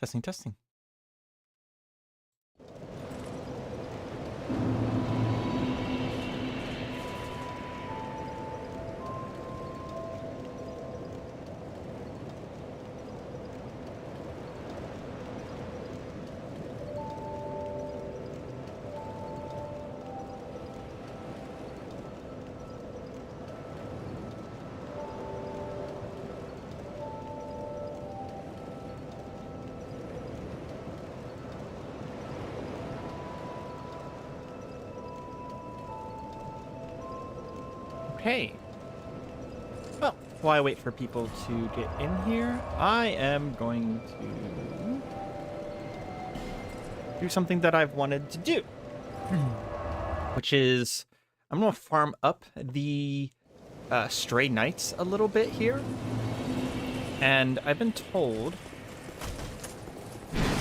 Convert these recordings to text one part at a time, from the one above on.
Testing, testing. Okay. Well, while I wait for people to get in here, I am going to do something that I've wanted to do. Which is, I'm going to farm up the stray knights a little bit here. And I've been told,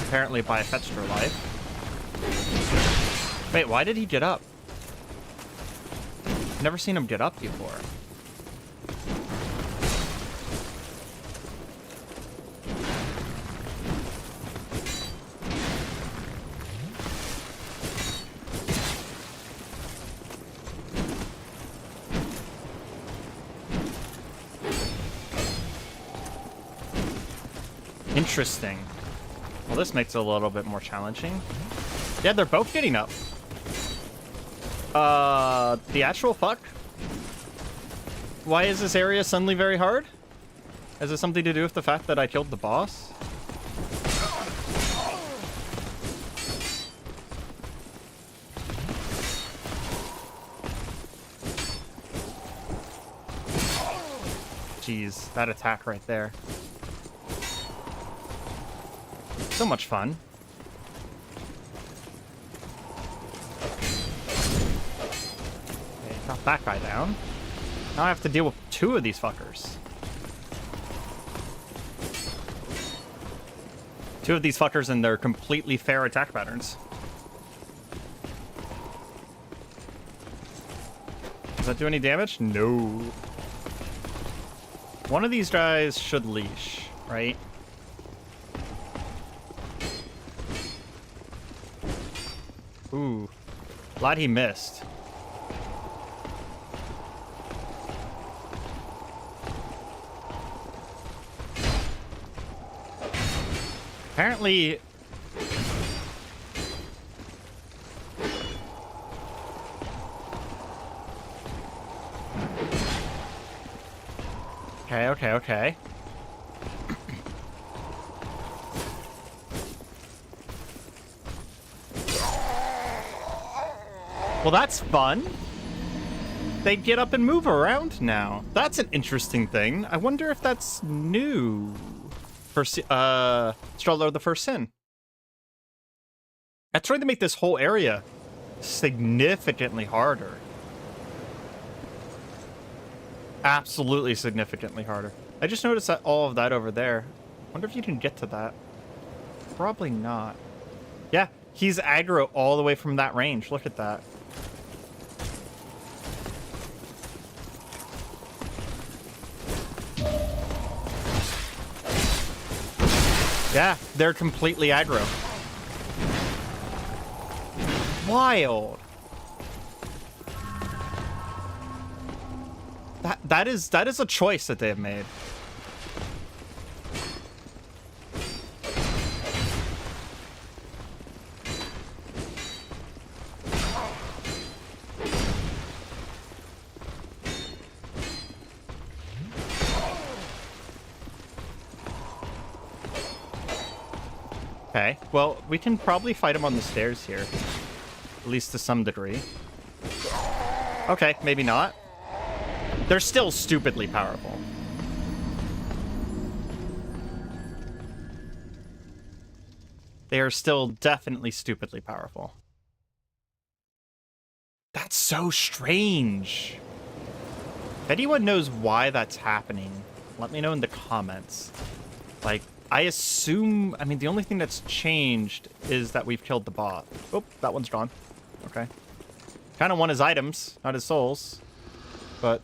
apparently by Fetster Life. Wait, why did he get up? Never seen him get up before. Interesting. Well, this makes it a little bit more challenging. Yeah, they're both getting up. The actual fuck? Why is this area suddenly very hard? Has it something to do with the fact that I killed the boss? Jeez, that attack right there. So much fun. Got that guy down. Now I have to deal with two of these fuckers. Two of these fuckers and their completely fair attack patterns. Does that do any damage? No. One of these guys should leash, right? Ooh. Glad he missed. Apparently... Okay. Well, that's fun. They get up and move around now. That's an interesting thing. I wonder if that's new for Stroller of the First Sin. That's trying to make this whole area significantly harder. Absolutely significantly harder. I just noticed that all of that over there. Wonder if you can get to that. Probably not. Yeah, he's aggro all the way from that range. Look at that. Yeah, they're completely aggro. Wild. That is a choice that they have made. Okay, well, we can probably fight him on the stairs here. At least to some degree. Okay, maybe not. They're still stupidly powerful. They are still definitely stupidly powerful. That's so strange. If anyone knows why that's happening, let me know in the comments. Like, I assume... I mean, the only thing that's changed is that we've killed the bot. Oh, that one's gone. Okay. Kind of want his items, not his souls. But...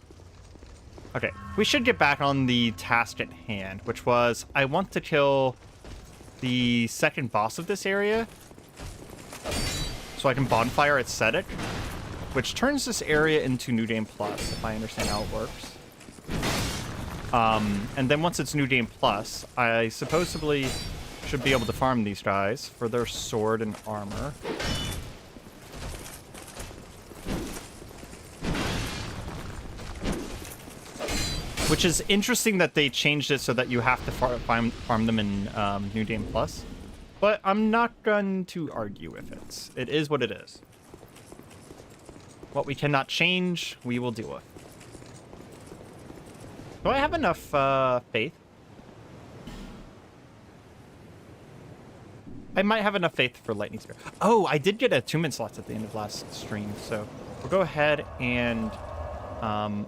okay, we should get back on the task at hand, which was I want to kill the second boss of this area, so I can bonfire aesthetic, which turns this area into New Game Plus, if I understand how it works. And then once it's New Game Plus, I supposedly should be able to farm these guys for their sword and armor. Which is interesting that they changed it so that you have to farm them in New Game Plus. But I'm not going to argue with it. It is what it is. What we cannot change, we will deal with. Do I have enough faith? I might have enough faith for Lightning Spear. Oh, I did get attunement slots at the end of last stream, so we'll go ahead and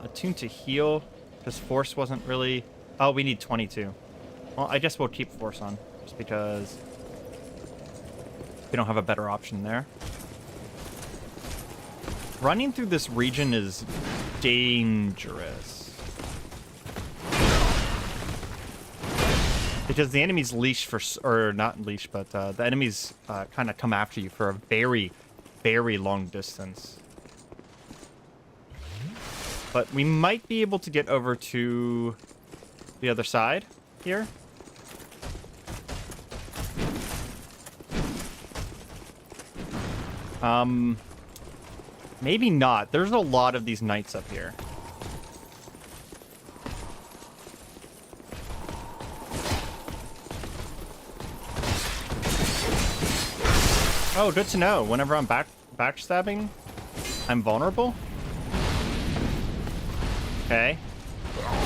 attune to heal, because Force wasn't really... Oh, we need 22. Well, I guess we'll keep Force on, just because we don't have a better option there. Running through this region is dangerous. Because the enemy's leash for... Or not leash, but the enemies kind of come after you for a very, very long distance. But we might be able to get over to the other side here. Maybe not. There's a lot of these knights up here. Oh, good to know. Whenever I'm backstabbing, I'm vulnerable. Okay.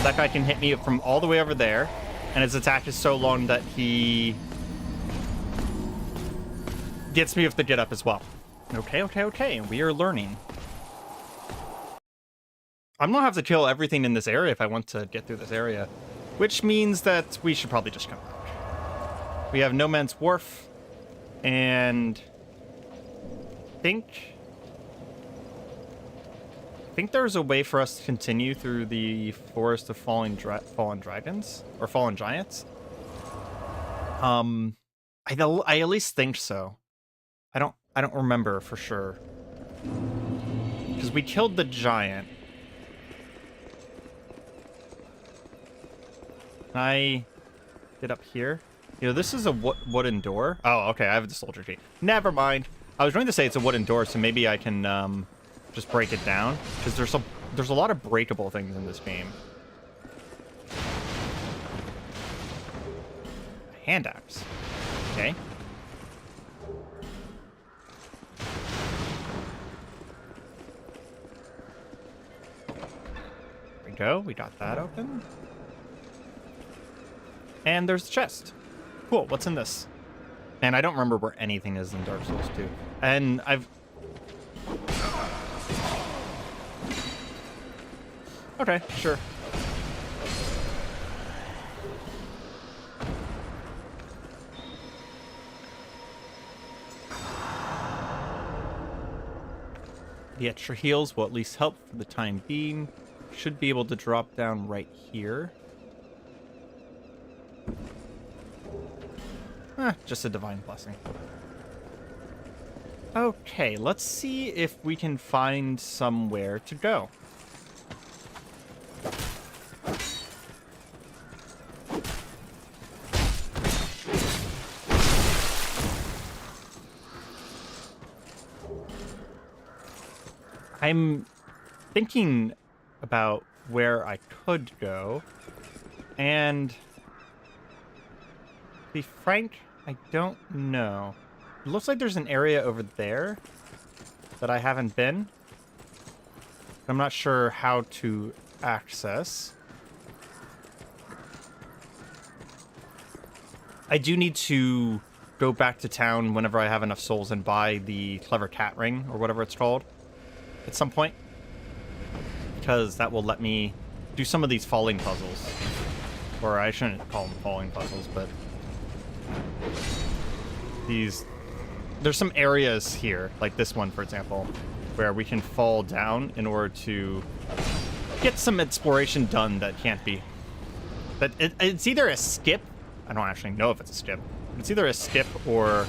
That guy can hit me from all the way over there, and his attack is so long that he gets me with the get up as well. Okay. We are learning. I'm gonna have to kill everything in this area if I want to get through this area, which means that we should probably just come back. We have No Man's Wharf, and I think there's a way for us to continue through the Forest of Fallen Dragons or Fallen Giants. I at least think so. I don't remember for sure, because we killed the giant. Can I get up here? You know, this is a wooden door. Oh, okay. I have the soldier key. Never mind. I was going to say it's a wooden door, so maybe I can just break it down, because there's a lot of breakable things in this game. Hand axe. Okay. There we go. We got that open. And there's the chest. Cool. What's in this? And I don't remember where anything is in Dark Souls 2. And I've... Okay, sure. The extra heals will at least help for the time being. Should be able to drop down right here. Just a divine blessing. Okay, let's see if we can find somewhere to go. I'm thinking about where I could go, and to be frank, I don't know. It looks like there's an area over there that I haven't been. I'm not sure how to access. I do need to go back to town whenever I have enough souls and buy the clever cat ring, or whatever it's called, at some point, because that will let me do some of these falling puzzles. Or I shouldn't call them falling puzzles, but there's some areas here, like this one, for example, where we can fall down in order to get some exploration done that can't be. But it's either a skip, I don't actually know if it's a skip, It's either a skip or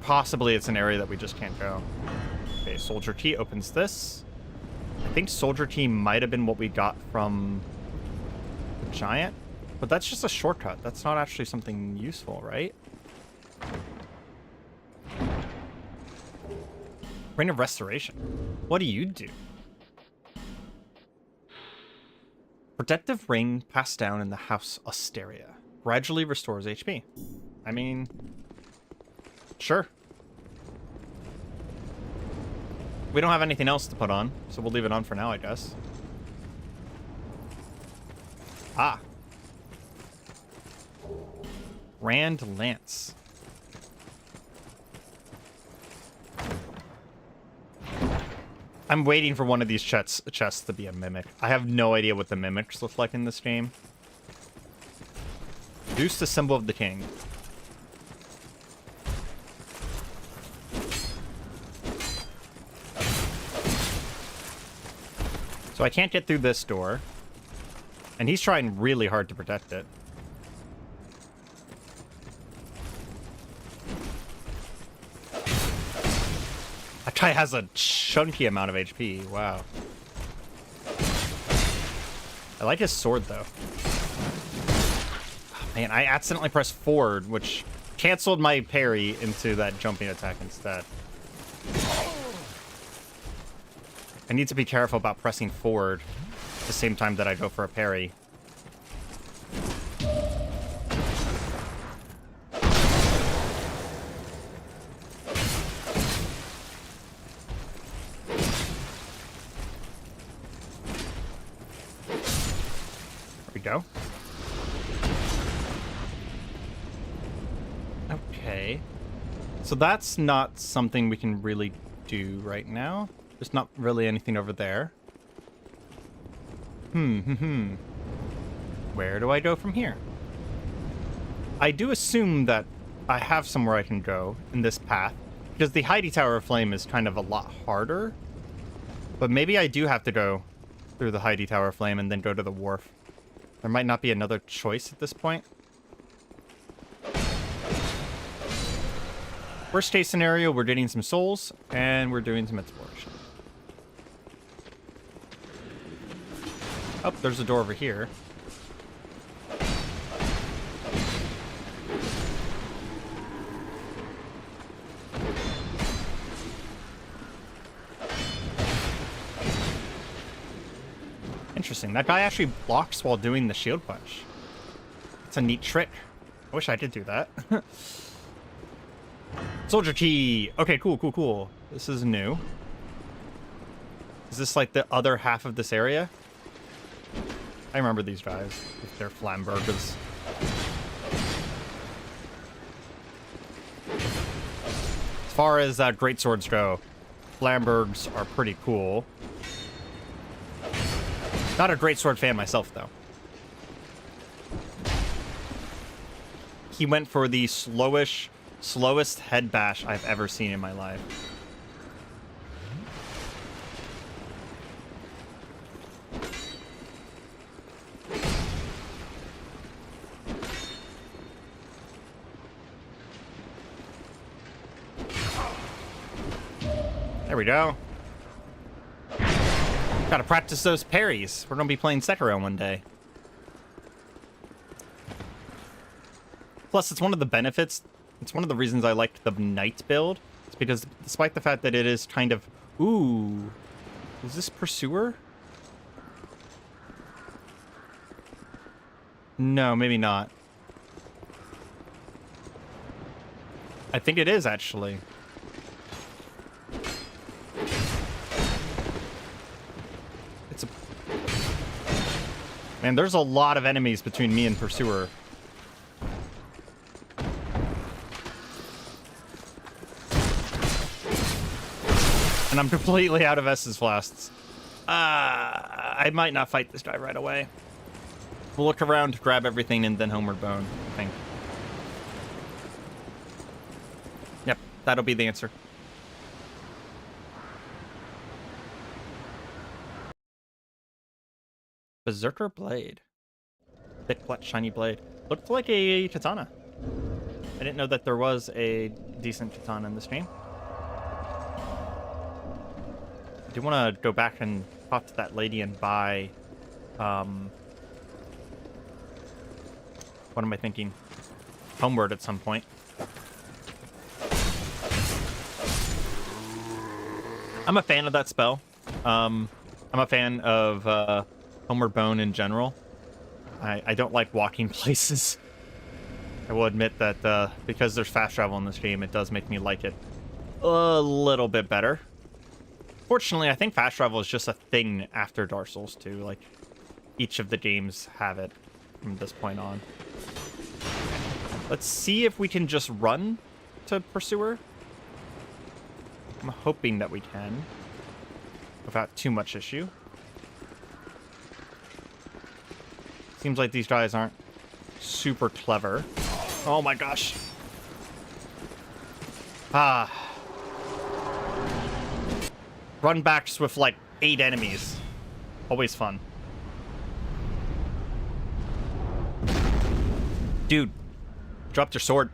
possibly it's an area that we just can't go. Okay, Soldier Key opens this. I think Soldier Key might have been what we got from the Giant, but that's just a shortcut. That's not actually something useful, right? Ring of Restoration. What do you do? Protective ring passed down in the House Osteria. Gradually restores HP. I mean, sure. We don't have anything else to put on, so we'll leave it on for now, I guess. Ah. Rand Lance. I'm waiting for one of these chests to be a mimic. I have no idea what the mimics look like in this game. Reduce the symbol of the king. So I can't get through this door. And he's trying really hard to protect it. That guy has a chunky amount of HP. Wow. I like his sword, though. Oh, man, I accidentally pressed forward, which canceled my parry into that jumping attack instead. I need to be careful about pressing forward at the same time that I go for a parry. Go. Okay. So that's not something we can really do right now. There's not really anything over there. Where do I go from here? I do assume that I have somewhere I can go in this path, because the Heidi Tower of Flame is kind of a lot harder. But maybe I do have to go through the Heidi Tower of Flame and then go to the wharf. There might not be another choice at this point. Worst case scenario, we're getting some souls, and we're doing some exploration. Oh, there's a door over here. Interesting. That guy actually blocks while doing the shield punch. It's a neat trick. I wish I could do that. Soldier Key. Okay, cool. This is new. Is this like the other half of this area? I remember these guys with their flambergers. As far as greatswords go, flambergs are pretty cool. Not a greatsword fan myself, though. He went for the slowest head bash I've ever seen in my life. There we go. Gotta practice those parries. We're gonna be playing Sekiro one day. Plus, it's one of the benefits. It's one of the reasons I liked the Knight build. It's because despite the fact that it is kind of... Ooh. Is this Pursuer? No, maybe not. I think it is, actually. Man, there's a lot of enemies between me and Pursuer. And I'm completely out of S's flasks. I might not fight this guy right away. We'll look around, grab everything, and then Homeward Bone, I think. Yep, that'll be the answer. Berserker Blade. Thick, flat, shiny blade. Looked like a katana. I didn't know that there was a decent katana in this game. I do want to go back and talk to that lady and buy, what am I thinking? Homeward at some point. I'm a fan of that spell. I'm a fan of Homeward Bone in general. I don't like walking places. I will admit that because there's fast travel in this game, it does make me like it a little bit better. Fortunately, I think fast travel is just a thing after Dark Souls 2. Like, each of the games have it from this point on. Let's see if we can just run to Pursuer. I'm hoping that we can without too much issue. Seems like these guys aren't super clever. Oh my gosh. Run backs with like 8 enemies. Always fun. Dude, dropped your sword.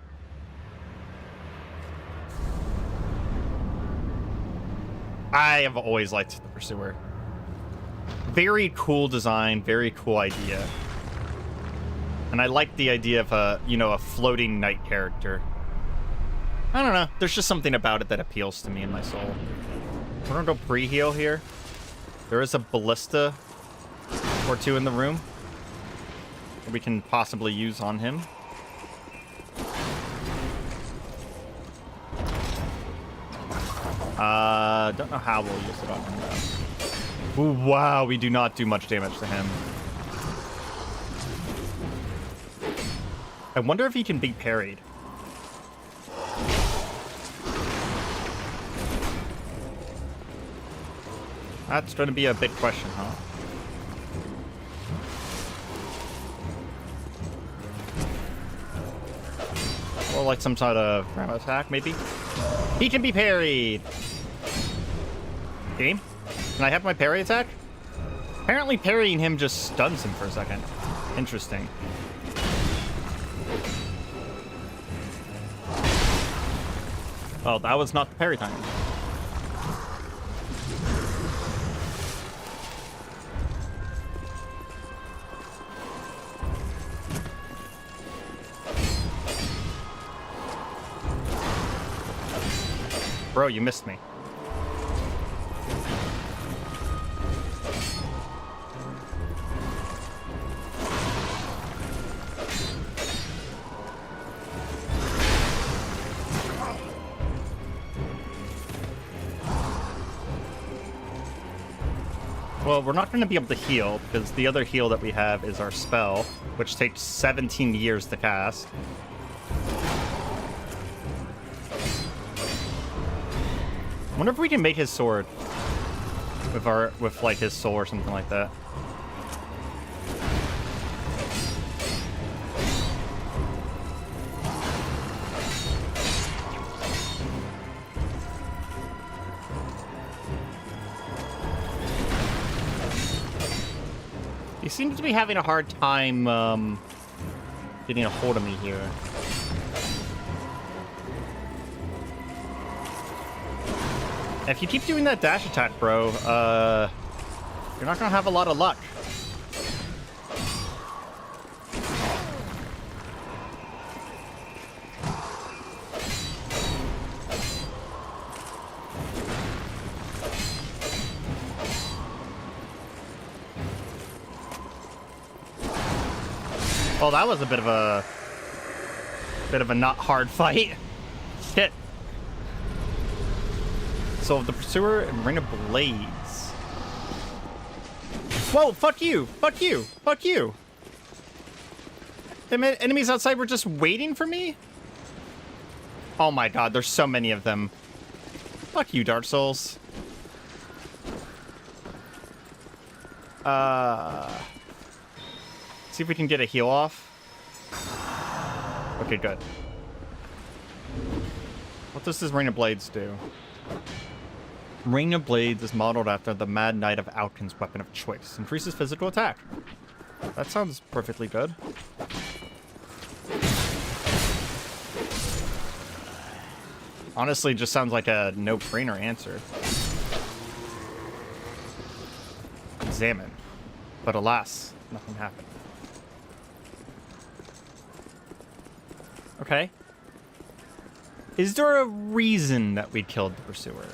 I have always liked the Pursuer. Very cool design, very cool idea. And I like the idea of a floating knight character. I don't know. There's just something about it that appeals to me in my soul. We're gonna go pre-heal here. There is a ballista or 2 in the room that we can possibly use on him. Don't know how we'll use it on him though. Ooh, wow, we do not do much damage to him. I wonder if he can be parried. That's going to be a big question, huh? Or like some sort of grandma attack, maybe? He can be parried! Game? Can I have my parry attack? Apparently parrying him just stuns him for a second. Interesting. Well, that was not the parry time. Bro, you missed me. Well, we're not going to be able to heal, because the other heal that we have is our spell, which takes 17 years to cast. I wonder if we can make his sword with like his soul or something like that. He seems to be having a hard time getting a hold of me here. If you keep doing that dash attack, bro, you're not gonna have a lot of luck. Well, that was a bit of a not hard fight. Shit. So the Pursuer and Ring of Blades. Whoa, fuck you! Fuck you! Fuck you! The enemies outside were just waiting for me? Oh my god, there's so many of them. Fuck you, Dark Souls. See if we can get a heal off. Okay, good. What does this Ring of Blades do? Ring of Blades is modeled after the Mad Knight of Alkin's weapon of choice. Increases physical attack. That sounds perfectly good. Honestly, just sounds like a no-brainer answer. Examine. But alas, nothing happened. Okay. Is there a reason that we killed the pursuer?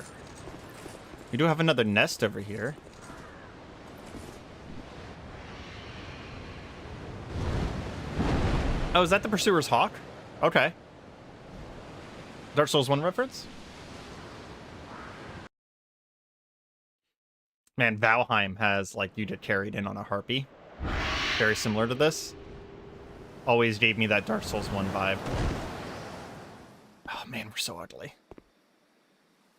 We do have another nest over here. Oh, is that the pursuer's hawk? Okay. Dark Souls 1 reference? Man, Valheim has, like, you get carried in on a harpy. Very similar to this. Always gave me that Dark Souls 1 vibe. Oh, man, we're so ugly.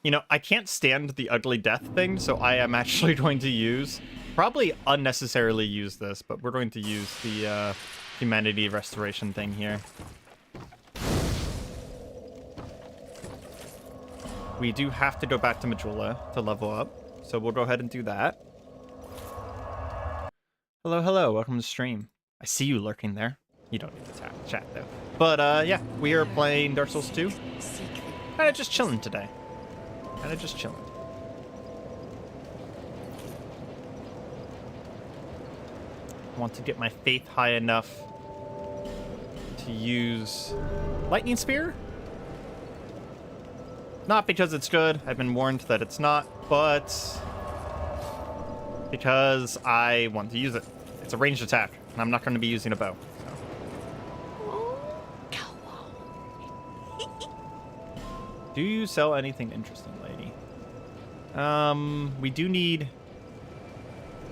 You know, I can't stand the ugly death thing, so I am actually going to use... Probably unnecessarily use this, but we're going to use the humanity restoration thing here. We do have to go back to Majula to level up, so we'll go ahead and do that. Hello, hello, welcome to stream. I see you lurking there. You don't need to chat though. But yeah, we are playing Dark Souls 2. Kinda just chilling today. Kinda just chilling. I want to get my faith high enough to use Lightning Spear. Not because it's good, I've been warned that it's not, but because I want to use it. It's a ranged attack, and I'm not going to be using a bow. So. Do you sell anything interesting, lady? We do need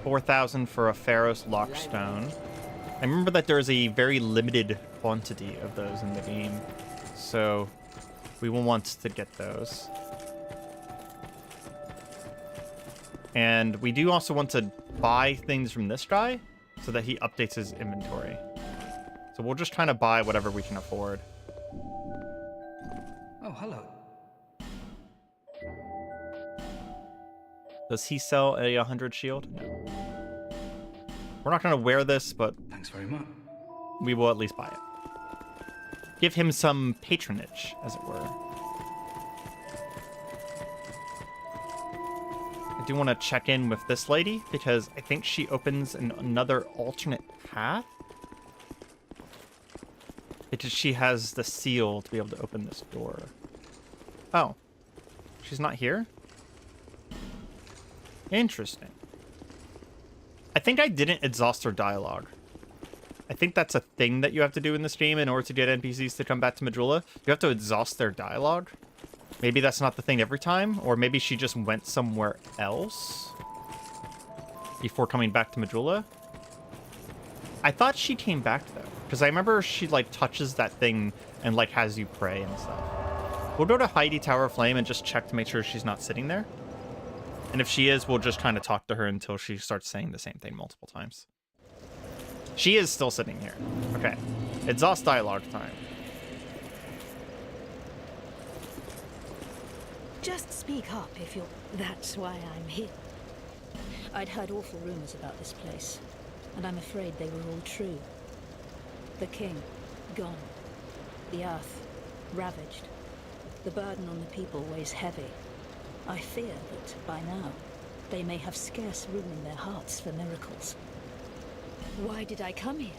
4,000 for a Pharaoh's Lockstone. I remember that there is a very limited quantity of those in the game, so we will want to get those. And we do also want to buy things from this guy so that he updates his inventory. So we'll just kind of buy whatever we can afford. Oh, hello. Does he sell a 100 shield? No. We're not going to wear this, but Thanks very much. we will at least buy it. Give him some patronage, as it were. I do want to check in with this lady, because I think she opens another alternate path. Because she has the seal to be able to open this door. Oh. She's not here? Interesting. I think I didn't exhaust her dialogue. I think that's a thing that you have to do in this game in order to get NPCs to come back to Majula. You have to exhaust their dialogue. Maybe that's not the thing every time, or maybe she just went somewhere else before coming back to Majula. I thought she came back, though, because I remember she, like, touches that thing and, like, has you pray and stuff. We'll go to Heidi Tower of Flame and just check to make sure she's not sitting there. And if she is, we'll just kind of talk to her until she starts saying the same thing multiple times. She is still sitting here. Okay. Exhaust dialogue time. Just speak up if you're... That's why I'm here. I'd heard awful rumors about this place, and I'm afraid they were all true. The king, gone. The earth, ravaged. The burden on the people weighs heavy. I fear that, by now, they may have scarce room in their hearts for miracles. Why did I come here?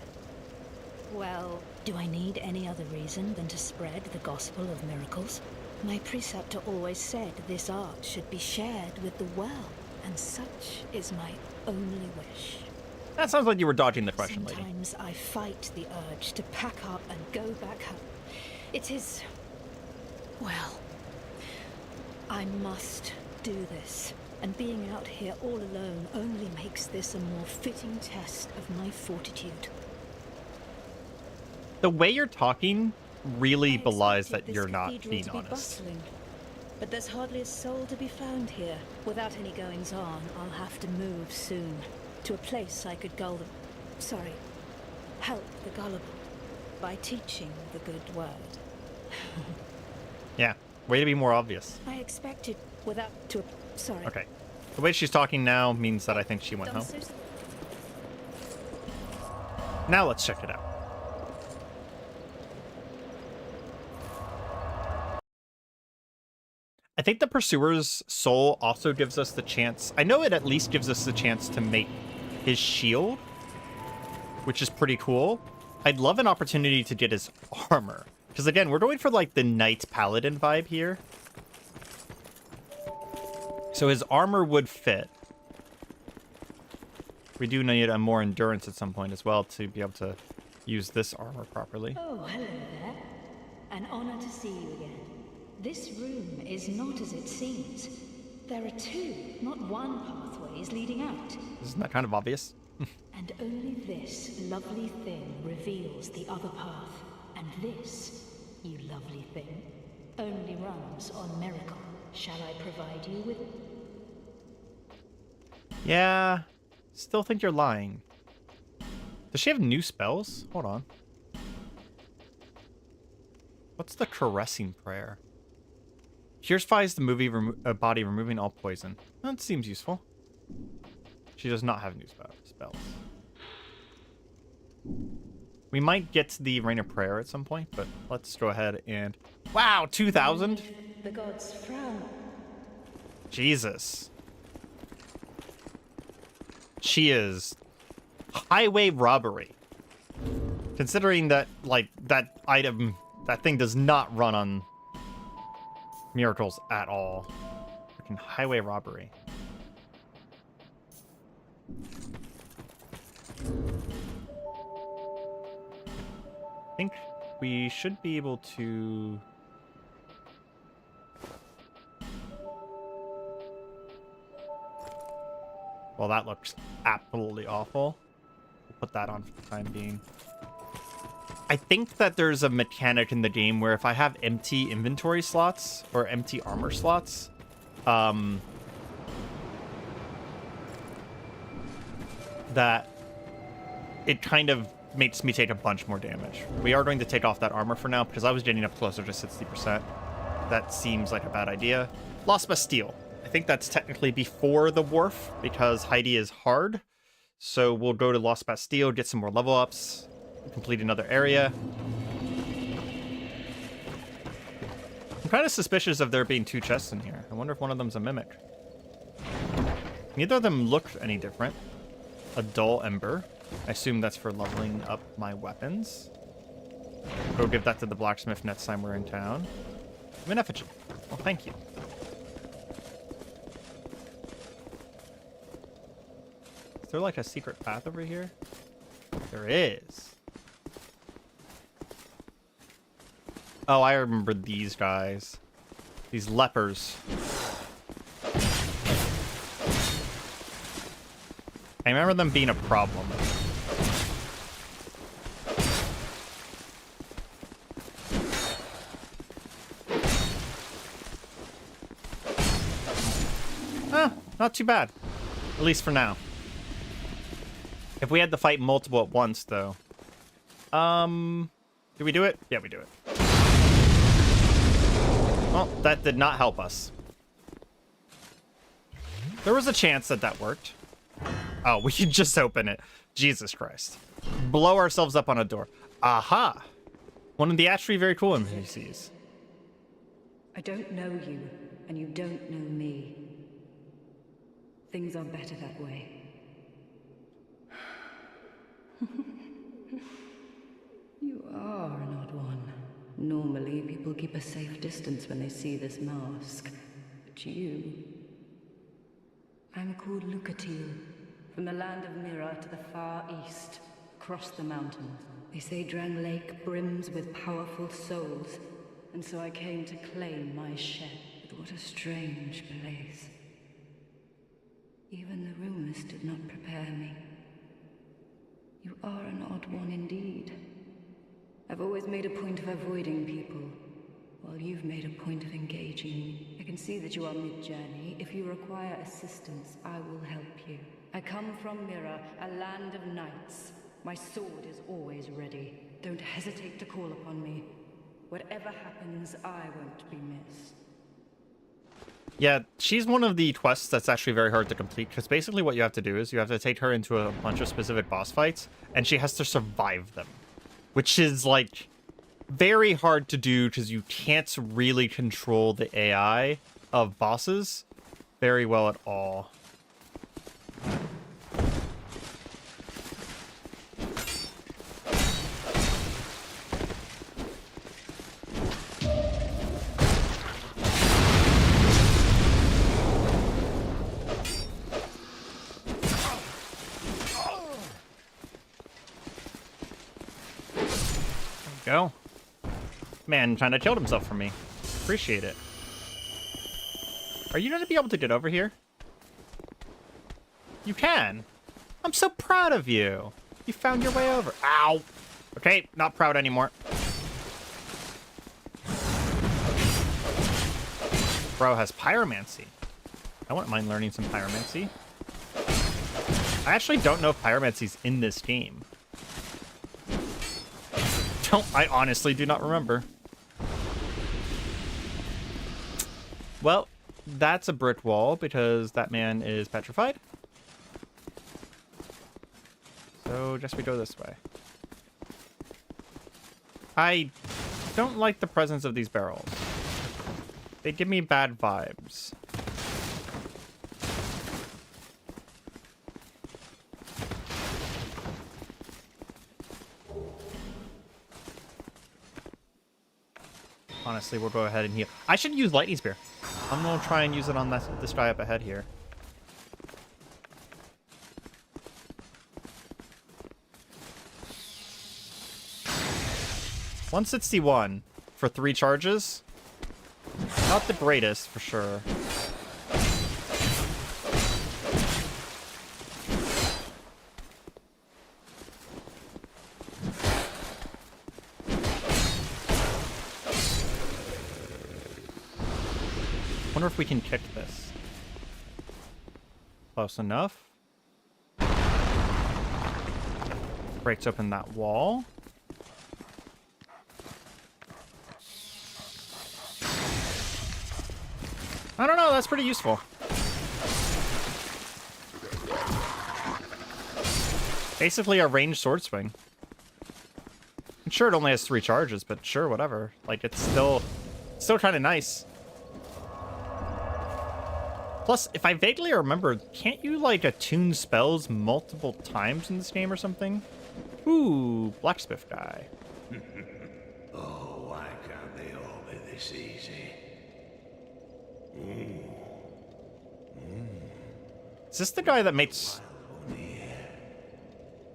Well, do I need any other reason than to spread the gospel of miracles? My preceptor always said this art should be shared with the world, and such is my only wish. That sounds like you were dodging the question, lady. Sometimes I fight the urge to pack up and go back home. It is... well... I must do this. And being out here all alone only makes this a more fitting test of my fortitude. The way you're talking really belies that you're not being honest. Bustling, but there's hardly a soul to be found here. Without any goings-on, I'll have to move soon. To a place I could help the gullible. By teaching the good word. Yeah, way to be more obvious. I expected sorry. Okay. The way she's talking now means that I think she went home. Now let's check it out. I think the Pursuer's Soul also gives us the chance... I know it at least gives us the chance to make his shield, which is pretty cool. I'd love an opportunity to get his armor. Because again, we're going for like the Knight Paladin vibe here. So his armor would fit. We do need a more endurance at some point as well to be able to use this armor properly. Oh, hello there. An honor to see you again. This room is not as it seems. There are two, not one pathways leading out. Isn't that kind of obvious? And only this lovely thing reveals the other path. And this, you lovely thing, only runs on miracle. Shall I provide you with... Yeah, still think you're lying. Does she have new spells? Hold on. What's the caressing prayer? Purifies the body, removing all poison. That seems useful. She does not have new spells. We might get to the Rain of Prayer at some point, but let's go ahead and... Wow, 2,000? The gods frown. Jesus. She is highway robbery. Considering that, like, that item, that thing does not run on miracles at all. Freaking highway robbery. I think we should be able to... Well, that looks absolutely awful. We'll put that on for the time being. I think that there's a mechanic in the game where if I have empty inventory slots or empty armor slots, that it kind of makes me take a bunch more damage. We are going to take off that armor for now because I was getting up closer to 60%. That seems like a bad idea. Lost Bastille. I think that's technically before the wharf because Heidi is hard. So we'll go to Lost Bastille, get some more level ups, complete another area. I'm kind of suspicious of there being two chests in here. I wonder if one of them's a mimic. Neither of them look any different. A dull ember. I assume that's for leveling up my weapons. Go give that to the blacksmith next time we're in town. I'm an effigy. Well, thank you. Is there like a secret path over here? There is. Oh, I remember these guys. These lepers. I remember them being a problem. Ah, not too bad. At least for now. If we had to fight multiple at once, though. Did we do it? Yeah, we do it. Well, that did not help us. There was a chance that that worked. Oh, we could just open it. Jesus Christ. Blow ourselves up on a door. Aha! One of the actually very cool NPCs. I don't know you, and you don't know me. Things are better that way. You are an odd one. Normally, people keep a safe distance when they see this mask. But you... I'm called Lucatil, from the land of Mira to the far east, across the mountains. They say Drang Lake brims with powerful souls, and so I came to claim my share. But what a strange place. Even the rumors did not prepare me. You are an odd one indeed. I've always made a point of avoiding people, while you've made a point of engaging. I can see that you are mid-journey. If you require assistance, I will help you. I come from Mira, a land of knights. My sword is always ready. Don't hesitate to call upon me. Whatever happens, I won't be missed. Yeah, she's one of the quests that's actually very hard to complete, because basically what you have to do is you have to take her into a bunch of specific boss fights, and she has to survive them. Which is, like, very hard to do, because you can't really control the AI of bosses very well at all. Go. Man, trying to shield himself from me. Appreciate it. Are you going to be able to get over here? You can. I'm so proud of you. You found your way over. Ow. Okay, not proud anymore. Bro has pyromancy. I wouldn't mind learning some pyromancy. I actually don't know if pyromancy's in this game. I honestly do not remember. Well, that's a brick wall because that man is petrified. So just we go this way. I don't like the presence of these barrels. They give me bad vibes. Honestly, we'll go ahead and heal. I should use lightning spear. I'm gonna try and use it on this guy up ahead here. $161 for 3 charges. Not the greatest, for sure. Wonder if we can kick this. Close enough. Breaks open that wall. I don't know, that's pretty useful. Basically a ranged sword swing. I'm sure it only has 3 charges, but sure, whatever. Like, it's still kind of nice. Plus, if I vaguely remember, can't you, like, attune spells multiple times in this game or something? Ooh, blacksmith guy. Oh, why can't they all be this easy? Is this the guy that makes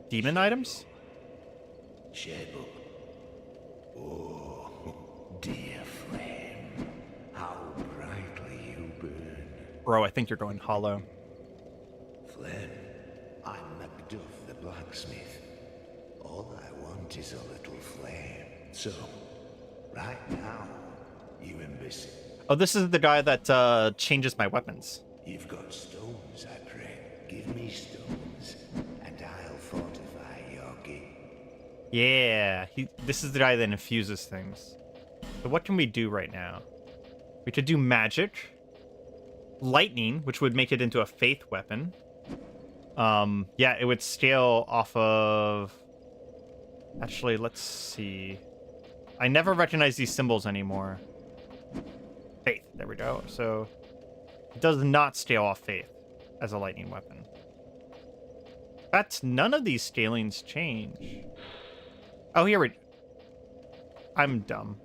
demon items? Shape up. Oh, dear flame, how brightly you burn. Bro, I think you're going hollow. Flame, I'm Macduff the blacksmith. All I want is a little flame. So, right now, you imbecile. Oh, this is the guy that changes my weapons. You've got stones, I pray. Give me stones, and I'll fortify your gate. Yeah, this is the guy that infuses things. So what can we do right now? We could do magic. Lightning, which would make it into a faith weapon. Yeah, it would scale off of... Actually, let's see. I never recognize these symbols anymore. Faith, there we go. So it does not scale off faith as a lightning weapon. That's none of these scalings change. Oh, here we... I'm dumb.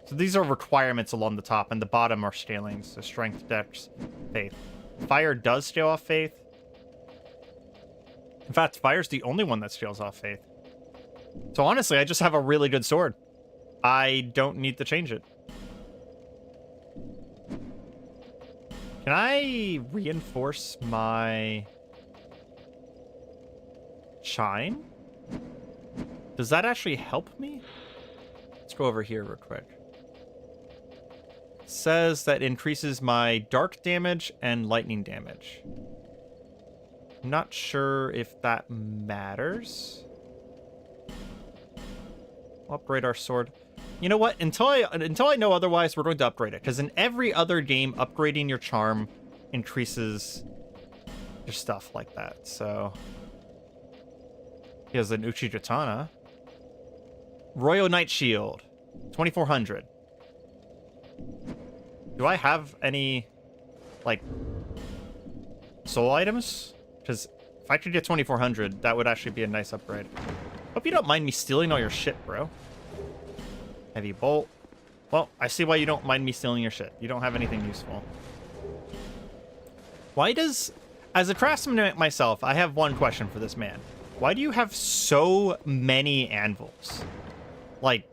So these are requirements along the top, and the bottom are scalings. So strength, dex, faith. Fire does scale off faith. In fact, fire's the only one that scales off faith. So honestly, I just have a really good sword. I don't need to change it. Can I reinforce my shine? Does that actually help me? Let's go over here real quick. It says that increases my dark damage and lightning damage. I'm not sure if that matters. We'll upgrade our sword. You know what? Until I know otherwise, we're going to upgrade it. Because in every other game, upgrading your charm increases your stuff like that. So he has an Uchi Katana. Royal Knight Shield. 2400. Do I have any, like, soul items? Because if I could get 2400, that would actually be a nice upgrade. Hope you don't mind me stealing all your shit, bro. Heavy bolt. Well, I see why you don't mind me stealing your shit. You don't have anything useful. Why does... As a craftsman myself, I have one question for this man. Why do you have so many anvils? Like,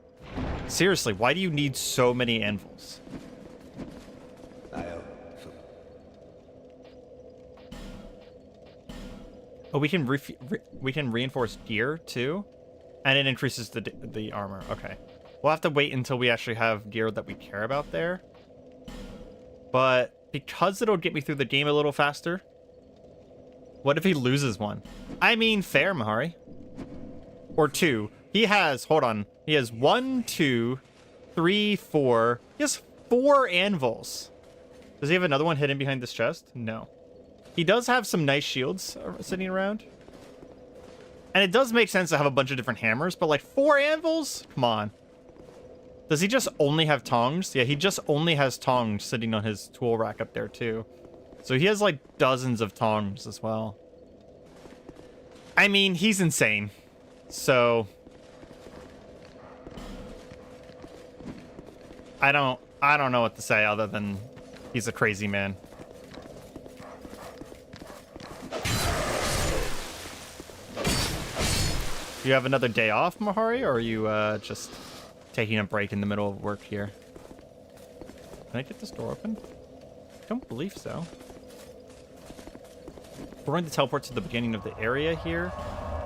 seriously, why do you need so many anvils? Oh, we can reinforce gear too, and it increases the armor. Okay, we'll have to wait until we actually have gear that we care about there. But because it'll get me through the game a little faster. What if he loses one? I mean, fair, Mahari. Or two. He has, hold on. He has 1, 2, 3, 4. He has 4 anvils. Does he have another one hidden behind this chest? No. He does have some nice shields sitting around. And it does make sense to have a bunch of different hammers, but like 4 anvils? Come on. Does he just only have tongs? Yeah, he just only has tongs sitting on his tool rack up there too. So he has like dozens of tongs as well. I mean, he's insane. So I don't know what to say other than he's a crazy man. You have another day off, Mahari, or are you just taking a break in the middle of work here? Can I get this door open? I don't believe so. We're going to teleport to the beginning of the area here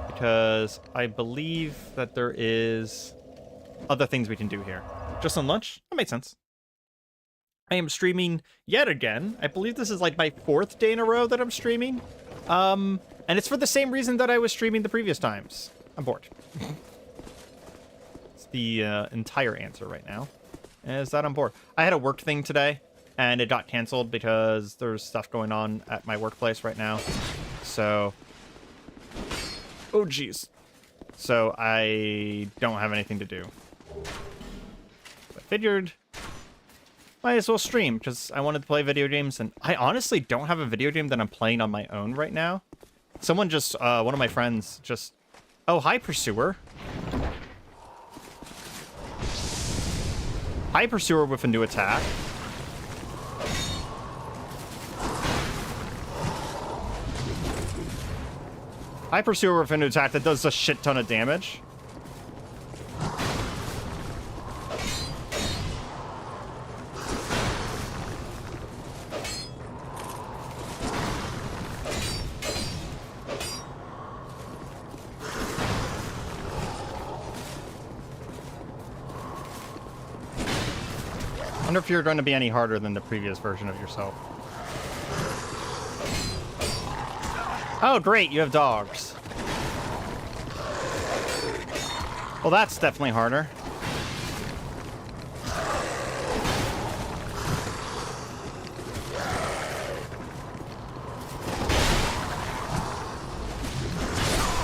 because I believe that there is other things we can do here. Just on lunch? That makes sense. I am streaming yet again. I believe this is like my 4th day in a row that I'm streaming. And it's for the same reason that I was streaming the previous times. I'm bored. It's the entire answer right now. Is that I'm bored. I had a work thing today, and it got canceled because there's stuff going on at my workplace right now. So... Oh, jeez. So I don't have anything to do. I figured... might as well stream, because I wanted to play video games, and I honestly don't have a video game that I'm playing on my own right now. Someone just, one of my friends just... Oh, hi, Pursuer. Hi, Pursuer with a new attack. Hi, Pursuer with a new attack that does a shit ton of damage. I wonder if you're going to be any harder than the previous version of yourself. Oh, great, you have dogs. Well, that's definitely harder.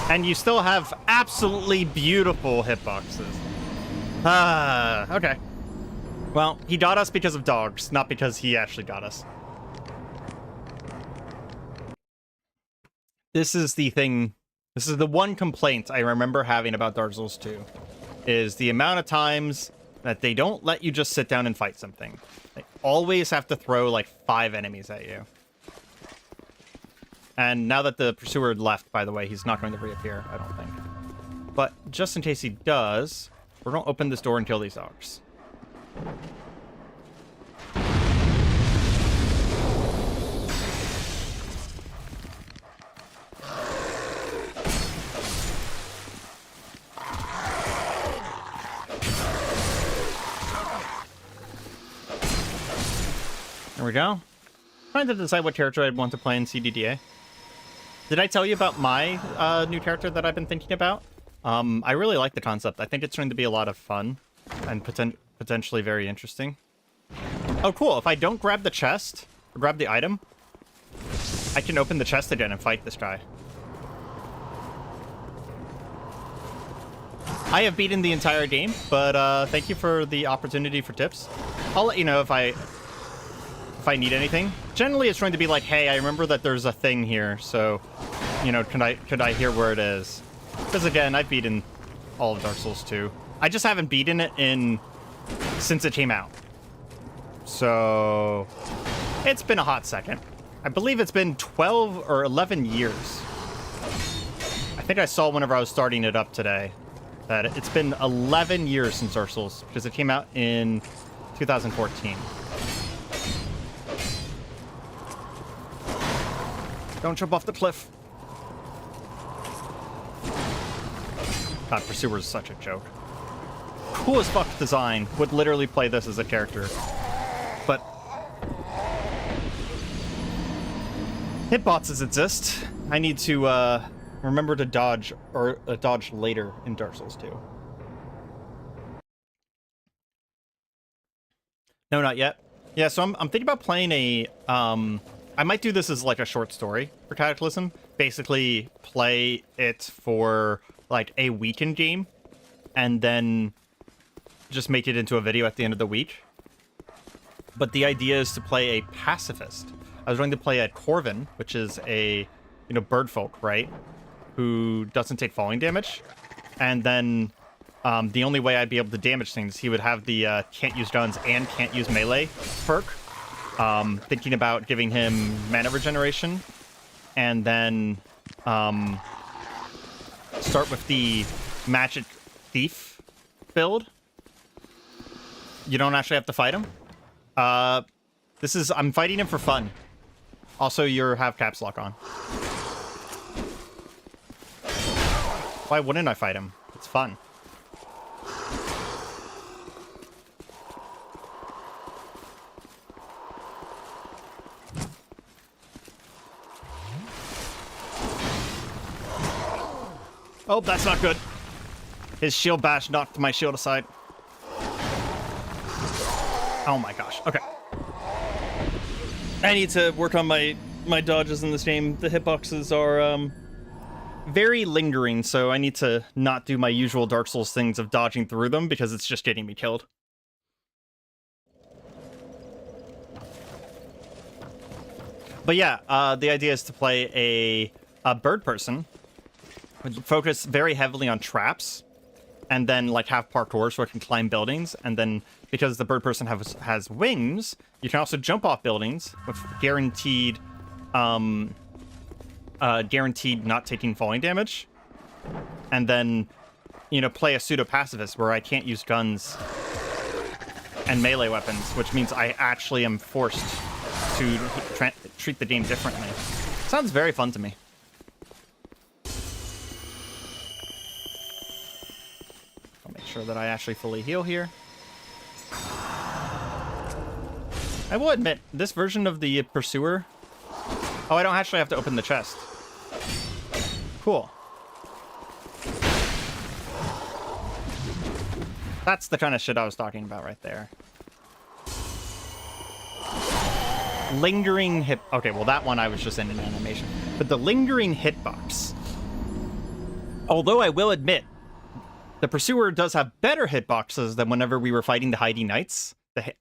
And you still have absolutely beautiful hitboxes. Okay. Well, he got us because of dogs, not because he actually got us. This is the thing. This is the one complaint I remember having about Dark Souls 2. Is the amount of times that they don't let you just sit down and fight something. They always have to throw like 5 enemies at you. And now that the Pursuer left, by the way, he's not going to reappear, I don't think. But just in case he does, we're going to open this door and kill these dogs. There we go. Trying to decide what character I'd want to play in CDDA. Did I tell you about my new character that I've been thinking about? I really like the concept. I think it's going to be a lot of fun and potentially very interesting. Oh, cool. If I don't grab the chest, or grab the item, I can open the chest again and fight this guy. I have beaten the entire game, but thank you for the opportunity for tips. I'll let you know if I need anything. Generally, it's going to be like, hey, I remember that there's a thing here, so, you know, could I hear where it is? Because again, I've beaten all of Dark Souls 2. I just haven't beaten it since it came out. So it's been a hot second. I believe it's been 12 or 11 years. I think I saw whenever I was starting it up today that it's been 11 years since Dark Souls, because it came out in 2014. Don't jump off the cliff. God, Pursuer is such a joke. Cool as fuck design. Would literally play this as a character. But hitboxes exist. I need to remember to dodge, or dodge later in Dark Souls 2. No, not yet. Yeah, so I'm thinking about playing a I might do this as like a short story for Cataclysm. Basically play it for like a weekend game and then just make it into a video at the end of the week. But the idea is to play a pacifist. I was going to play a Corvin, which is a, you know, bird folk, right? Who doesn't take falling damage. And then the only way I'd be able to damage things, he would have the can't use guns and can't use melee perk. Thinking about giving him mana regeneration, and then start with the magic thief build. You don't actually have to fight him. I'm fighting him for fun. Also, you have caps lock on. Why wouldn't I fight him? It's fun. Oh, that's not good. His shield bash knocked my shield aside. Oh my gosh. Okay. I need to work on my dodges in this game. The hitboxes are very lingering, so I need to not do my usual Dark Souls things of dodging through them because it's just getting me killed. But yeah, the idea is to play a bird person. Focus very heavily on traps, and then like have parkour so I can climb buildings, and then because the bird person has wings, you can also jump off buildings with guaranteed not taking falling damage, and then, you know, play a pseudo pacifist where I can't use guns and melee weapons, which means I actually am forced to treat the game differently. Sounds very fun to me. Sure that I actually fully heal here. I will admit, this version of the Pursuer... Oh, I don't actually have to open the chest. Cool. That's the kind of shit I was talking about right there. Lingering hit... Okay, well, that one I was just in an animation. But the lingering hitbox... Although I will admit, the Pursuer does have better hitboxes than whenever we were fighting the Hidey Knights,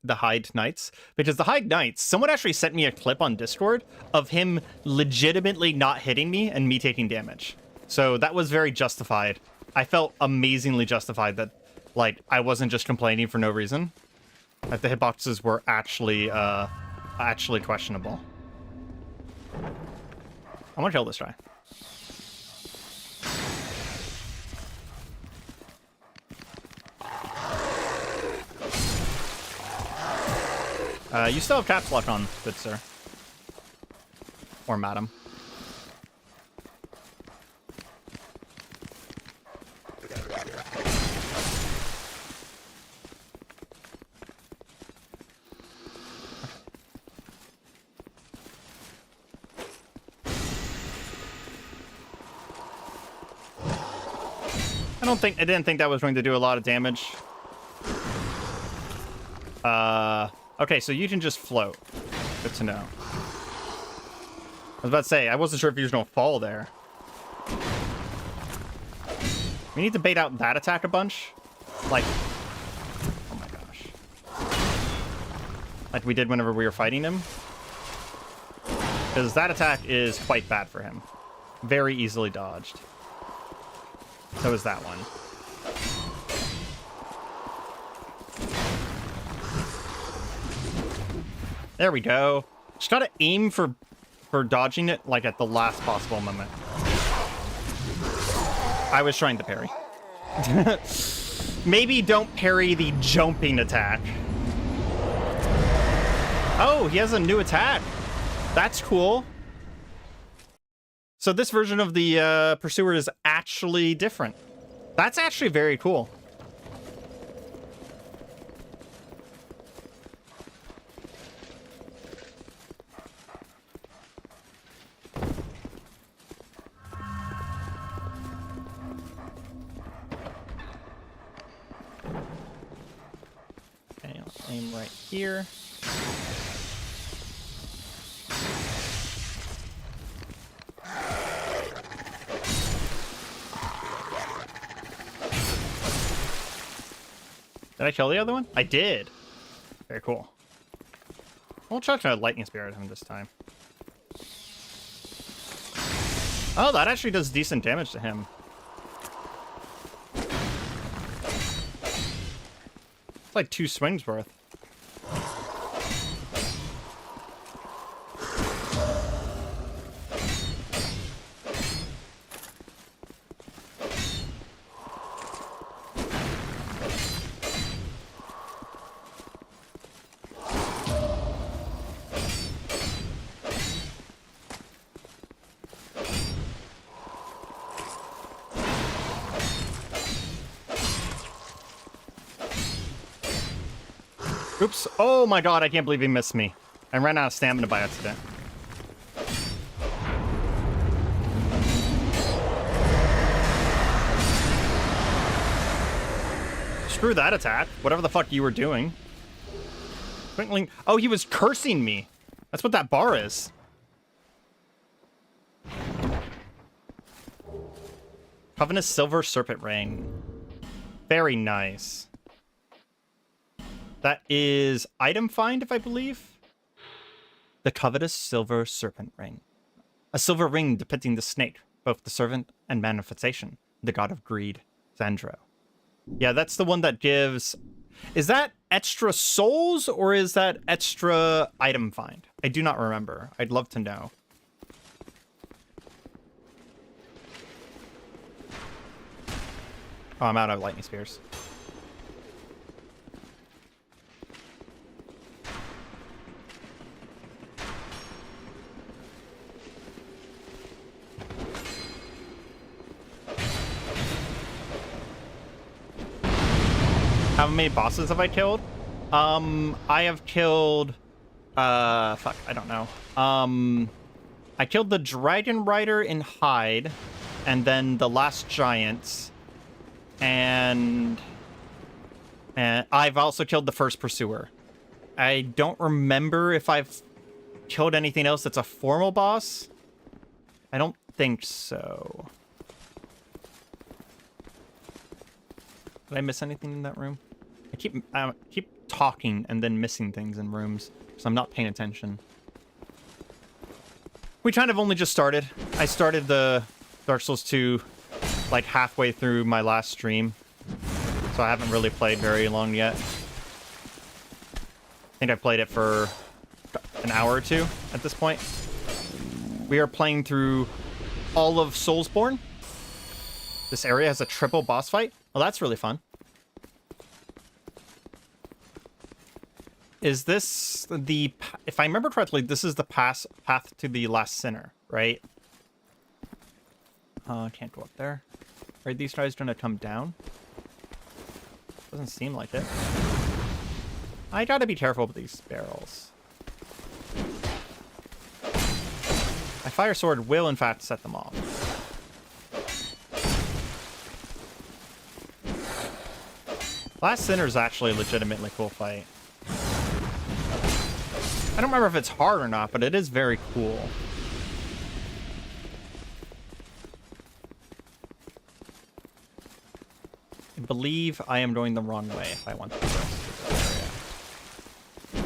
the Hide Knights. Because the Hide Knights, someone actually sent me a clip on Discord of him legitimately not hitting me and me taking damage. So that was very justified. I felt amazingly justified that, like, I wasn't just complaining for no reason. That the hitboxes were actually questionable. I want to kill this guy. You still have caps lock on, good sir. Or madam. I didn't think that was going to do a lot of damage. Okay, so you can just float. Good to know. I was about to say, I wasn't sure if you was gonna fall there. We need to bait out that attack a bunch. Like, oh my gosh. Like we did whenever we were fighting him. Because that attack is quite bad for him. Very easily dodged. So is that one. There we go. Just gotta aim for dodging it, like, at the last possible moment. I was trying to parry. Maybe don't parry the jumping attack. Oh, he has a new attack. That's cool. So this version of the Pursuer is actually different. That's actually very cool. Okay, I'll aim right here. Did I kill the other one? I did. Very cool. We'll try to lightning spirit him this time. Oh, that actually does decent damage to him. It's like 2 swings worth. Oops. Oh my god, I can't believe he missed me. I ran out of stamina by accident. Screw that attack. Whatever the fuck you were doing. Twinkling. Oh, he was cursing me. That's what that bar is. Covenant Silver Serpent Ring. Very nice. That is item find, if I believe. The covetous silver serpent ring. A silver ring depicting the snake, both the servant and manifestation, the god of greed, Zandro. Yeah, that's the one that gives... Is that extra souls, or is that extra item find? I do not remember. I'd love to know. Oh, I'm out of lightning spears. How many bosses have I killed? I have killed... fuck, I don't know. I killed the Dragon Rider in Hyde, and then the last giant, and I've also killed the first Pursuer. I don't remember if I've killed anything else that's a formal boss. I don't think so. Did I miss anything in that room? I keep talking and then missing things in rooms, so I'm not paying attention. We kind of only just started. I started the Dark Souls 2 like halfway through my last stream, so I haven't really played very long yet. I think I played it for an hour or two at this point. We are playing through all of Soulsborne. This area has a triple boss fight. Well, that's really fun. Is this the... If I remember correctly, this is the path to the last sinner, right? Can't go up there. Are these guys gonna come down? Doesn't seem like it. I gotta be careful with these barrels. My fire sword will, in fact, set them off. Last Sinner is actually a legitimately cool fight. I don't remember if it's hard or not, but it is very cool. I believe I am going the wrong way if I want to progress to this area.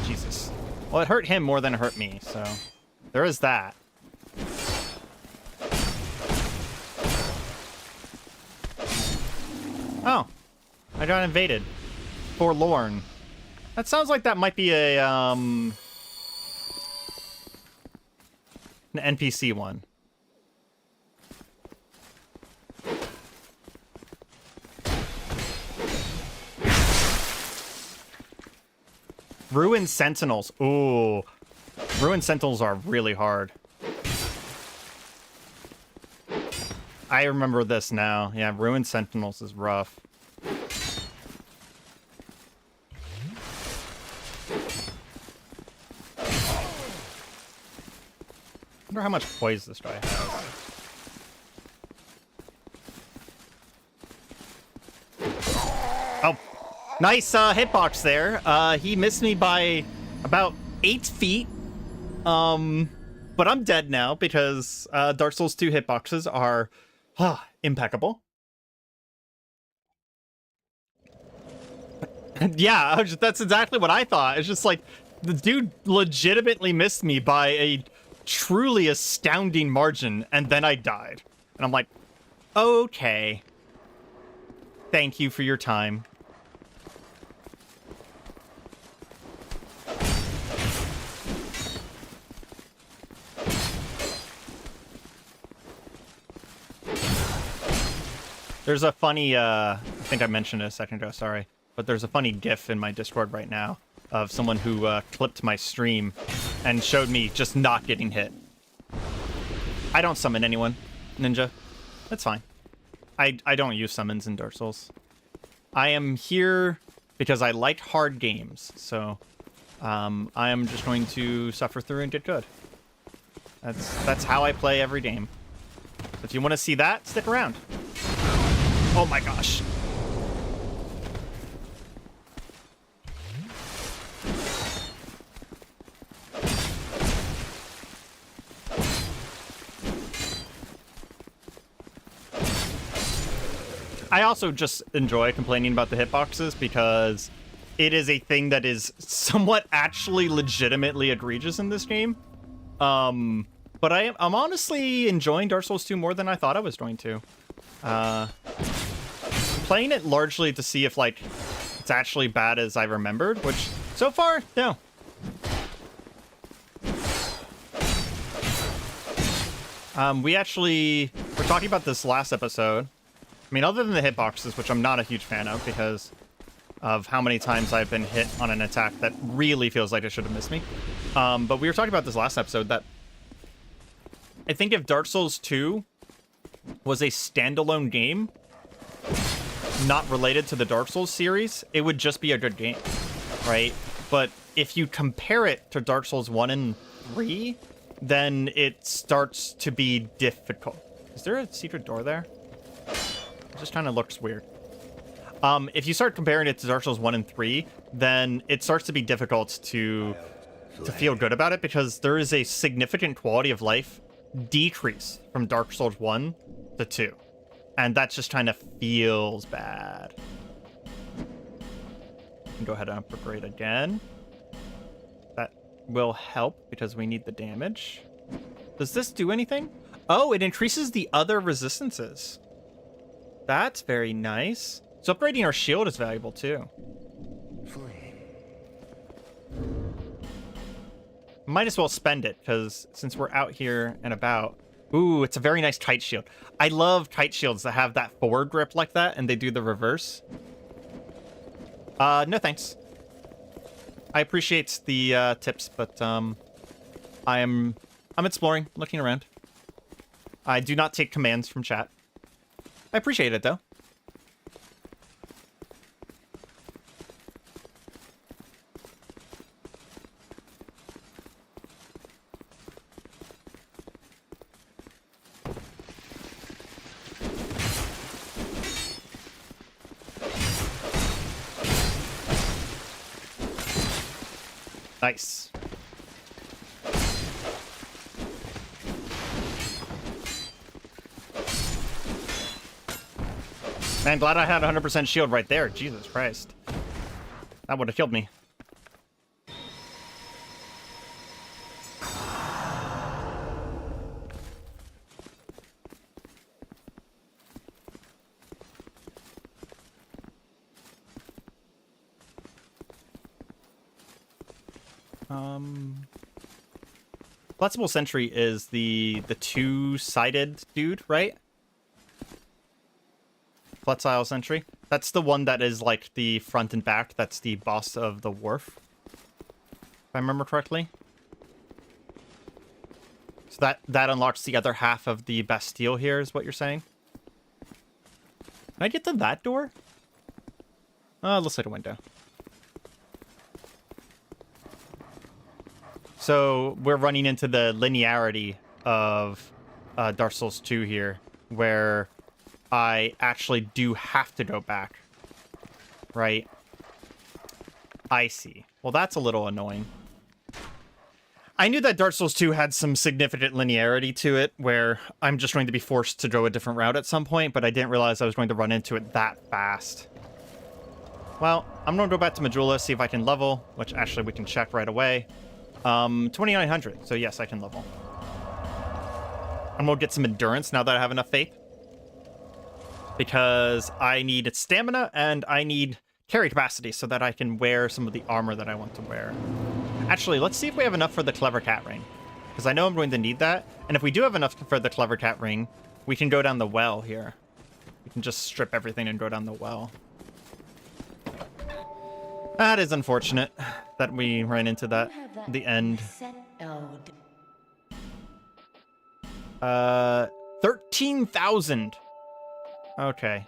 Jesus. Well, it hurt him more than it hurt me, so there is that. Oh, I got invaded. Forlorn. That sounds like that might be a an NPC one. Ruined Sentinels. Ooh. Ruined Sentinels are really hard. I remember this now. Yeah, Ruined Sentinels is rough. I wonder how much poise this guy has. Oh, nice hitbox there. He missed me by about 8 feet. But I'm dead now because Dark Souls 2 hitboxes are impeccable. Yeah, that's exactly what I thought. It's just like the dude legitimately missed me by a truly astounding margin, and then I died. And I'm like, okay. Thank you for your time. There's a funny, I think I mentioned it a second ago, sorry. But there's a funny GIF in my Discord right now of someone who clipped my stream and showed me just not getting hit. I don't summon anyone, Ninja. That's fine. I don't use summons in Dark Souls. I am here because I like hard games, so I am just going to suffer through and get good. That's how I play every game. If you want to see that, stick around. Oh my gosh. I also just enjoy complaining about the hitboxes because it is a thing that is somewhat actually legitimately egregious in this game. But I'm honestly enjoying Dark Souls 2 more than I thought I was going to. I'm playing it largely to see if, like, it's actually bad as I remembered, which, so far, no. We're talking about this last episode. I mean, other than the hitboxes, which I'm not a huge fan of because of how many times I've been hit on an attack that really feels like it should have missed me. But we were talking about this last episode that I think if Dark Souls 2 was a standalone game, not related to the Dark Souls series, it would just be a good game, right? But if you compare it to Dark Souls 1 and 3, then it starts to be difficult. Is there a secret door there? It just kind of looks weird. If you start comparing it to Dark Souls 1 and 3, then it starts to be difficult to feel good about it because there is a significant quality of life decrease from Dark Souls 1 to 2. And that just kind of feels bad. Go ahead and upgrade again. That will help because we need the damage. Does this do anything? Oh, it increases the other resistances. That's very nice. So upgrading our shield is valuable too. Might as well spend it, because since we're out here and about... Ooh, it's a very nice kite shield. I love kite shields that have that forward grip like that, and they do the reverse. No thanks. I appreciate the tips, but I'm exploring, looking around. I do not take commands from chat. I appreciate it, though. Nice. Man, glad I had 100% shield right there. Jesus Christ. That would have killed me. Flexible Sentry is the two-sided dude, right? Flexible Sentry. That's the one that is like the front and back. That's the boss of the wharf, if I remember correctly. So that unlocks the other half of the Bastille here, is what you're saying? Can I get to that door? Looks like a window. So we're running into the linearity of Dark Souls 2 here, where I actually do have to go back. Right? I see. Well, that's a little annoying. I knew that Dark Souls 2 had some significant linearity to it, where I'm just going to be forced to go a different route at some point, but I didn't realize I was going to run into it that fast. Well, I'm going to go back to Majula, see if I can level, which actually we can check right away. 2900, so yes, I can level. And we'll get some endurance now that I have enough faith. Because I need stamina and I need carry capacity so that I can wear some of the armor that I want to wear. Actually, let's see if we have enough for the Clever Cat Ring. Because I know I'm going to need that. And if we do have enough for the Clever Cat Ring, we can go down the well here. We can just strip everything and go down the well. That is unfortunate that we ran into that at the end. 13,000. Okay.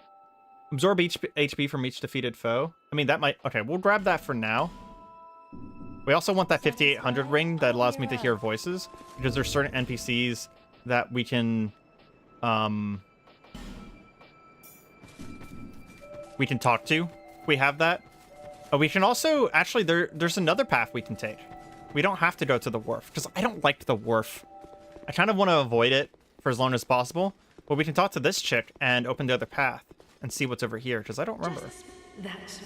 Absorb HP from each defeated foe. I mean, that might... Okay, we'll grab that for now. We also want that 5800 ring that allows me to hear voices, because there's certain NPCs that we can talk to. We have that. We can also... Actually, there's another path we can take. We don't have to go to the wharf, because I don't like the wharf. I kind of want to avoid it for as long as possible. But we can talk to this chick and open the other path and see what's over here, because I don't remember. That's...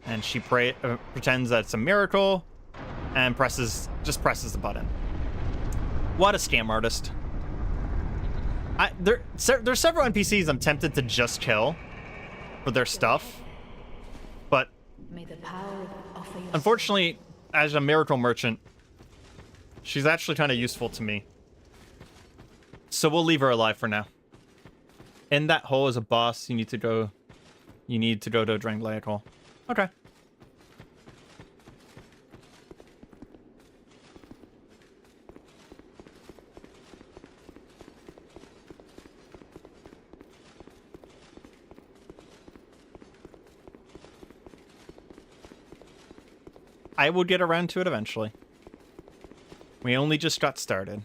And she pretends that it's a miracle and just presses the button. What a scam artist. There's several NPCs I'm tempted to just kill for their stuff. But unfortunately, as a miracle merchant, she's actually kind of useful to me. So we'll leave her alive for now. In that hole is a boss. You need to go to a Drangleic hole. Okay. I will get around to it eventually. We only just got started.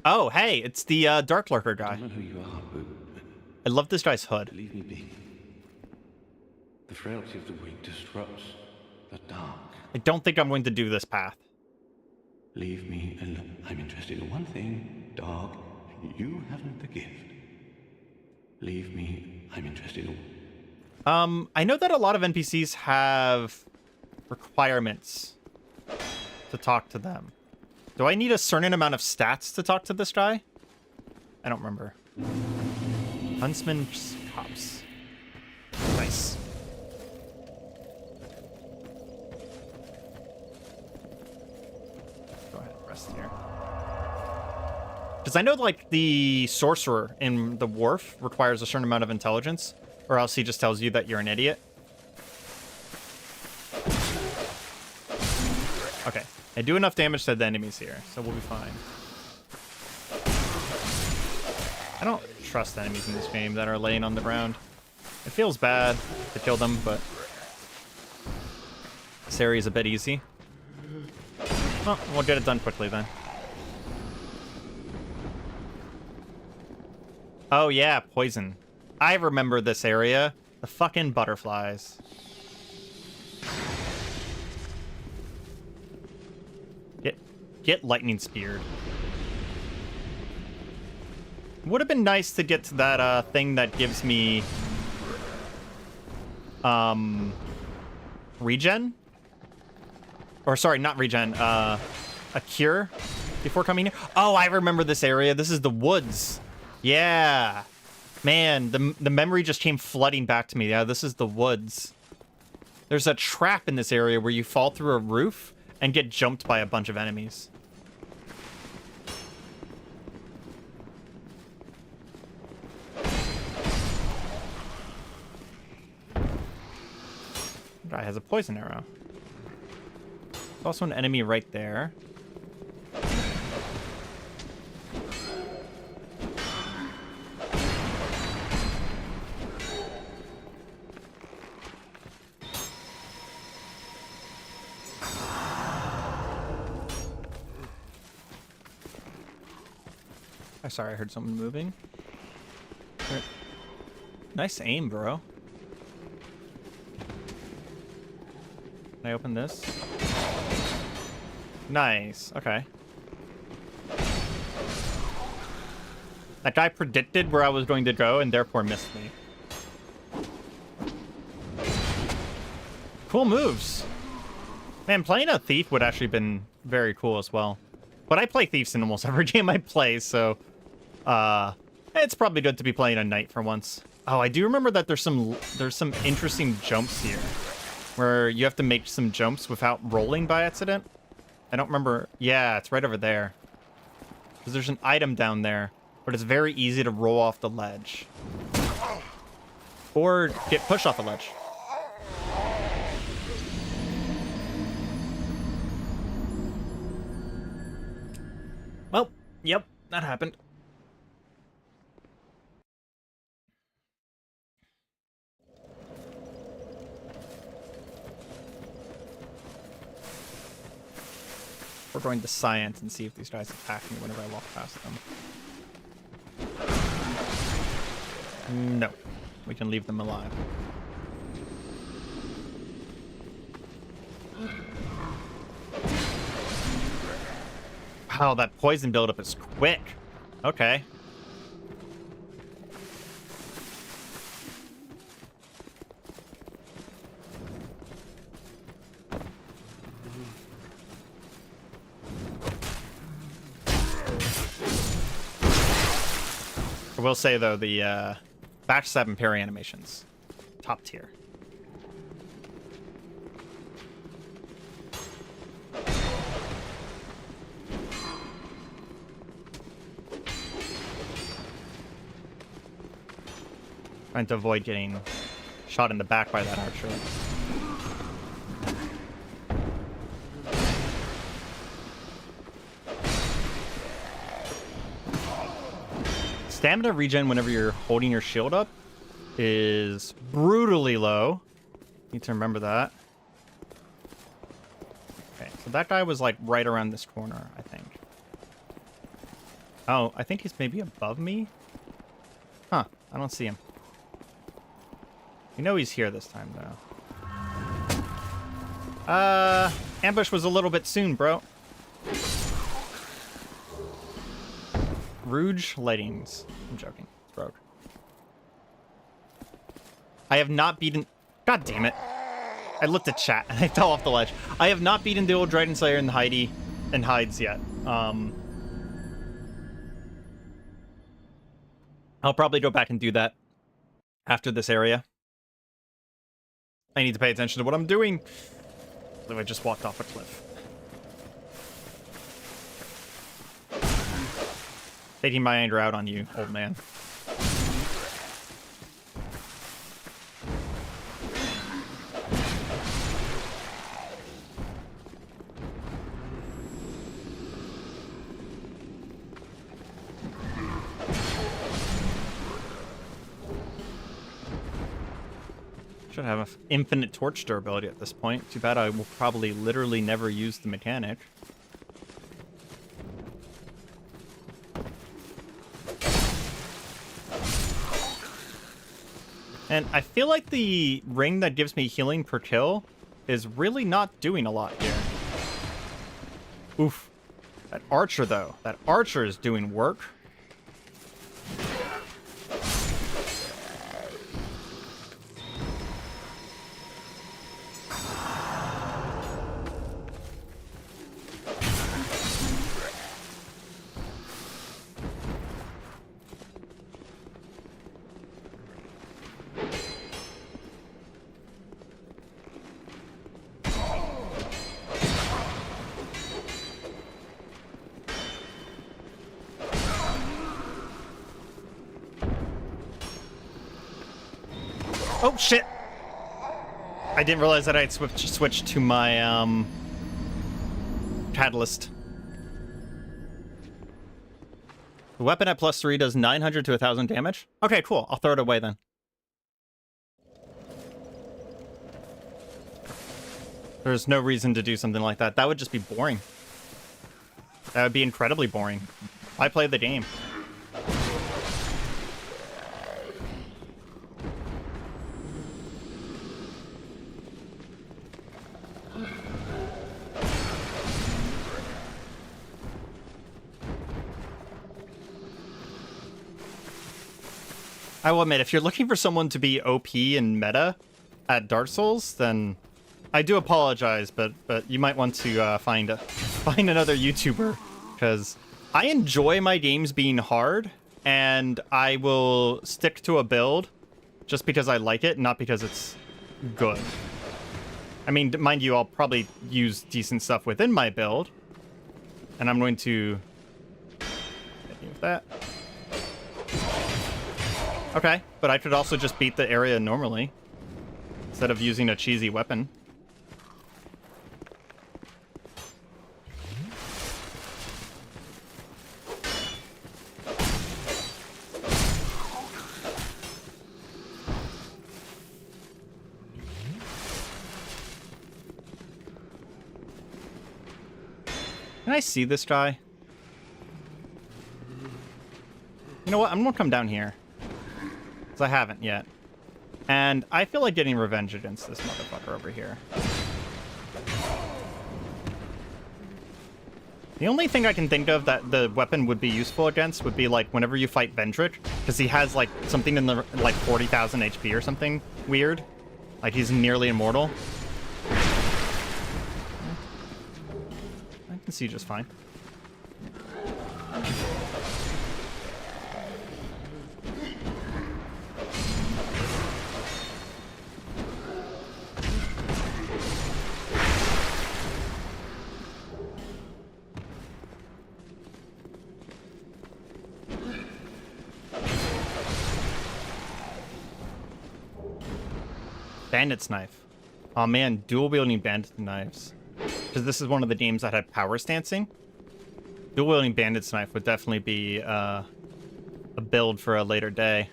Oh, hey, it's the Dark Lurker guy. I don't know who you are, but I love this guy's hood. leave me be. The frailty of the weak disrupts the dark. I don't think I'm going to do this path. Leave me alone. I'm interested in one thing, dog. You haven't the gift. Leave me. I'm interested in... I know that a lot of NPCs have requirements to talk to them. Do I need a certain amount of stats to talk to this guy? I don't remember. Huntsman's Cops. Nice. Go ahead, rest here. Because I know, like, the sorcerer in the wharf requires a certain amount of intelligence, or else he just tells you that you're an idiot. Okay, I do enough damage to the enemies here, so we'll be fine. I don't trust enemies in this game that are laying on the ground. It feels bad to kill them, but this area is a bit easy. Well, we'll get it done quickly then. Oh yeah, poison. I remember this area. The fucking butterflies. get lightning speared. Would have been nice to get to that thing that gives me regen, or sorry, not regen, a cure before coming here. Oh, I remember this area. This is the woods. Yeah, man, the memory just came flooding back to me. Yeah, this is the woods. There's a trap in this area where you fall through a roof and get jumped by a bunch of enemies. Guy has a poison arrow. There's also an enemy right there. Oh, sorry, I heard someone moving. Right. Nice aim, bro. Can I open this? Nice. Okay. That guy predicted where I was going to go and therefore missed me. Cool moves. Man, playing a thief would actually been very cool as well. But I play thieves in almost every game I play, so it's probably good to be playing a knight for once. Oh, I do remember that there's some interesting jumps here, where you have to make some jumps without rolling by accident. I don't remember. Yeah, it's right over there. Because there's an item down there, but it's very easy to roll off the ledge. Or get pushed off the ledge. Well, yep, that happened. We're going to science and see if these guys attack me whenever I walk past them. No. We can leave them alive. Wow, that poison buildup is quick. Okay. I will say, though, the backstab and parry animations, top tier. Trying to avoid getting shot in the back by that archer. Stamina regen whenever you're holding your shield up is brutally low. Need to remember that. Okay, so that guy was like right around this corner, I think. Oh, I think he's maybe above me. Huh, I don't see him. You know he's here this time, though. Ambush was a little bit soon, bro. Rouge Lightings. I'm joking. It's broke. I have not beaten... God damn it. I looked at chat and I fell off the ledge. I have not beaten the old Dragon Slayer and Hides yet. I'll probably go back and do that after this area. I need to pay attention to what I'm doing. I just walked off a cliff. Taking my anger out on you, old man. Should have infinite torch durability at this point. Too bad I will probably literally never use the mechanic. And I feel like the ring that gives me healing per kill is really not doing a lot here. Oof. That archer, though. That archer is doing work. Oh, shit! I didn't realize that I had switched to my, catalyst. The weapon at +3 does 900 to 1,000 damage? Okay, cool. I'll throw it away then. There's no reason to do something like that. That would just be boring. That would be incredibly boring. I played the game. I will admit, if you're looking for someone to be OP and meta at Dark Souls, then I do apologize, but you might want to find another YouTuber, because I enjoy my games being hard, and I will stick to a build just because I like it, not because it's good. I mean, mind you, I'll probably use decent stuff within my build, and I'm going to use that. Okay, but I could also just beat the area normally, instead of using a cheesy weapon. Can I see this guy? You know what? I'm gonna come down here. Because I haven't yet. And I feel like getting revenge against this motherfucker over here. The only thing I can think of that the weapon would be useful against would be like whenever you fight Vendrick, because he has like something in the like 40,000 HP or something weird. Like he's nearly immortal. I can see just fine. Bandit's knife. Oh man, dual wielding bandit knives. Because this is one of the games that had power stancing. Dual wielding bandit's knife would definitely be a build for a later day.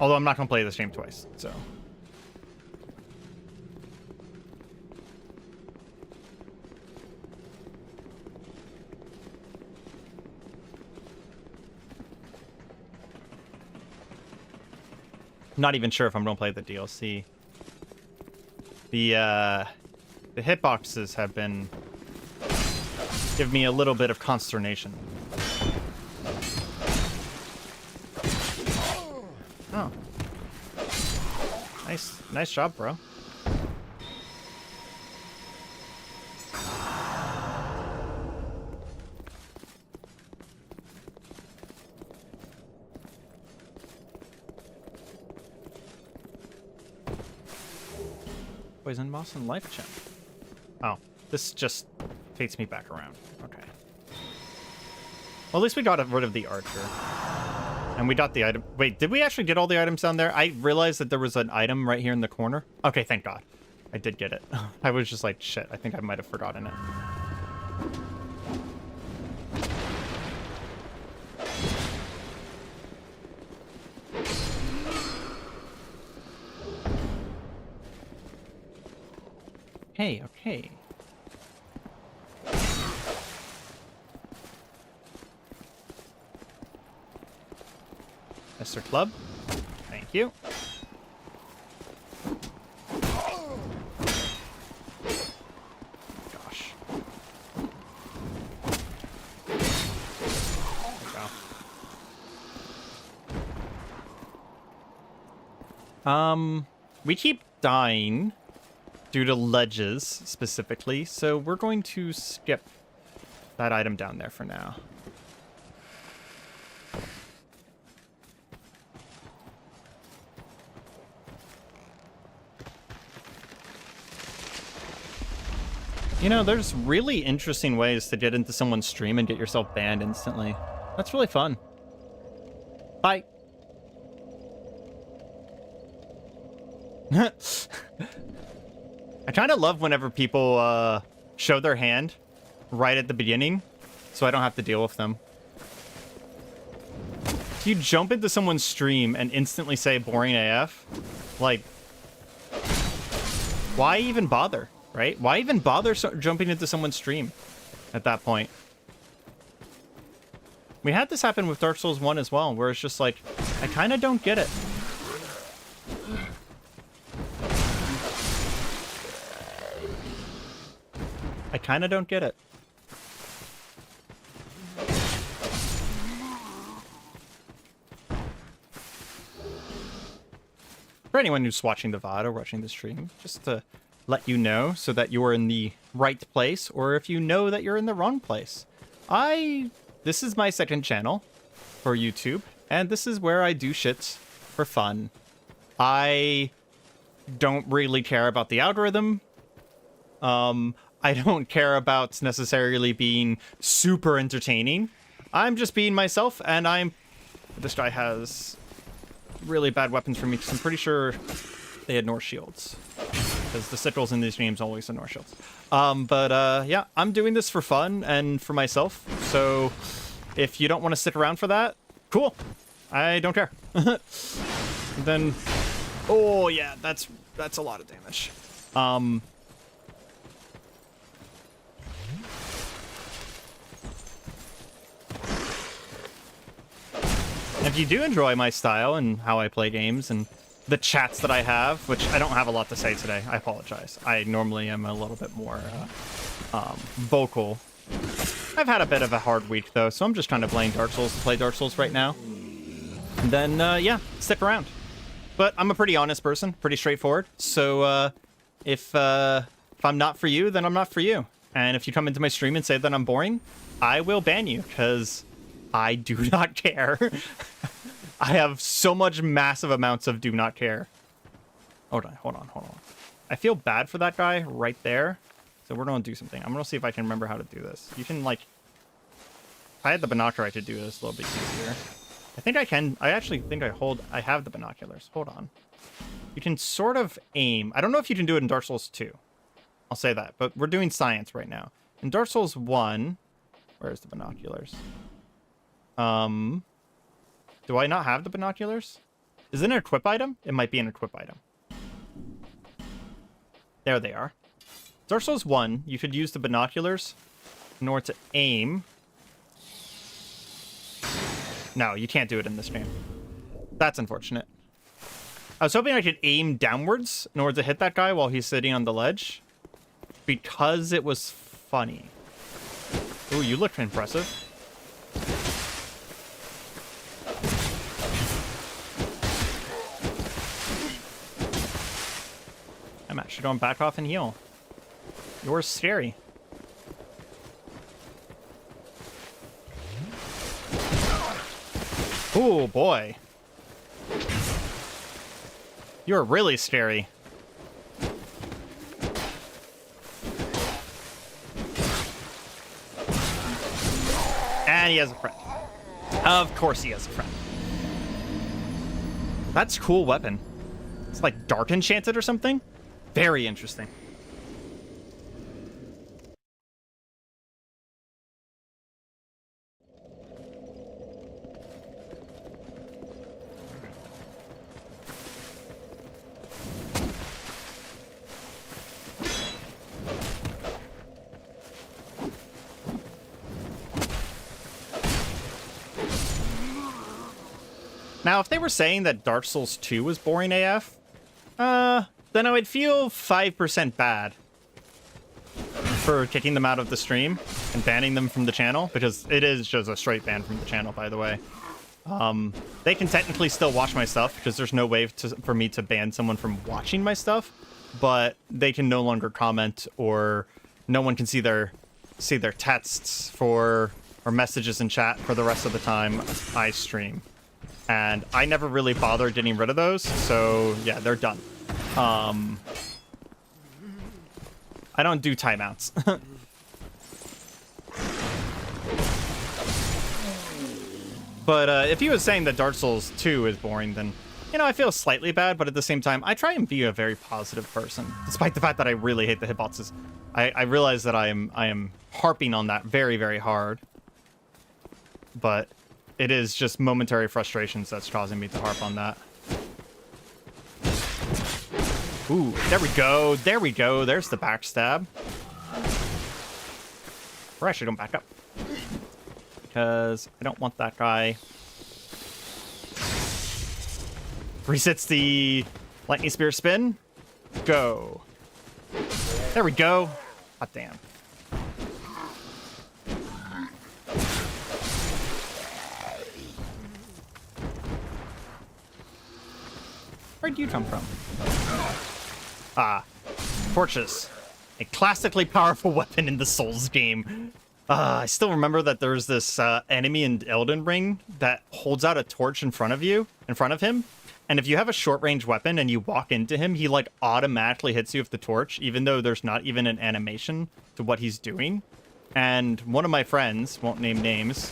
Although I'm not gonna play this game twice, so. Not even sure if I'm gonna play the DLC. The hitboxes have been give me a little bit of consternation. Oh, nice job, bro. Poison moss and life gem. Oh, this just takes me back around. Okay. Well, at least we got rid of the archer. And we got the item. Wait, did we actually get all the items down there? I realized that there was an item right here in the corner. Okay, thank God. I did get it. I was just like, shit, I think I might have forgotten it. Okay, okay. Mr. Club, thank you. Gosh. We keep dying due to ledges, specifically, so we're going to skip that item down there for now. You know, there's really interesting ways to get into someone's stream and get yourself banned instantly. That's really fun. Bye. I kind of love whenever people show their hand right at the beginning, so I don't have to deal with them. If you jump into someone's stream and instantly say boring AF, like, why even bother, right? Why even bother jumping into someone's stream at that point? We had this happen with Dark Souls 1 as well, where it's just like, I kind of don't get it. I kind of don't get it. For anyone who's watching the VOD or watching the stream, just to let you know so that you're in the right place, or if you know that you're in the wrong place. This is my second channel for YouTube, and this is where I do shit for fun. I don't really care about the algorithm. I don't care about necessarily being super entertaining. I'm just being myself, and this guy has really bad weapons for me, because I'm pretty sure they had North shields. Because the sickles in these games always have North shields. Yeah, I'm doing this for fun and for myself. So if you don't want to stick around for that, cool. I don't care. Then, oh yeah, that's a lot of damage. If you do enjoy my style and how I play games and the chats that I have, which I don't have a lot to say today, I apologize. I normally am a little bit more vocal. I've had a bit of a hard week though, so I'm just trying to play Dark Souls right now. And then, yeah, stick around. But I'm a pretty honest person, pretty straightforward. So if I'm not for you, then I'm not for you. And if you come into my stream and say that I'm boring, I will ban you, because I do not care. I have so much massive amounts of do not care. Hold on. I feel bad for that guy right there. So we're going to do something. I'm going to see if I can remember how to do this. You can, like... If I had the binocular, I could do this a little bit easier. I think I can. I actually think I have the binoculars. Hold on. You can sort of aim. I don't know if you can do it in Dark Souls 2. I'll say that. But we're doing science right now. In Dark Souls 1... Where's the binoculars? Do I not have the binoculars? Is it an equip item? It might be an equip item. There they are. Dark Souls 1, you could use the binoculars in order to aim. No, you can't do it in this game. That's unfortunate. I was hoping I could aim downwards in order to hit that guy while he's sitting on the ledge, because it was funny. Ooh, you look impressive. I'm actually going back off and heal. You're scary. Oh boy. You're really scary. And he has a friend. Of course he has a friend. That's a cool weapon. It's like dark enchanted or something. Very interesting. Now, if they were saying that Dark Souls 2 was boring AF, then I would feel 5% bad for kicking them out of the stream and banning them from the channel, because it is just a straight ban from the channel, by the way. They can technically still watch my stuff because there's no way for me to ban someone from watching my stuff, but they can no longer comment, or no one can see their texts or messages in chat for the rest of the time I stream. And I never really bothered getting rid of those, so yeah, they're done. I don't do timeouts. But if he was saying that Dark Souls 2 is boring, then, you know, I feel slightly bad, but at the same time, I try and be a very positive person, despite the fact that I really hate the hitboxes. I realize that I am harping on that very, very hard. But it is just momentary frustrations that's causing me to harp on that. Ooh, there we go. There we go. There's the backstab. We're actually going to back up, because I don't want that guy. Resets the lightning spear spin. Go. There we go. God damn. Where'd you come from? Ah, torches. A classically powerful weapon in the Souls game. I still remember that there's this enemy in Elden Ring that holds out a torch in front of him. And if you have a short-range weapon and you walk into him, he, like, automatically hits you with the torch, even though there's not even an animation to what he's doing. And one of my friends, won't name names,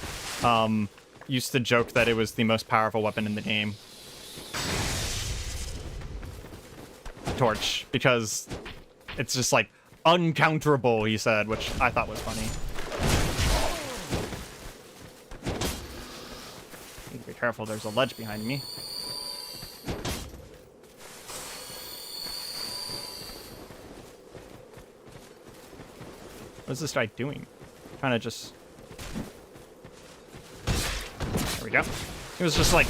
used to joke that it was the most powerful weapon in the game. Torch, because it's just, like, uncounterable, he said, which I thought was funny. Need to be careful, there's a ledge behind me. What is this guy doing? Trying to just... There we go. He was just like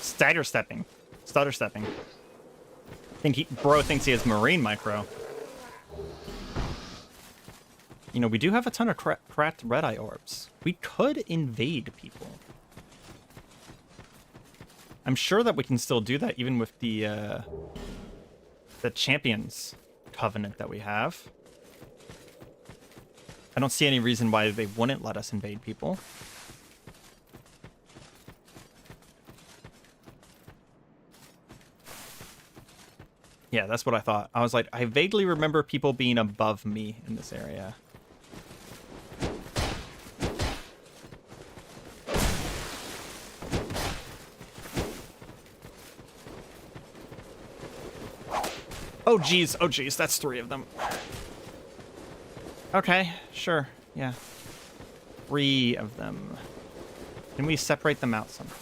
stutter stepping. I think bro thinks he has marine micro. You know, we do have a ton of cracked red-eye orbs. We could invade people. I'm sure that we can still do that even with the Champions Covenant that we have. I don't see any reason why they wouldn't let us invade people. Yeah, that's what I thought. I was like, I vaguely remember people being above me in this area. Oh, geez. Oh, geez. That's 3 of them. Okay, sure. Yeah. 3 of them. Can we separate them out somehow?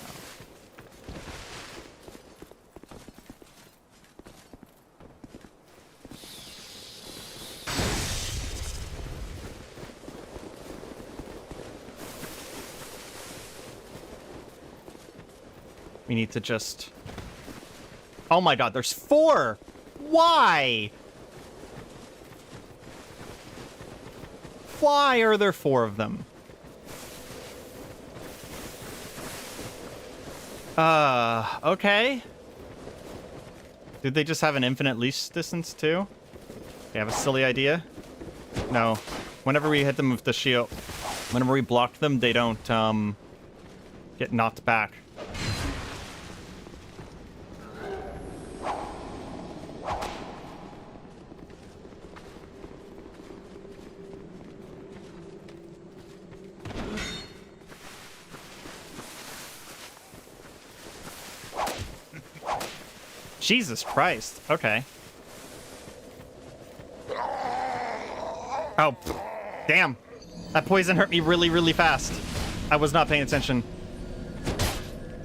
We need to just... Oh my god, there's 4! Why? Why are there 4 of them? Okay. Did they just have an infinite leash distance too? They have a silly idea? No. Whenever we hit them with the shield, whenever we block them, they don't, get knocked back. Jesus Christ. Okay. Oh, damn. That poison hurt me really, really fast. I was not paying attention.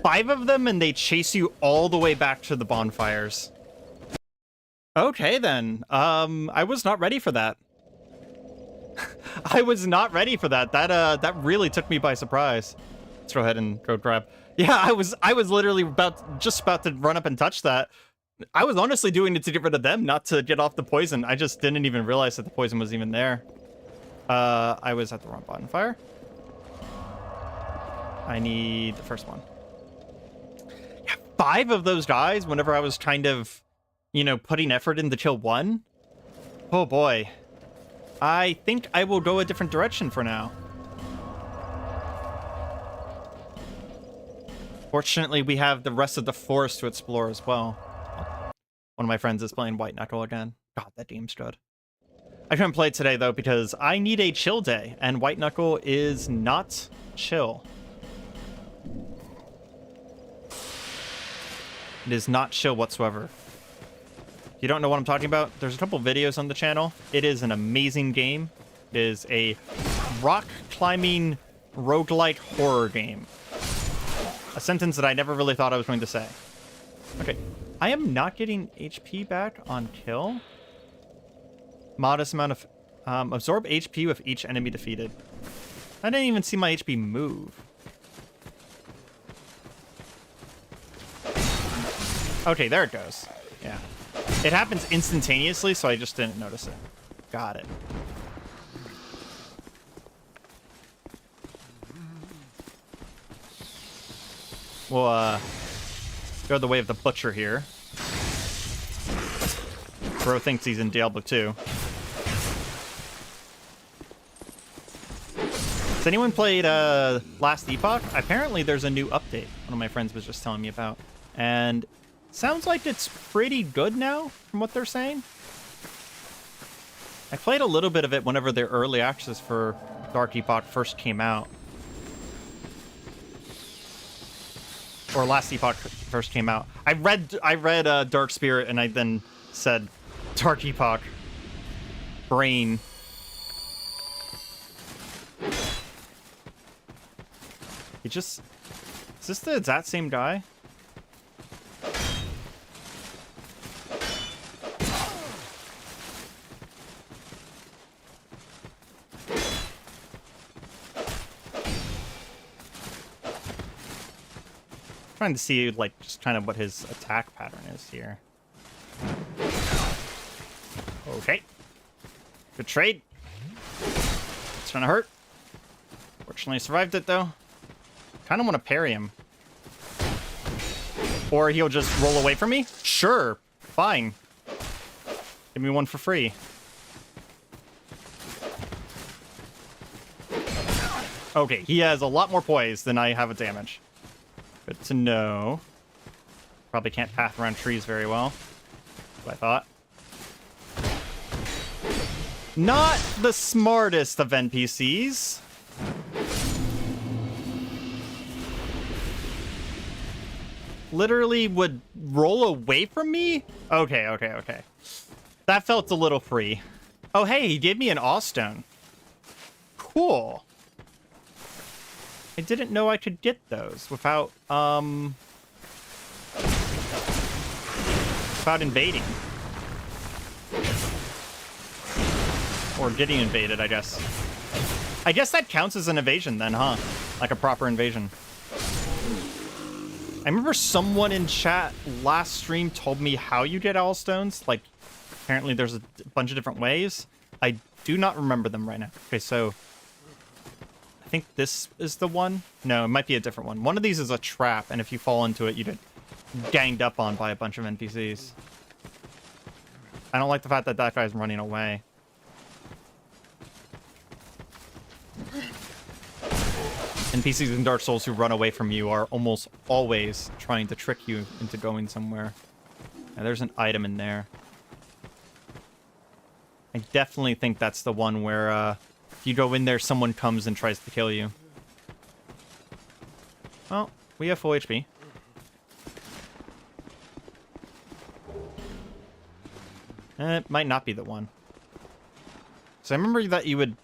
5 of them, and they chase you all the way back to the bonfires. Okay, then. I was not ready for that. I was not ready for that. That really took me by surprise. Let's go ahead and go grab. Yeah, I was literally just about to run up and touch that. I was honestly doing it to get rid of them, not to get off the poison. I just didn't even realize that the poison was even there. I was at the wrong bonfire. I need the first one. 5 of those guys whenever I was kind of, you know, putting effort into kill 1. Oh boy. I think I will go a different direction for now. Fortunately, we have the rest of the forest to explore as well. One of my friends is playing White Knuckle again. God, that game's good. I couldn't play it today, though, because I need a chill day, and White Knuckle is not chill. It is not chill whatsoever. If you don't know what I'm talking about, there's a couple videos on the channel. It is an amazing game. It is a rock climbing roguelike horror game. A sentence that I never really thought I was going to say. Okay. I am not getting HP back on kill. Modest amount of... absorb HP with each enemy defeated. I didn't even see my HP move. Okay, there it goes. Yeah. It happens instantaneously, so I just didn't notice it. Got it. We'll, go the way of the butcher here. Bro thinks he's in Diablo 2. Has anyone played Last Epoch? Apparently there's a new update one of my friends was just telling me about. And sounds like it's pretty good now, from what they're saying. I played a little bit of it whenever their early access for Dark Epoch first came out. Or Last Epoch first came out. I read Dark Spirit, and I then said Dark Epoch. Brain. He just... Is this the exact same guy? Trying to see, like, just kind of what his attack pattern is here. Okay. Good trade. It's gonna hurt. Fortunately, I survived it, though. Kind of want to parry him. Or he'll just roll away from me? Sure. Fine. Give me one for free. Okay, he has a lot more poise than I have a damage. Good to know. Probably can't path around trees very well. What I thought. Not the smartest of NPCs. Literally would roll away from me? Okay. That felt a little free. Oh, hey, he gave me an awe stone. Cool. I didn't know I could get those without invading. Or getting invaded, I guess. I guess that counts as an invasion then, huh? Like a proper invasion. I remember someone in chat last stream told me how you get owl stones. Like, apparently there's a bunch of different ways. I do not remember them right now. Okay, so... I think this is the one. No, it might be a different one. One of these is a trap, and if you fall into it, you get ganged up on by a bunch of NPCs. I don't like the fact that that guy's running away. NPCs in Dark Souls who run away from you are almost always trying to trick you into going somewhere. And there's an item in there. I definitely think that's the one where, if you go in there, someone comes and tries to kill you. Well, we have full HP. It might not be the one. So I remember that you would...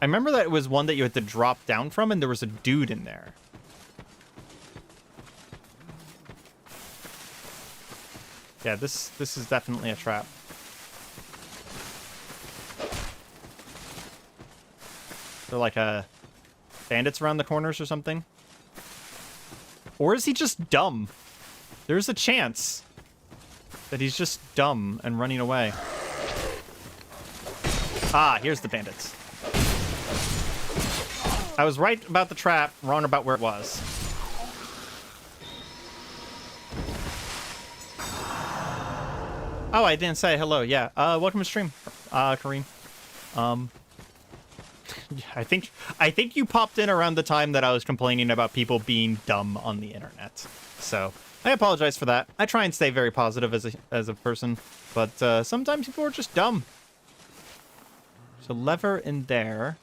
I remember that it was one that you had to drop down from, and there was a dude in there. Yeah, this is definitely a trap. They're like bandits around the corners or something. Or is he just dumb? There's a chance that he's just dumb and running away. Ah, here's the bandits. I was right about the trap, wrong about where it was. Oh, I didn't say hello. Yeah. Welcome to stream, Kareem. I think you popped in around the time that I was complaining about people being dumb on the internet. So I apologize for that. I try and stay very positive as a person, but sometimes people are just dumb. So lever in there.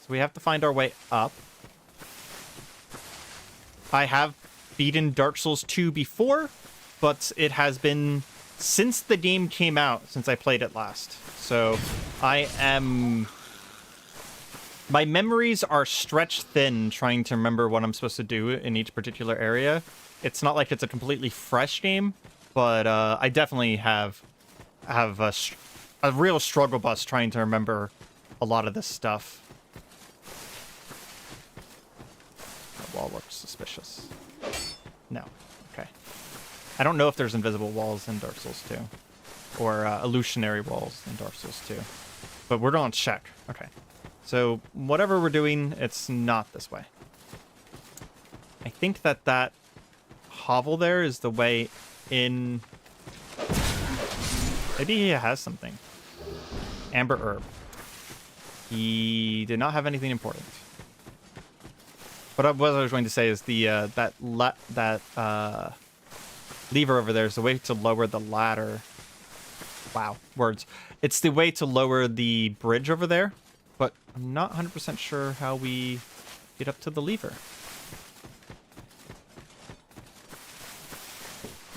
So we have to find our way up. I have beaten Dark Souls 2 before, but it has been since the game came out, since I played it last. So my memories are stretched thin trying to remember what I'm supposed to do in each particular area. It's not like it's a completely fresh game, but I definitely have a real struggle bus trying to remember a lot of this stuff. That wall looks suspicious. No. Okay. I don't know if there's invisible walls in Dark Souls 2. Or illusionary walls in Dark Souls 2. But we're going to check. Okay. So whatever we're doing, it's not this way. I think that hovel there is the way in. Maybe he has something. Amber herb. He did not have anything important. But what I was going to say is the lever over there is the way to lower the ladder. Wow, words. It's the way to lower the bridge over there, but I'm not 100% sure how we get up to the lever.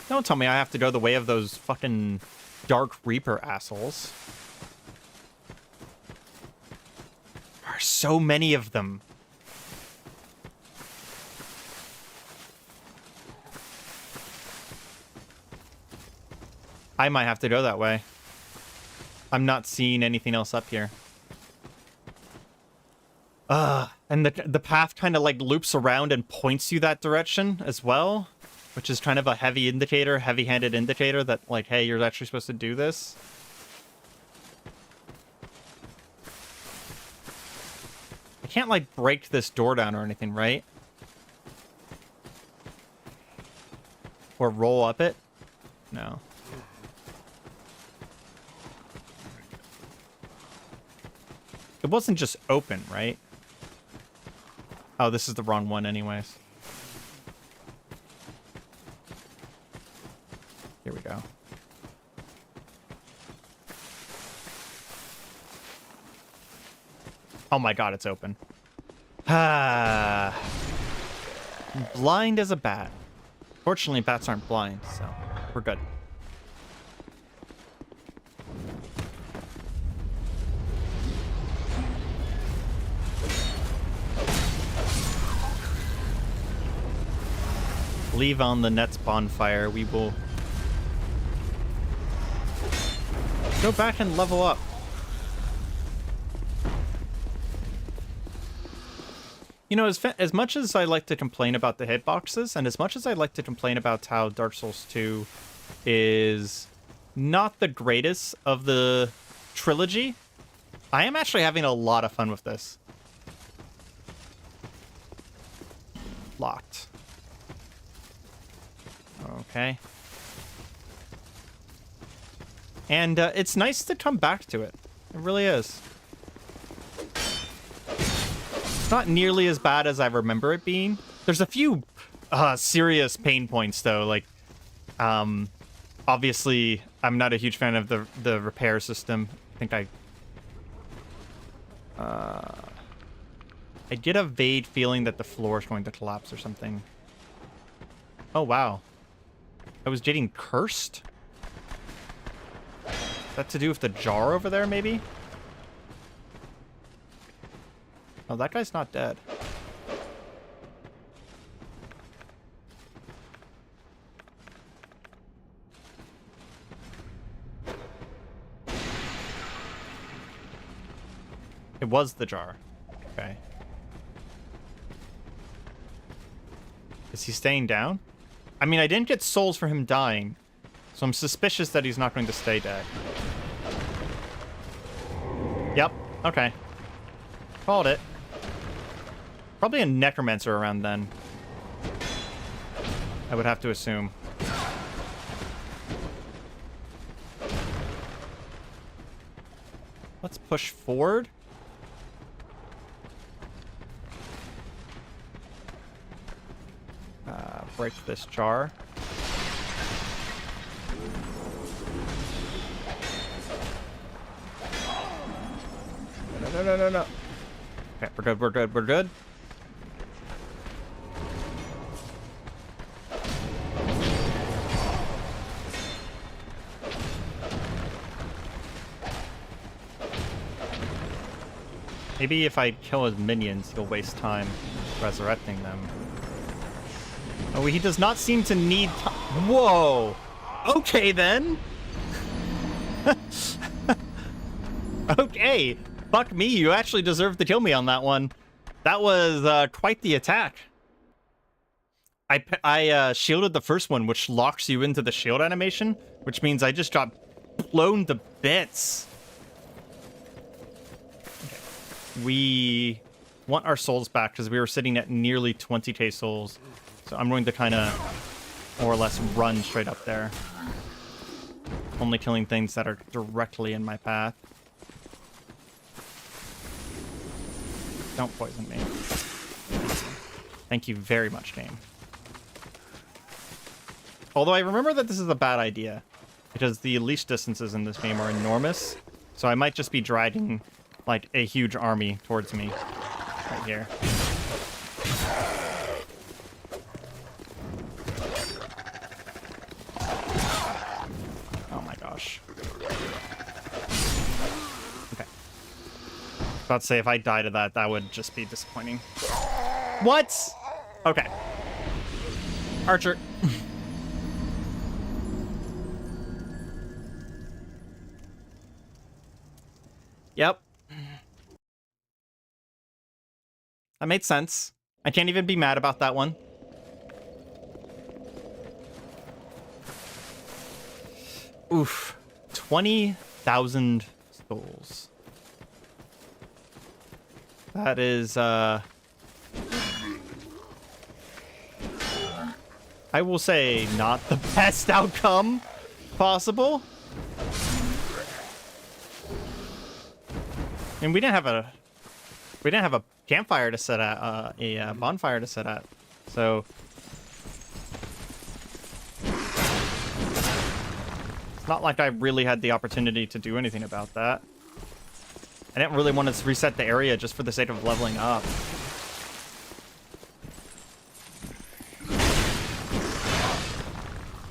Don't tell me I have to go the way of those fucking Dark Reaper assholes. There are so many of them. I might have to go that way. I'm not seeing anything else up here. And the path kind of like loops around and points you that direction as well, which is kind of a heavy-handed indicator that like, hey, you're actually supposed to do this. I can't like break this door down or anything, right? Or roll up it? No. It wasn't just open, right? Oh, this is the wrong one anyways. Here we go. Oh my god, it's open. Ah. Blind as a bat. Fortunately, bats aren't blind, so we're good. Leave on the net's bonfire. We will go back and level up. You know, as much as I like to complain about the hitboxes, and as much as I like to complain about how Dark Souls 2 is not the greatest of the trilogy, I am actually having a lot of fun with this. Locked. Okay. And it's nice to come back to it. It really is. It's not nearly as bad as I remember it being. There's a few serious pain points, though. Like, obviously, I'm not a huge fan of the repair system. I think I get a vague feeling that the floor is going to collapse or something. Oh, wow. I was getting cursed? Is that to do with the jar over there, maybe? Oh, that guy's not dead. It was the jar. Okay. Is he staying down? I mean, I didn't get souls for him dying, so I'm suspicious that he's not going to stay dead. Yep. Okay. Called it. Probably a necromancer around then. I would have to assume. push forward. Break this jar. No. Okay, we're good. Maybe if I kill his minions, he'll waste time resurrecting them. Oh, he does not seem to need Whoa! Okay, then! Okay! Fuck me, you actually deserved to kill me on that one. That was quite the attack. I shielded the first one, which locks you into the shield animation, which means I just got blown to bits. Okay. We want our souls back because we were sitting at nearly 20k souls. So I'm going to kind of more or less run straight up there. Only killing things that are directly in my path. Don't poison me. Thank you very much, game. Although I remember that this is a bad idea, because the leash distances in this game are enormous, so I might just be dragging, like, a huge army towards me right here. Oh my gosh. Okay. About to say, if I die to that, that would just be disappointing. What? Okay. Archer. Yep. That made sense. I can't even be mad about that one. Oof. 20,000 souls. That is, I will say not the best outcome possible. And we didn't have a campfire to set at, a bonfire to set at. So it's not like I really had the opportunity to do anything about that. I didn't really want to reset the area just for the sake of leveling up.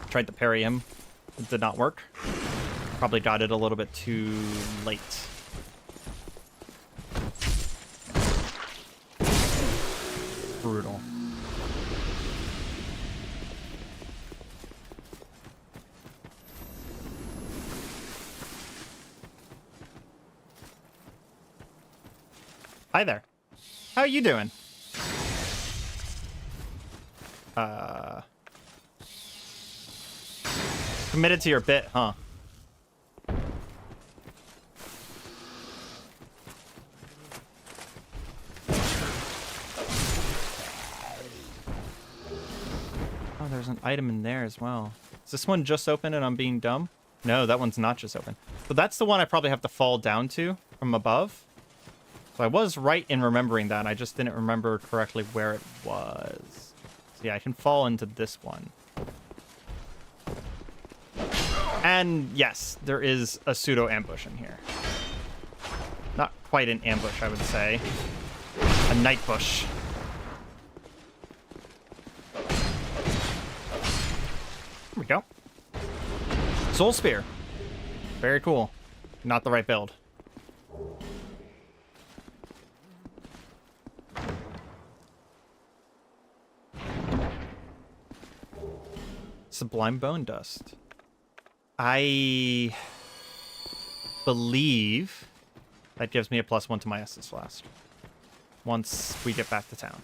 Tried to parry him. It did not work. Probably got it a little bit too late. Brutal. Hi there. How are you doing? Committed to your bit, huh? Oh, there's an item in there as well. Is this one just open and I'm being dumb? No, that one's not just open. So that's the one I probably have to fall down to from above. So I was right in remembering that. I just didn't remember correctly where it was. So yeah, I can fall into this one. And yes, there is a pseudo ambush in here. Not quite an ambush, I would say. A night bush. There we go. Soul Spear. Very cool. Not the right build. Sublime Bone Dust. I believe that gives me a +1 to my Estus Flask once we get back to town.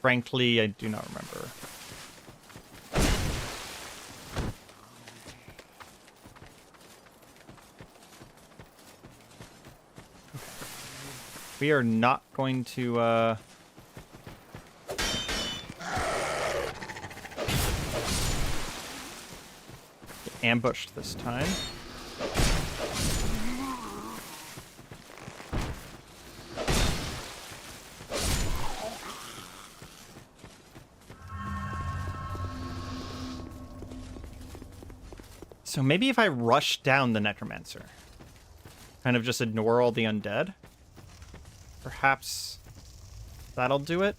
Frankly, I do not remember. We are not going to get ambushed this time. So maybe if I rush down the Necromancer, kind of just ignore all the undead, perhaps that'll do it.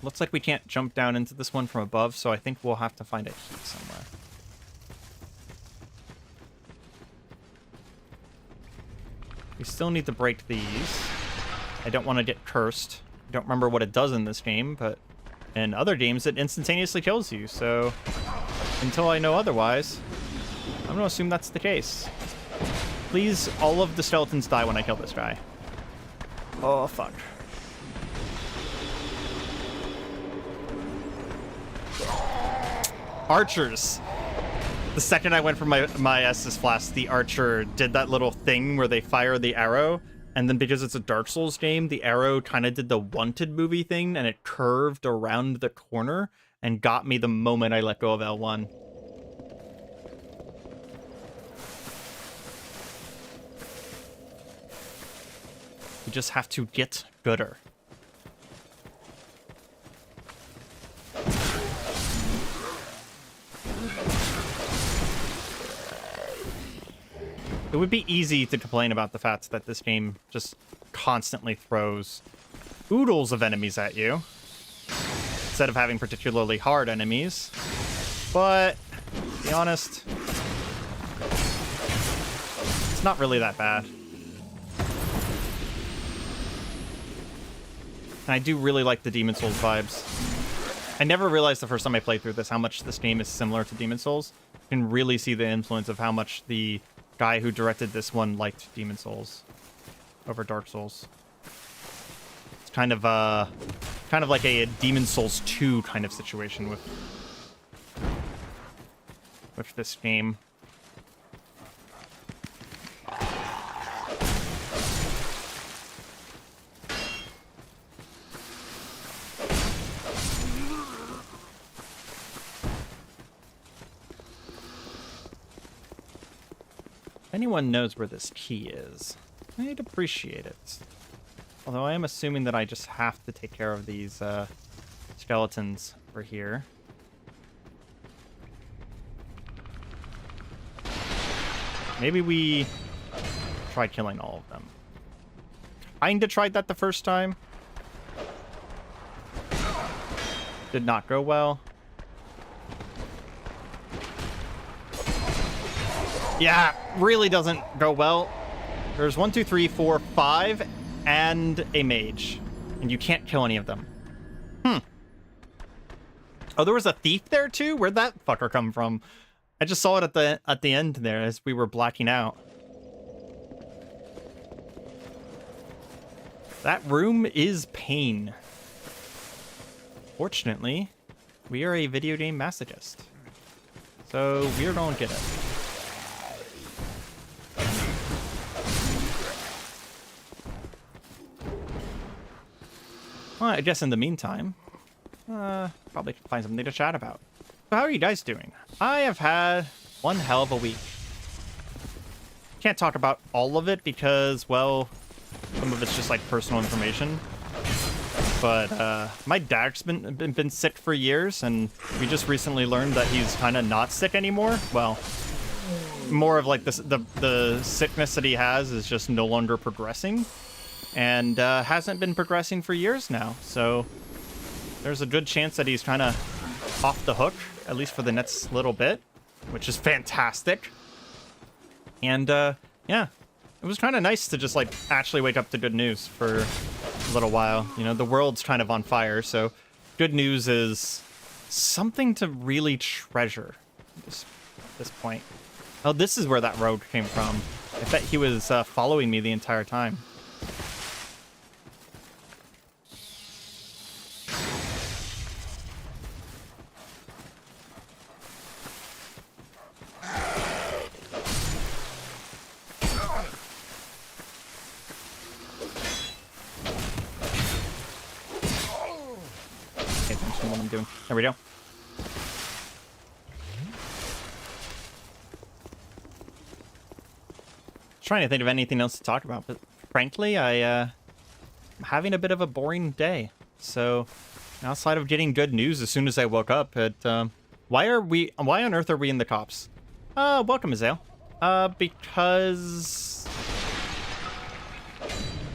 Looks like we can't jump down into this one from above, so I think we'll have to find a heat somewhere. We still need to break these. I don't want to get cursed. I don't remember what it does in this game, but in other games it instantaneously kills you, so until I know otherwise, I'm going to assume that's the case. Please, all of the skeletons die when I kill this guy. Oh, fuck. Archers. The second I went for my Estus Flask, the archer did that little thing where they fire the arrow, and then because it's a Dark Souls game, the arrow kind of did the Wanted movie thing, and it curved around the corner and got me the moment I let go of L1. You just have to get gooder. It would be easy to complain about the fact that this game just constantly throws oodles of enemies at you, instead of having particularly hard enemies. But, to be honest, it's not really that bad. And I do really like the Demon Souls vibes. I never realized the first time I played through this how much this game is similar to Demon Souls. You can really see the influence of how much the guy who directed this one liked Demon Souls over Dark Souls. It's kind of like a Demon Souls 2 kind of situation with this game. If anyone knows where this key is, I'd appreciate it. Although I am assuming that I just have to take care of these skeletons over here. Maybe we try killing all of them. Kinda tried that the first time. Did not go well. Yeah, really doesn't go well. There's 1, 2, 3, 4, 5, and a mage. And you can't kill any of them. Oh, there was a thief there too? Where'd that fucker come from? I just saw it at the end there as we were blacking out. That room is pain. Fortunately, we are a video game masochist. So we're gonna get it. Well, I guess in the meantime, probably find something to chat about. So how are you guys doing? I have had one hell of a week. Can't talk about all of it because, well, some of it's just like personal information. But my dad's been sick for years, and we just recently learned that he's kind of not sick anymore. Well, more of like the sickness that he has is just no longer progressing. And hasn't been progressing for years now, so there's a good chance that he's kind of off the hook, at least for the next little bit, which is fantastic. And yeah, it was kind of nice to just like actually wake up to good news for a little while. You know, the world's kind of on fire, so good news is something to really treasure at this point. Oh, this is where that road came from. I bet he was following me the entire time. What I'm doing. There we go. Trying to think of anything else to talk about, but frankly, I'm having a bit of a boring day. So, outside of getting good news as soon as I woke up, it Why on earth are we in the cops? Welcome, Azael. Because...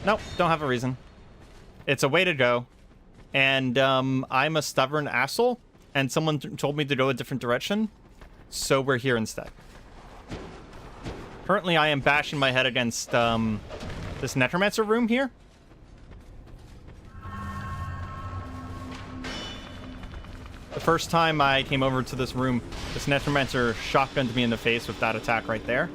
Nope, don't have a reason. It's a way to go. And, I'm a stubborn asshole, and someone told me to go a different direction, so we're here instead. Currently, I am bashing my head against, this necromancer room here. The first time I came over to this room, this necromancer shotgunned me in the face with that attack right there.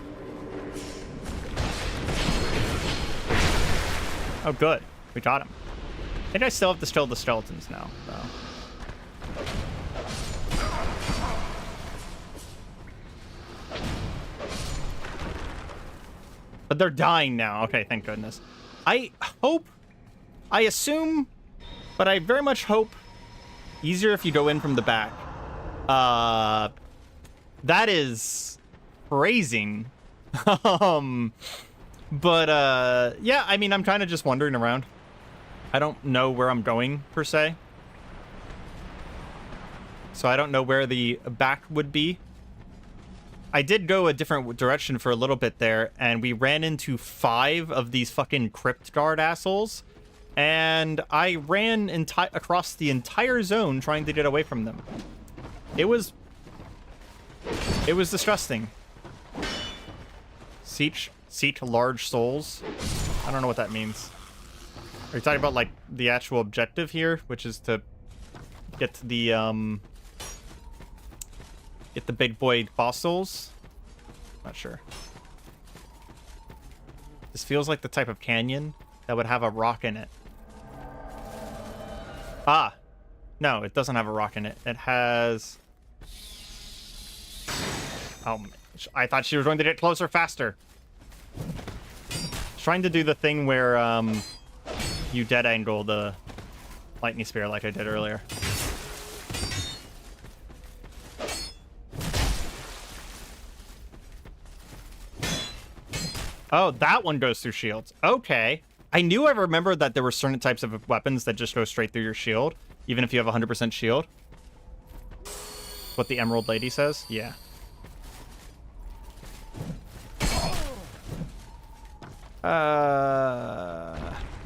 Oh, good. We got him. I think I still have to kill the skeletons now, though. But they're dying now. Okay, thank goodness. I assume, but I very much hope, easier if you go in from the back. That is phrasing. Yeah, I mean, I'm kind of just wandering around. I don't know where I'm going, per se. So I don't know where the back would be. I did go a different direction for a little bit there, and we ran into 5 of these fucking crypt guard assholes. And I ran across the entire zone trying to get away from them. It was disgusting. Seek large souls. I don't know what that means. Are you talking about, like, the actual objective here, which is to get to the, get the big boy boss souls? Not sure. This feels like the type of canyon that would have a rock in it. Ah! No, it doesn't have a rock in it. It has... Oh, I thought she was going to get closer faster. Trying to do the thing where, you dead angle the lightning spear like I did earlier. Oh, that one goes through shields. Okay. I knew I remembered that there were certain types of weapons that just go straight through your shield, even if you have 100% shield. What the Emerald Lady says? Yeah.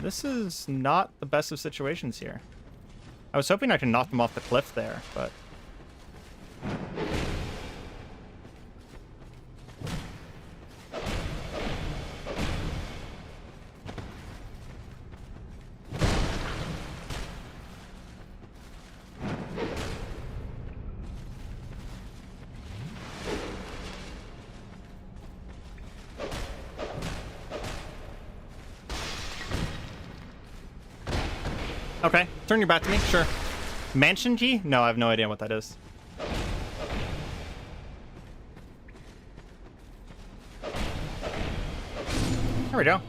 This is not the best of situations here. I was hoping I could knock them off the cliff there, but... Okay, turn your back to me, sure. Mansion key? No, I have no idea what that is. There we go.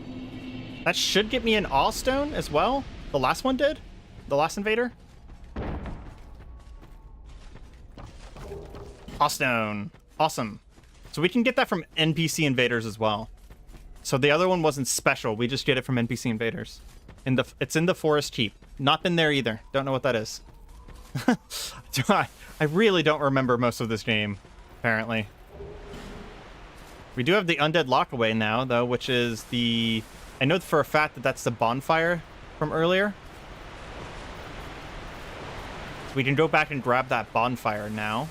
That should get me an Awe Stone as well. The last one did? The last invader? Awe Stone. Awesome. So we can get that from NPC invaders as well. So the other one wasn't special. We just get it from NPC invaders. It's in the Forest Keep. Not been there either. Don't know what that is. I really don't remember most of this game, apparently. We do have the Undead Lockaway now, though, which is the... I know for a fact that that's the bonfire from earlier. So we can go back and grab that bonfire now.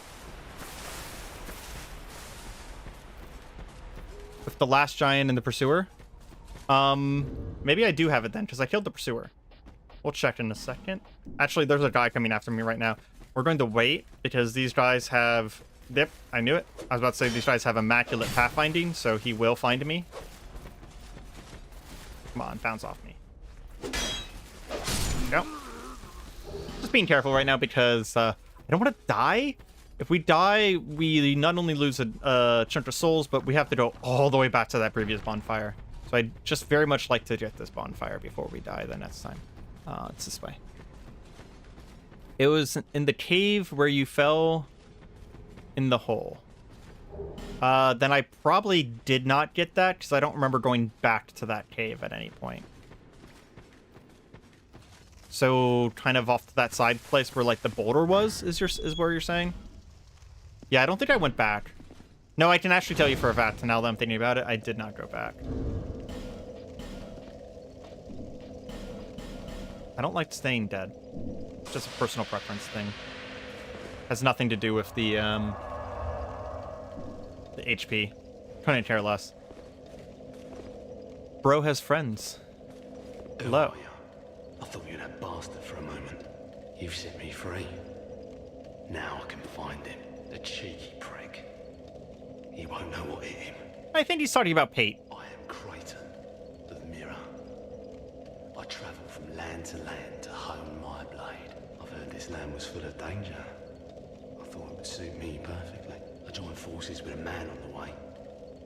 With the last giant and the pursuer. Maybe I do have it then, because I killed the pursuer. We'll check in a second. Actually, there's a guy coming after me right now. We're going to wait, because these guys have... Yep, I knew it. I was about to say these guys have immaculate pathfinding, so he will find me. Come on, bounce off me. There we go. Just being careful right now, because I don't want to die. If we die, we not only lose a chunk of souls, but we have to go all the way back to that previous bonfire. So I'd just very much like to get this bonfire before we die the next time. It's this way. It was in the cave where you fell in the hole. Then I probably did not get that, because I don't remember going back to that cave at any point. So kind of off to that side place where like the boulder was, is where you're saying? Yeah, I don't think I went back. No, I can actually tell you for a fact, now that I'm thinking about it, I did not go back. I don't like staying dead. It's just a personal preference thing. Has nothing to do with the HP. Couldn't care less. Bro has friends. Hello. Who are you? I thought you were that bastard for a moment. You've set me free. Now I can find him, the cheeky prick. He won't know what hit him. I think he's talking about Pate. I am Creighton, the Mirror. I travel from land to land to hone my blade. I've heard this land was full of danger. I thought it would suit me perfectly. I joined forces with a man on the way,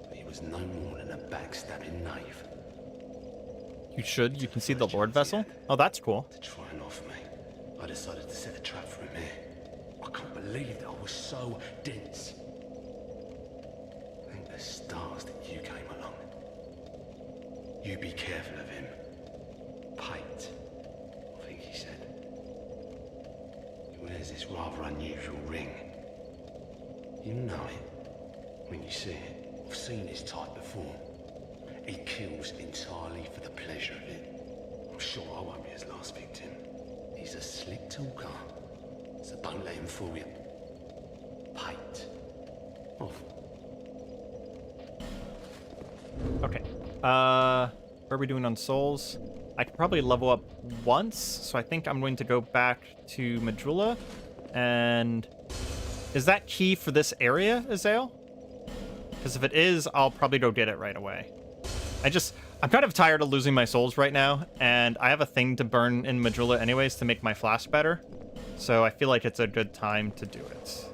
but he was no more than a backstabbing knave. You should. You can see the Lord vessel. Oh, that's cool. To try and offer me, I decided to set a trap for him here. I can't believe that I was so dense. Thank the stars that you came along. You be careful of him. Pate, I think he said. He wears this rather unusual ring. You know it when you see it. I've seen his type before. He kills entirely for the pleasure of it. I'm sure I won't be his last victim. He's a slick talker, so don't let him fool you. Pate. Off. Okay. What are we doing on souls? I could probably level up once, so I think I'm going to go back to Majula. And is that key for this area, Azael? Because if it is, I'll probably go get it right away. I'm kind of tired of losing my souls right now, and I have a thing to burn in Majula anyways to make my flask better. So I feel like it's a good time to do it.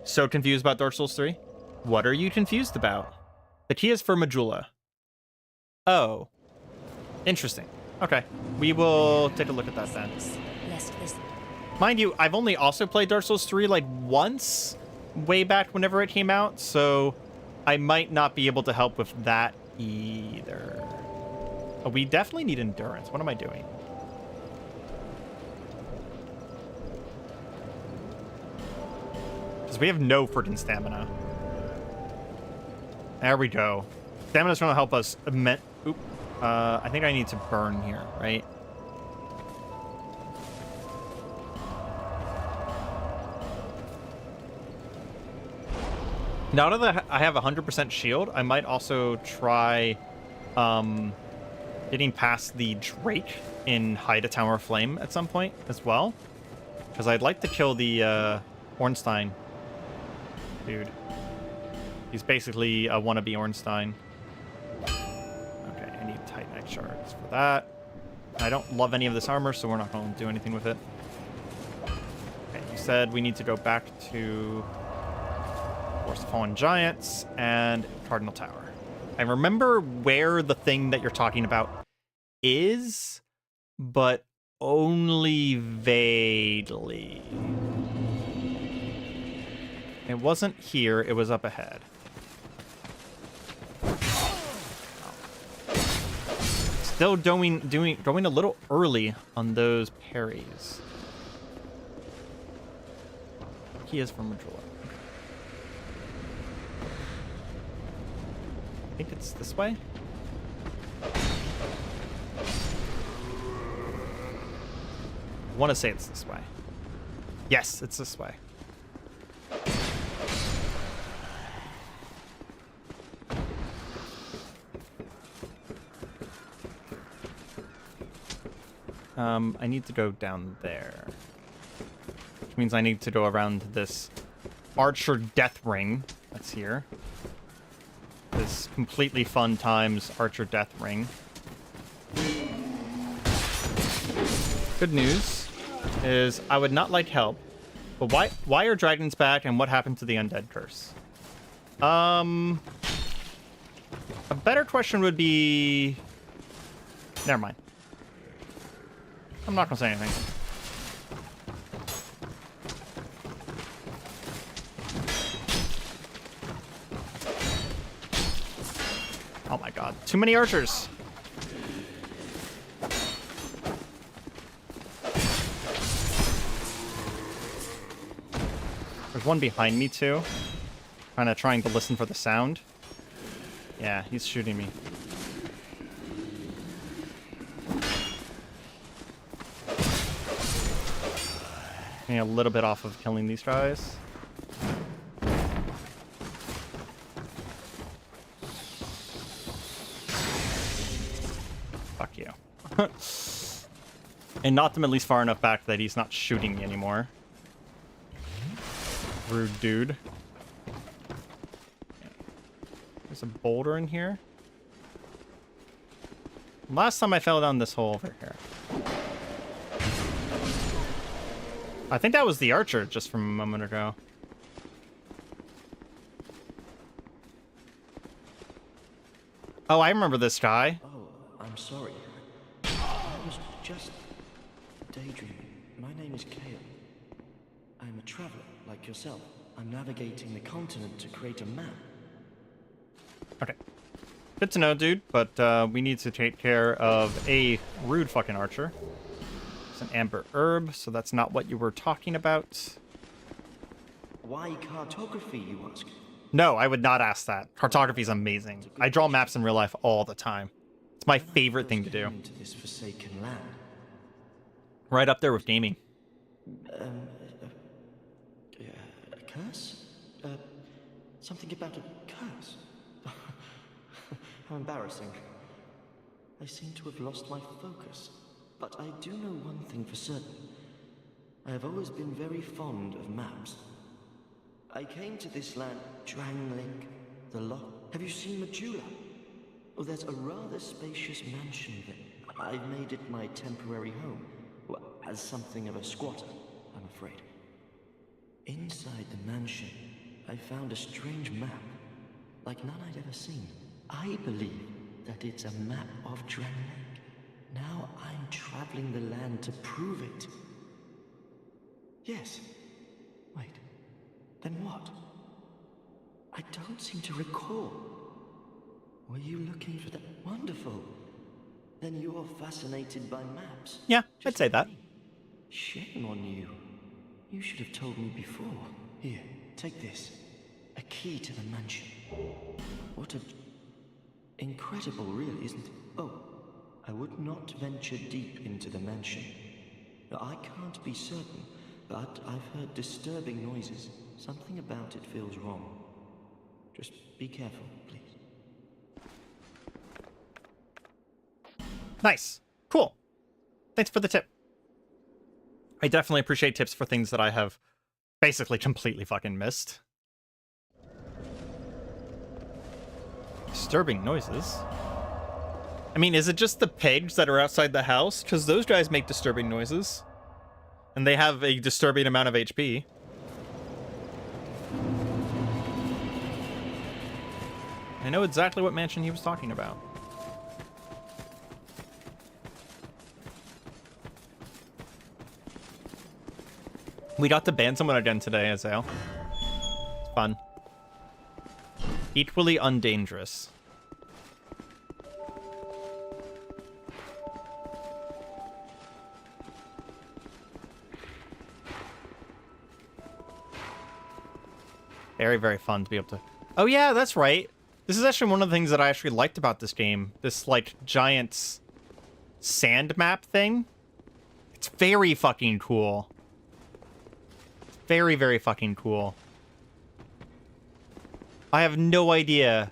So confused about Dark Souls 3? What are you confused about? The key is for Majula. Oh. Interesting. Okay. We will take a look at that then. Mind you, I've only also played Dark Souls 3 like once, way back whenever it came out, so I might not be able to help with that either. Oh, we definitely need endurance. What am I doing? Because we have no freaking stamina. There we go. Stamina's going to help us. I think I need to burn here, right? Now that I have 100% shield, I might also try getting past the Drake in Hide a Tower of Flame at some point as well. Because I'd like to kill the Ornstein dude. He's basically a wannabe Ornstein. Okay, I need Titanite shards for that. I don't love any of this armor, so we're not going to do anything with it. Okay, you said we need to go back to Force of Fallen Giants and Cardinal Tower. I remember where the thing that you're talking about is, but only vaguely. It wasn't here, it was up ahead. Still going a little early on those parries. He is from Majula. I think it's this way. I want to say it's this way. Yes, it's this way. I need to go down there. Which means I need to go around this Archer Death Ring that's here. This completely fun times Archer Death Ring. Good news is I would not like help. But why are dragons back and what happened to the undead curse? A better question would be... Never mind. I'm not gonna say anything. Oh my god. Too many archers. one behind me too. Kind of trying to listen for the sound. Yeah, he's shooting me. Getting a little bit off of killing these guys. Fuck you. And knocked him at least far enough back that he's not shooting me anymore. Rude dude. There's a boulder in here. Last time I fell down this hole over here. I think that was the archer just from a moment ago. Oh, I remember this guy. Oh, I'm sorry. I was just daydreaming. My name is Kale. I'm a traveler like yourself. I'm navigating the continent to create a map. Okay. Good to know, dude, but we need to take care of a rude fucking archer. It's an amber herb, so that's not what you were talking about. Why cartography, you ask? No, I would not ask that. Cartography is amazing. I draw maps in real life all the time. It's my favorite thing to do. Into this forsaken land. Right up there with gaming. A curse? Something about a curse? How embarrassing. I seem to have lost my focus. But I do know one thing for certain. I have always been very fond of maps. I came to this land, Drangling, the Loch. Have you seen Majula? Oh, there's a rather spacious mansion there. I've made it my temporary home. Well, as something of a squatter, I'm afraid. Inside the mansion, I found a strange map, like none I'd ever seen. I believe that it's a map of Drangling. Now I'm traveling the land to prove it. Yes. Wait. Then what? I don't seem to recall. Were you looking for that? Wonderful. Then you're fascinated by maps. Yeah, Just I'd say like that. me. Shame on you. You should have told me before. Here, take this. A key to the mansion. What a... incredible, really, isn't it? Oh, I would not venture deep into the mansion. Now, I can't be certain, but I've heard disturbing noises. Something about it feels wrong. Just be careful, please. Nice. Cool. Thanks for the tip. I definitely appreciate tips for things that I have basically completely fucking missed. Disturbing noises. I mean, is it just the pigs that are outside the house? Because those guys make disturbing noises. And they have a disturbing amount of HP. I know exactly what mansion he was talking about. We got to ban someone again today, Azael. It's fun. Equally undangerous. Very, very fun to be able to... Oh yeah, that's right. This is actually one of the things that I actually liked about this game. This, like, giant sand map thing. It's very fucking cool. Very, very fucking cool. I have no idea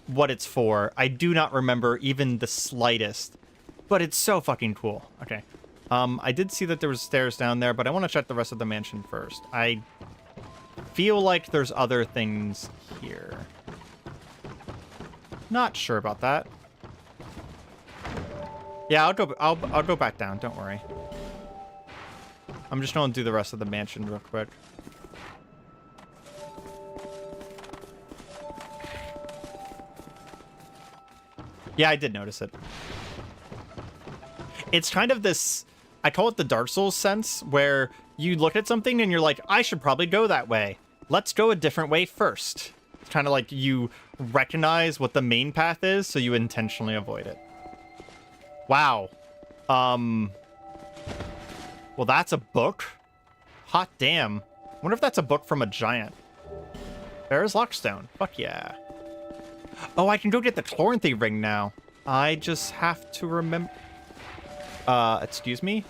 what it's for. I do not remember even the slightest. But it's so fucking cool. Okay. I did see that there was stairs down there, but I want to check the rest of the mansion first. I feel like there's other things here. Not sure about that. Yeah, I'll go back down, don't worry. I'm just going to do the rest of the mansion real quick. Yeah, I did notice it. It's kind of this, I call it the Dark Souls sense, where you look at something and you're like, I should probably go that way. Let's go a different way first. It's kind of like you recognize what the main path is, so you intentionally avoid it. Wow. Well, that's a book. Hot damn. Wonder if that's a book from a giant. There's Lockstone. Fuck yeah. Oh, I can go get the Chloranthy ring now. I just have to remember... excuse me?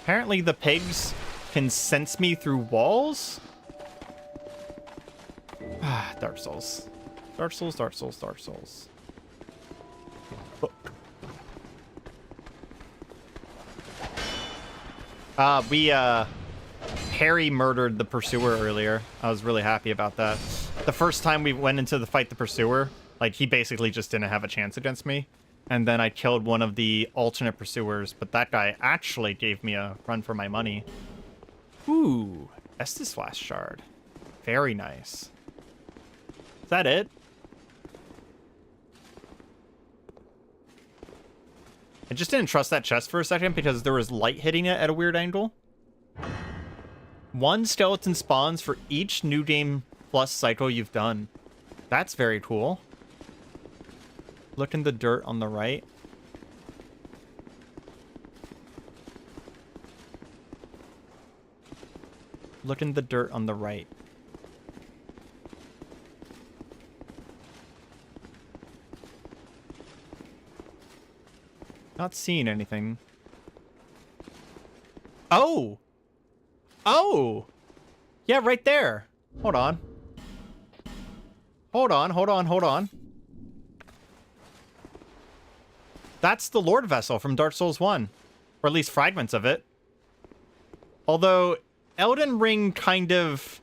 Apparently the pigs can sense me through walls? Ah, Dark Souls. Dark Souls, Dark Souls, Dark Souls. Book. Harry murdered the Pursuer earlier. I was really happy about that. The first time we went into the fight the Pursuer, like, he basically just didn't have a chance against me. And then I killed one of the alternate Pursuers, but that guy actually gave me a run for my money. Ooh, Estus Flask Shard. Very nice. Is that it? I just didn't trust that chest for a second because there was light hitting it at a weird angle. 1 skeleton spawns for each New Game Plus cycle you've done. That's very cool. Look in the dirt on the right. Look in the dirt on the right. Not seeing anything. Oh! Oh! Yeah, right there. Hold on. Hold on, hold on, hold on. That's the Lord Vessel from Dark Souls 1. Or at least fragments of it. Although, Elden Ring kind of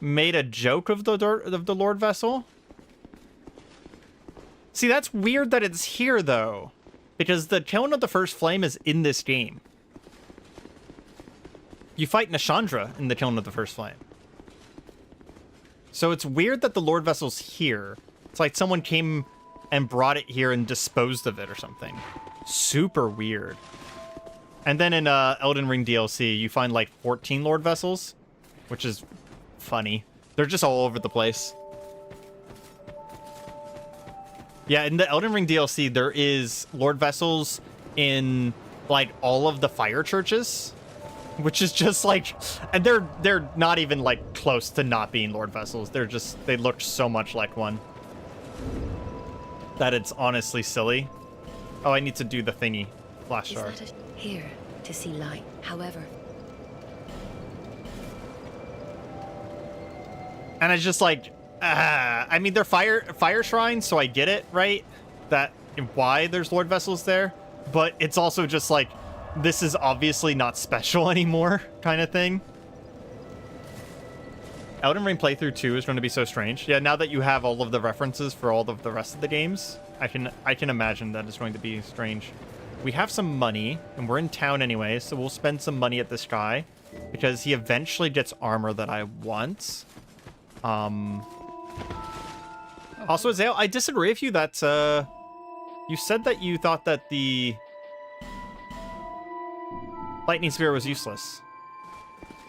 made a joke of the Lord Vessel. See, that's weird that it's here, though. Because the Kiln of the First Flame is in this game. You fight Nashandra in the Kiln of the First Flame. So it's weird that the Lord Vessel's here. It's like someone came and brought it here and disposed of it or something. Super weird. And then in Elden Ring DLC, you find like 14 Lord Vessels, which is funny. They're just all over the place. Yeah, in the Elden Ring DLC, there is Lord Vessels in like all of the fire churches, which is just like, and they're not even like close to not being Lord Vessels. They look so much like one that it's honestly silly. Oh, I need to do the thingy. Flash shard. Here to see light. However, and it's just like, I mean, they're fire shrines, so I get it, right? That why there's Lord Vessels there, but it's also just like, this is obviously not special anymore, kind of thing. Elden Ring playthrough 2 is going to be so strange. Yeah, now that you have all of the references for all of the rest of the games, I can imagine that it's going to be strange. We have some money, and we're in town anyway, so we'll spend some money at this guy, because he eventually gets armor that I want. Also, Azale, I disagree with you that, you said that you thought that the Lightning Sphere was useless.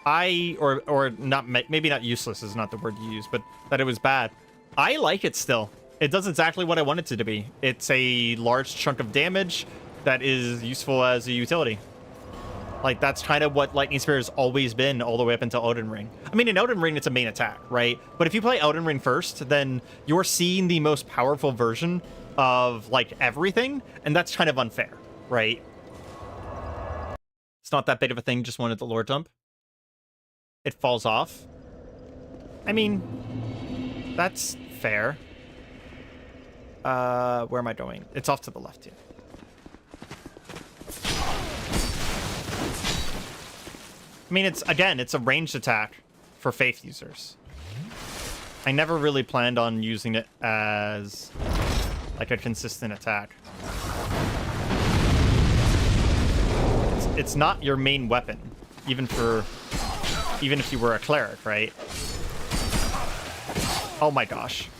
Or not, maybe not useless is not the word you use, but that it was bad. I like it still. It does exactly what I want it to be. It's a large chunk of damage that is useful as a utility. Like, that's kind of what Lightning Sphere has always been all the way up until Elden Ring. I mean, in Elden Ring, it's a main attack, right? But if you play Elden Ring first, then you're seeing the most powerful version of, like, everything, and that's kind of unfair, right? It's not that big of a thing, just wanted the lore dump. It falls off. I mean, that's fair. Where am I going? It's off to the left here. I mean, it's a ranged attack for Faith users. I never really planned on using it as like a consistent attack. It's not your main weapon, even if you were a cleric, right? Oh my gosh.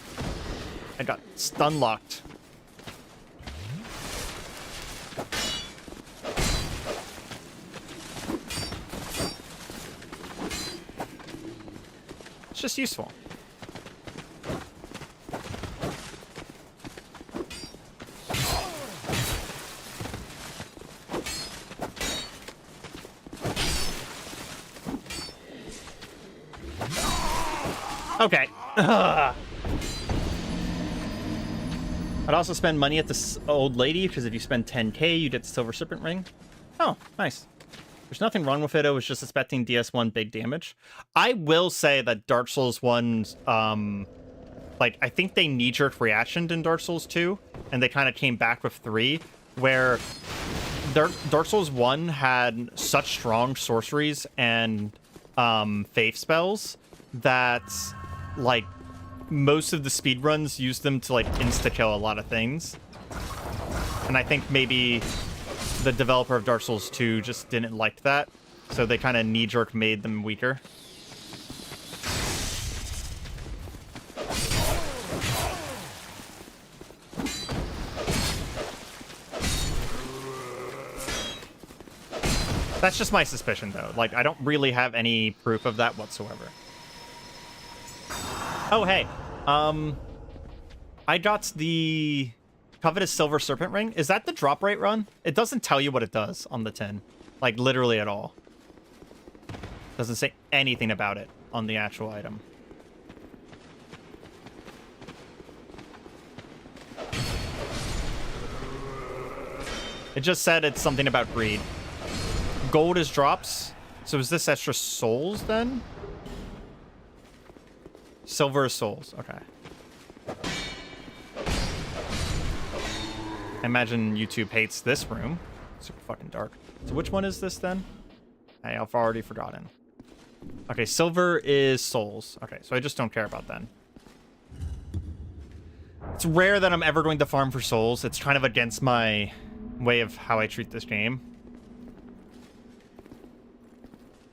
I got stun locked. It's just useful. Okay. Ugh. I'd also spend money at this old lady, because if you spend 10k, you get the Silver Serpent Ring. Oh, nice. There's nothing wrong with it. I was just expecting DS1 big damage. I will say that Dark Souls 1's, like, I think they knee-jerk reactioned in Dark Souls 2, and they kind of came back with 3, where Dark Souls 1 had such strong sorceries and faith spells that, like, most of the speedruns used them to, like, insta-kill a lot of things. And I think maybe the developer of Dark Souls 2 just didn't like that, so they kind of knee-jerk made them weaker. That's just my suspicion, though. Like, I don't really have any proof of that whatsoever. Oh, hey. I got the covetous Silver Serpent Ring. Is that the drop rate run? It doesn't tell you what it does on the tin. Like, literally at all. Doesn't say anything about it on the actual item. It just said it's something about greed. Gold is drops. So is this extra souls then? Silver is souls. Okay. I imagine YouTube hates this room. Super fucking dark. So which one is this then? I've already forgotten. Okay, silver is souls. Okay, so I just don't care about that. It's rare that I'm ever going to farm for souls. It's kind of against my way of how I treat this game.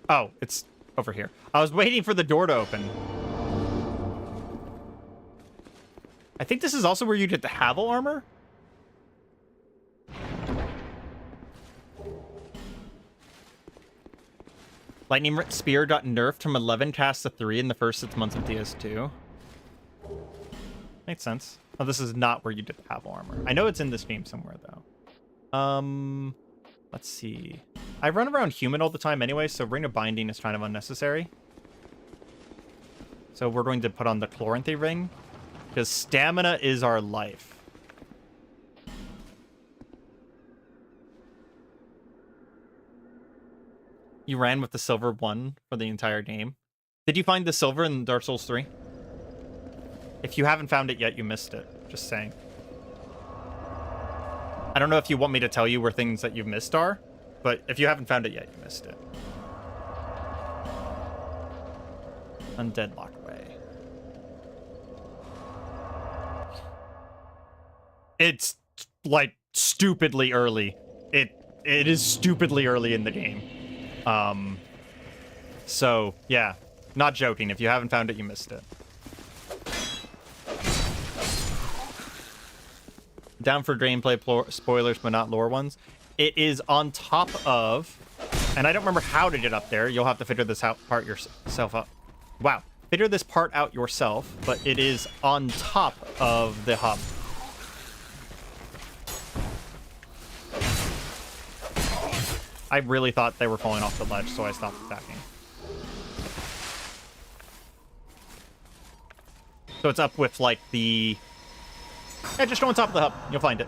Oh, it's over here. I was waiting for the door to open. I think this is also where you get the Havel armor. Lightning Spear got nerfed from 11 cast to 3 in the first 6 months of DS2. Makes sense. Oh, this is not where you get the Havel armor. I know it's in this game somewhere, though. Let's see. I run around human all the time anyway, so Ring of Binding is kind of unnecessary. So we're going to put on the Chloranthy Ring, because stamina is our life. You ran with the silver 1 for the entire game. Did you find the silver in Dark Souls 3? If you haven't found it yet, you missed it. Just saying. I don't know if you want me to tell you where things that you've missed are, but if you haven't found it yet, you missed it. Undead Lockway. It's, like, stupidly early. It is stupidly early in the game. So, yeah. Not joking. If you haven't found it, you missed it. Down for gameplay spoilers, but not lore ones. It is on top of... And I don't remember how to get up there. You'll have to figure this part yourself out. Wow. Figure this part out yourself, but it is on top of the hub. I really thought they were falling off the ledge, so I stopped attacking. So it's up with, like, the... Yeah, just go on top of the hub. You'll find it.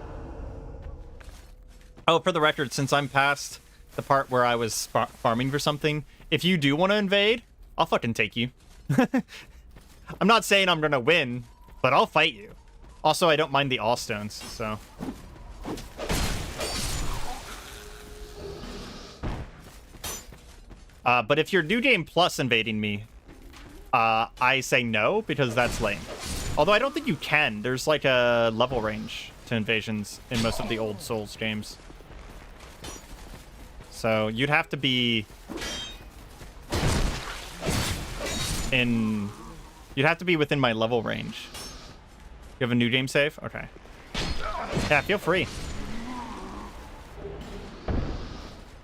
Oh, for the record, since I'm past the part where I was farming for something, if you do want to invade, I'll fucking take you. I'm not saying I'm gonna win, but I'll fight you. Also, I don't mind the all stones, so... But if you're New Game Plus invading me, I say no, because that's lame. Although I don't think you can. There's like a level range to invasions in most of the old Souls games. So you'd have to be you'd have to be within my level range. You have a New Game save? Okay. Yeah, feel free.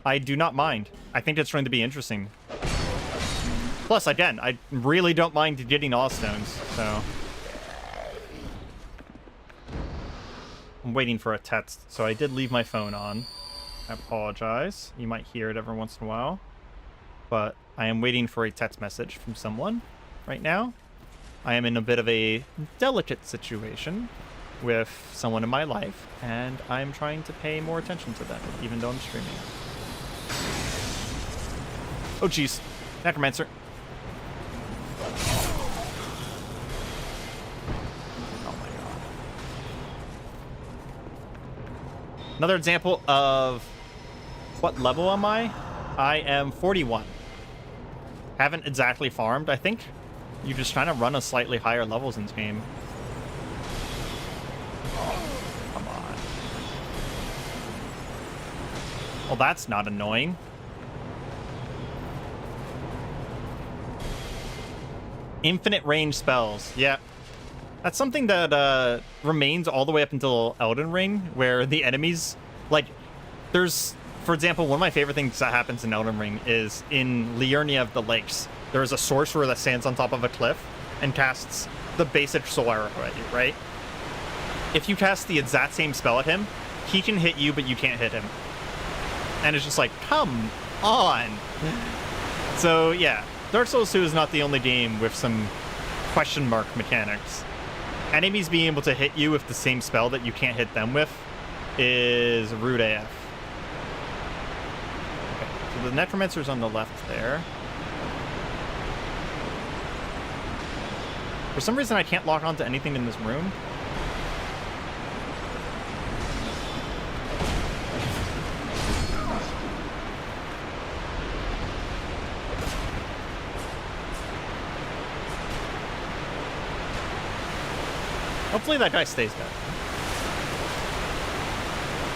I do not mind. I think it's going to be interesting. Plus, again, I really don't mind getting all stones, so... I'm waiting for a text, so I did leave my phone on. I apologize. You might hear it every once in a while. But I am waiting for a text message from someone right now. I am in a bit of a delicate situation with someone in my life, and I'm trying to pay more attention to them, even though I'm streaming. Oh, jeez. Necromancer. Oh, my God. Another example of what level am I? I am 41. Haven't exactly farmed, I think. You're just trying to run a slightly higher levels in this game. Come on. Well, that's not annoying. Infinite range spells. Yeah. That's something that remains all the way up until Elden Ring, where the enemies, like, there's, for example, one of my favorite things that happens in Elden Ring is in Liurnia of the Lakes. There is a sorcerer that stands on top of a cliff and casts the basic soul arrow at you, right? If you cast the exact same spell at him, he can hit you, but you can't hit him. And it's just like, come on. So, yeah. Dark Souls 2 is not the only game with some question mark mechanics. Enemies being able to hit you with the same spell that you can't hit them with is rude AF. Okay, so the Necromancer's on the left there. For some reason, I can't lock onto anything in this room. Hopefully that guy stays dead.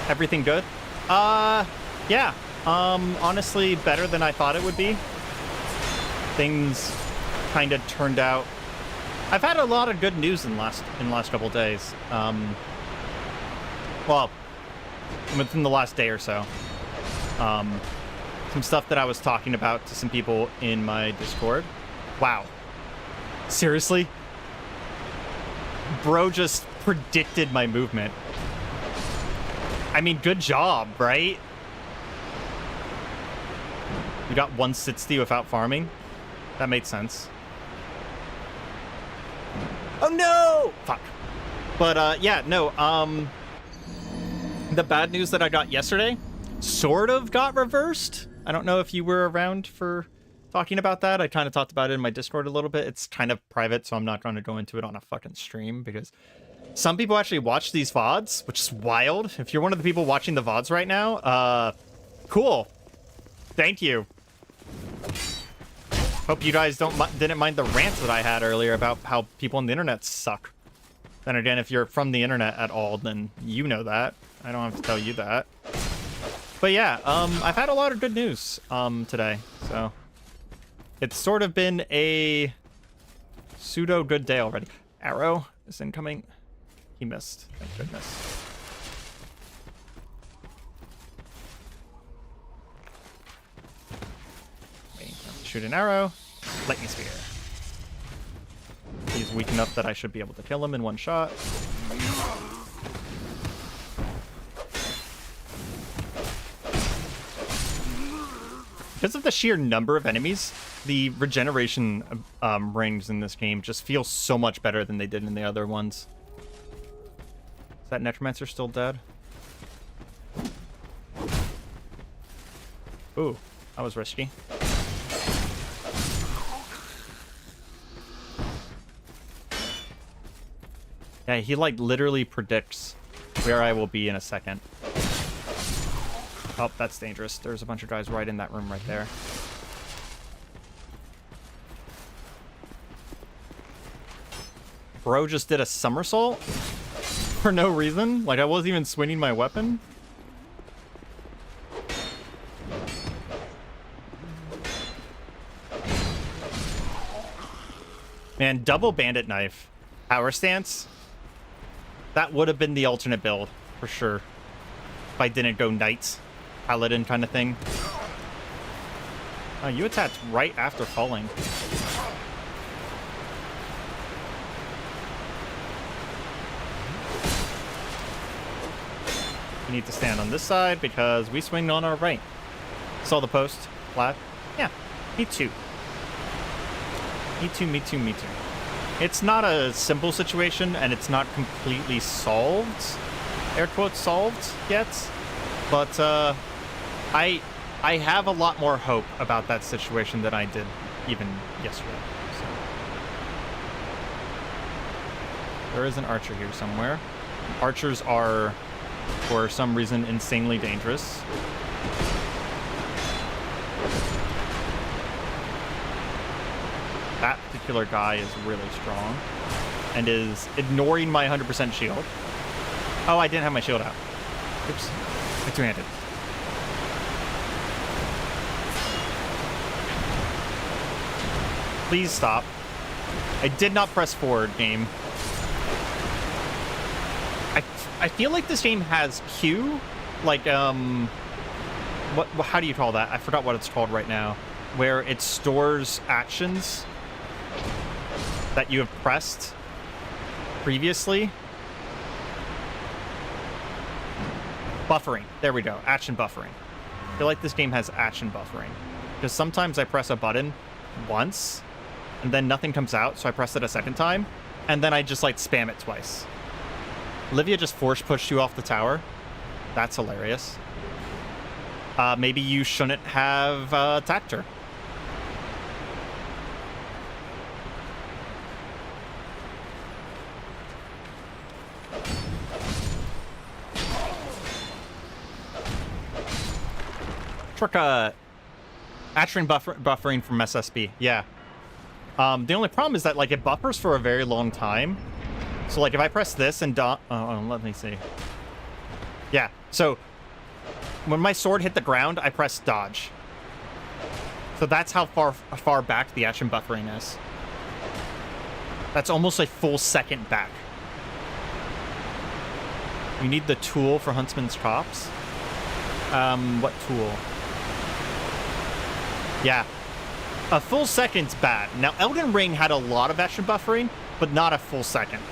Everything good? Yeah. Honestly, better than I thought it would be. Things kind of turned out. I've had a lot of good news in the last couple of days. Well, within the last day or so. Some stuff that I was talking about to some people in my Discord. Wow. Seriously? Bro just predicted my movement. I mean, good job, right? You got 160 without farming? That made sense. Oh no! Fuck. But yeah, no, the bad news that I got yesterday sort of got reversed. I don't know if you were around for talking about that. I kind of talked about it in my Discord a little bit. It's kind of private, so I'm not going to go into it on a fucking stream because some people actually watch these VODs, which is wild. If you're one of the people watching the VODs right now, cool. Thank you. Hope you guys didn't mind the rant that I had earlier about how people on the internet suck. Then again, if you're from the internet at all, then you know that. I don't have to tell you that. But yeah, I've had a lot of good news today, so it's sort of been a pseudo good day already. Arrow is incoming. He missed. Thank goodness. Waiting for him to shoot an arrow. Lightning spear. He's weak enough that I should be able to kill him in one shot. Because of the sheer number of enemies, the regeneration rings in this game just feel so much better than they did in the other ones. Is that Necromancer still dead? Ooh, that was risky. Yeah, he like literally predicts where I will be in a second. Oh, that's dangerous. There's a bunch of guys right in that room right there. Bro just did a somersault for no reason. Like, I wasn't even swinging my weapon. Man, double bandit knife. Power stance. That would have been the alternate build, for sure. If I didn't go knights. Paladin kind of thing. Oh, you attacked right after falling. You need to stand on this side because we swing on our right. Saw the post, Vlad? Yeah, me too. Me too, me too, me too. It's not a simple situation, and it's not completely solved, air quotes solved yet, but I have a lot more hope about that situation than I did even yesterday. So. There is an archer here somewhere. Archers are, for some reason, insanely dangerous. That particular guy is really strong and is ignoring my 100% shield. Oh, I didn't have my shield out. Oops. I'm two-handed. Please stop. I did not press forward, game. I feel like this game has Q, like, how do you call that? I forgot what it's called right now, where it stores actions that you have pressed previously. Buffering. There we go. Action buffering. I feel like this game has action buffering. Because sometimes I press a button once, and then nothing comes out, so I press it a second time, and then I just, like, spam it twice. Olivia just force pushed you off the tower. That's hilarious. Maybe you shouldn't have attacked her. Trick, Atrian buffering from SSB. Yeah. The only problem is that, like, it buffers for a very long time. So, like, if I press this and let me see. Yeah, so when my sword hit the ground, I press dodge. So that's how far back the action buffering is. That's almost a full second back. You need the tool for Huntsman's Chops. What tool? Yeah. A full second's bad. Now, Elden Ring had a lot of action buffering, but not a full second.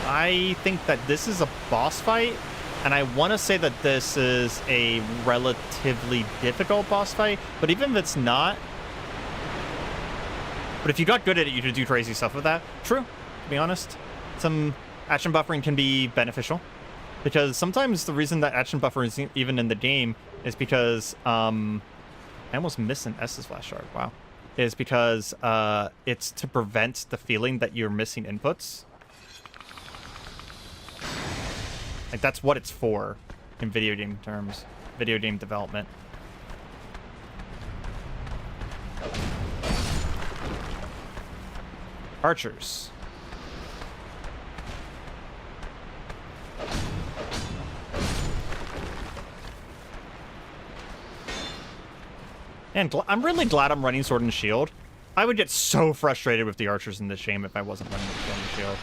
I think that this is a boss fight, and I want to say that this is a relatively difficult boss fight, but even if it's not... But if you got good at it, you could do crazy stuff with that. True, to be honest. Some action buffering can be beneficial, because sometimes the reason that action buffer is even in the game is because... I almost missed an Estus Flash Shard, wow. Is because it's to prevent the feeling that you're missing inputs. Like, that's what it's for in video game terms. Video game development. Archers. And I'm really glad I'm running Sword and Shield. I would get so frustrated with the archers in this game if I wasn't running Sword and Shield.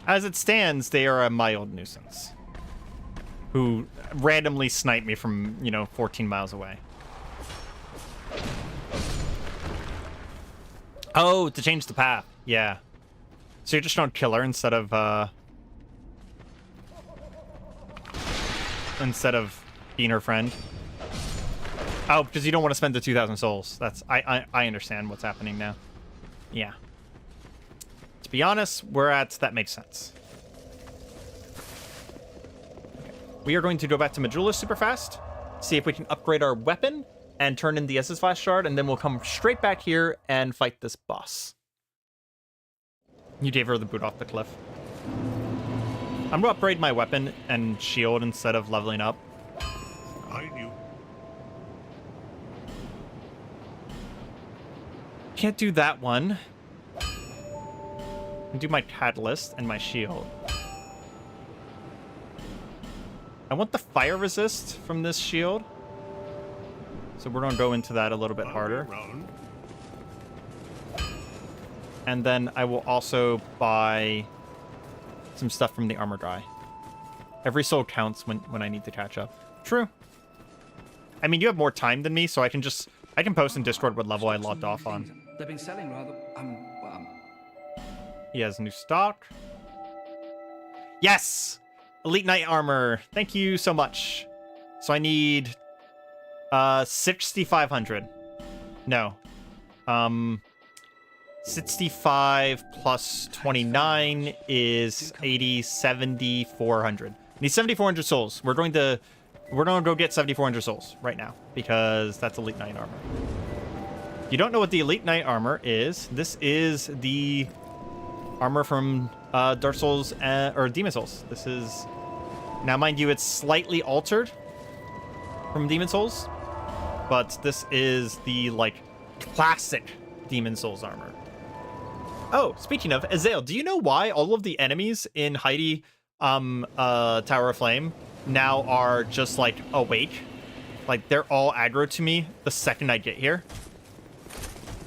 As it stands, they are a mild nuisance. Who randomly snipe me from, 14 miles away. Oh, to change the path. Yeah. So you're just trying to kill her instead of being her friend. Oh, because you don't want to spend the 2,000 souls. That's I understand what's happening now. Yeah. To be honest, that makes sense. We are going to go back to Majula super fast, see if we can upgrade our weapon, and turn in the Estus Flash Shard, and then we'll come straight back here and fight this boss. You gave her the boot off the cliff. I'm going to upgrade my weapon and shield instead of leveling up. I knew. Can't do that one. And do my catalyst and my shield. I want the fire resist from this shield. So we're going to go into that a little bit harder. And then I will also buy some stuff from the armor guy. Every soul counts when I need to catch up. True. I mean, you have more time than me, so I can post in Discord what level I logged off on. They've been selling rather, He has new stock. Yes! Elite Knight armor. Thank you so much. So I need 6,500. No. 65 plus 29 is 80, 70, 400. Need 7,400 souls. We're going to go get 7,400 souls right now because that's Elite Knight armor. If you don't know what the Elite Knight armor is, this is the armor from Dark Souls or Demon Souls. This is, now mind you, it's slightly altered from Demon Souls, but this is the like classic Demon Souls armor. Oh, speaking of, Azael, do you know why all of the enemies in Heidi Tower of Flame now are just like awake? Like they're all aggro to me the second I get here.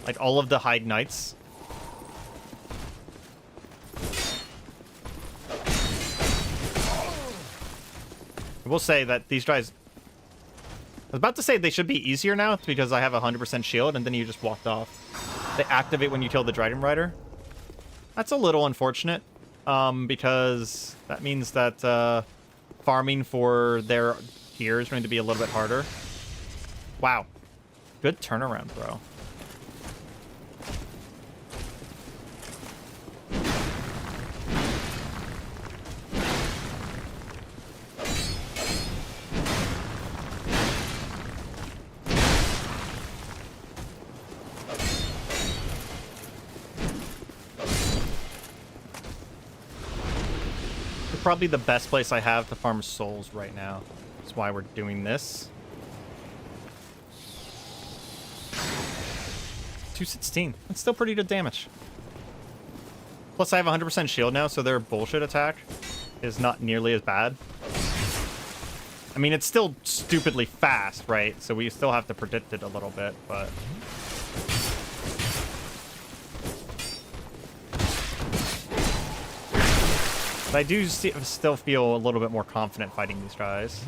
Like all of the Hyde Knights. I will say that these guys, I was about to say they should be easier now because I have 100% shield and then you just walked off. They activate when you kill the Dragon Rider. That's a little unfortunate because that means that farming for their gear is going to be a little bit harder. Wow. Good turnaround, bro. Probably the best place I have to farm souls right now. That's why we're doing this. 216. That's still pretty good damage. Plus I have 100% shield now, so their bullshit attack is not nearly as bad. I mean, it's still stupidly fast, right? So we still have to predict it a little bit, but... But I do still feel a little bit more confident fighting these guys.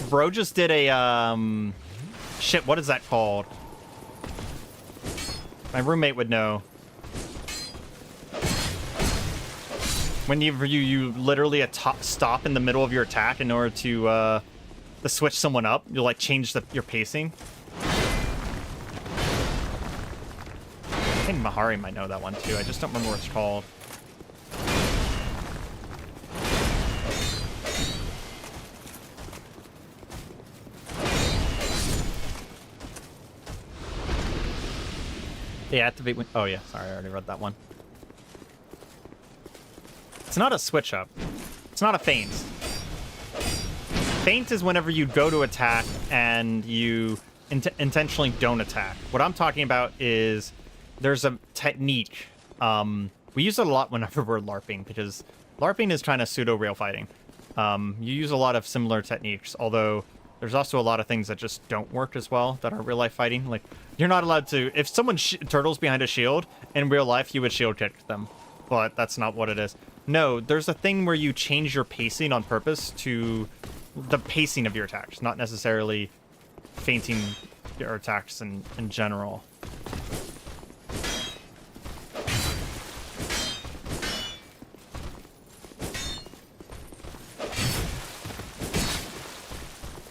Bro just did a, shit, what is that called? My roommate would know. When you literally stop in the middle of your attack in order to switch someone up, you'll like change your pacing. I think Mahari might know that one too. I just don't remember what it's called. They activate when... Oh yeah, sorry, I already read that one. It's not a switch up. It's not a feint. Feint is whenever you go to attack and you intentionally don't attack. What I'm talking about is... There's a technique. We use it a lot whenever we're LARPing, because LARPing is kind of pseudo-real fighting. You use a lot of similar techniques, although there's also a lot of things that just don't work as well that are real-life fighting. Like, you're not allowed to... If someone turtles behind a shield, in real life, you would shield kick them. But that's not what it is. No, there's a thing where you change your pacing on purpose to the pacing of your attacks, not necessarily feinting your attacks in general.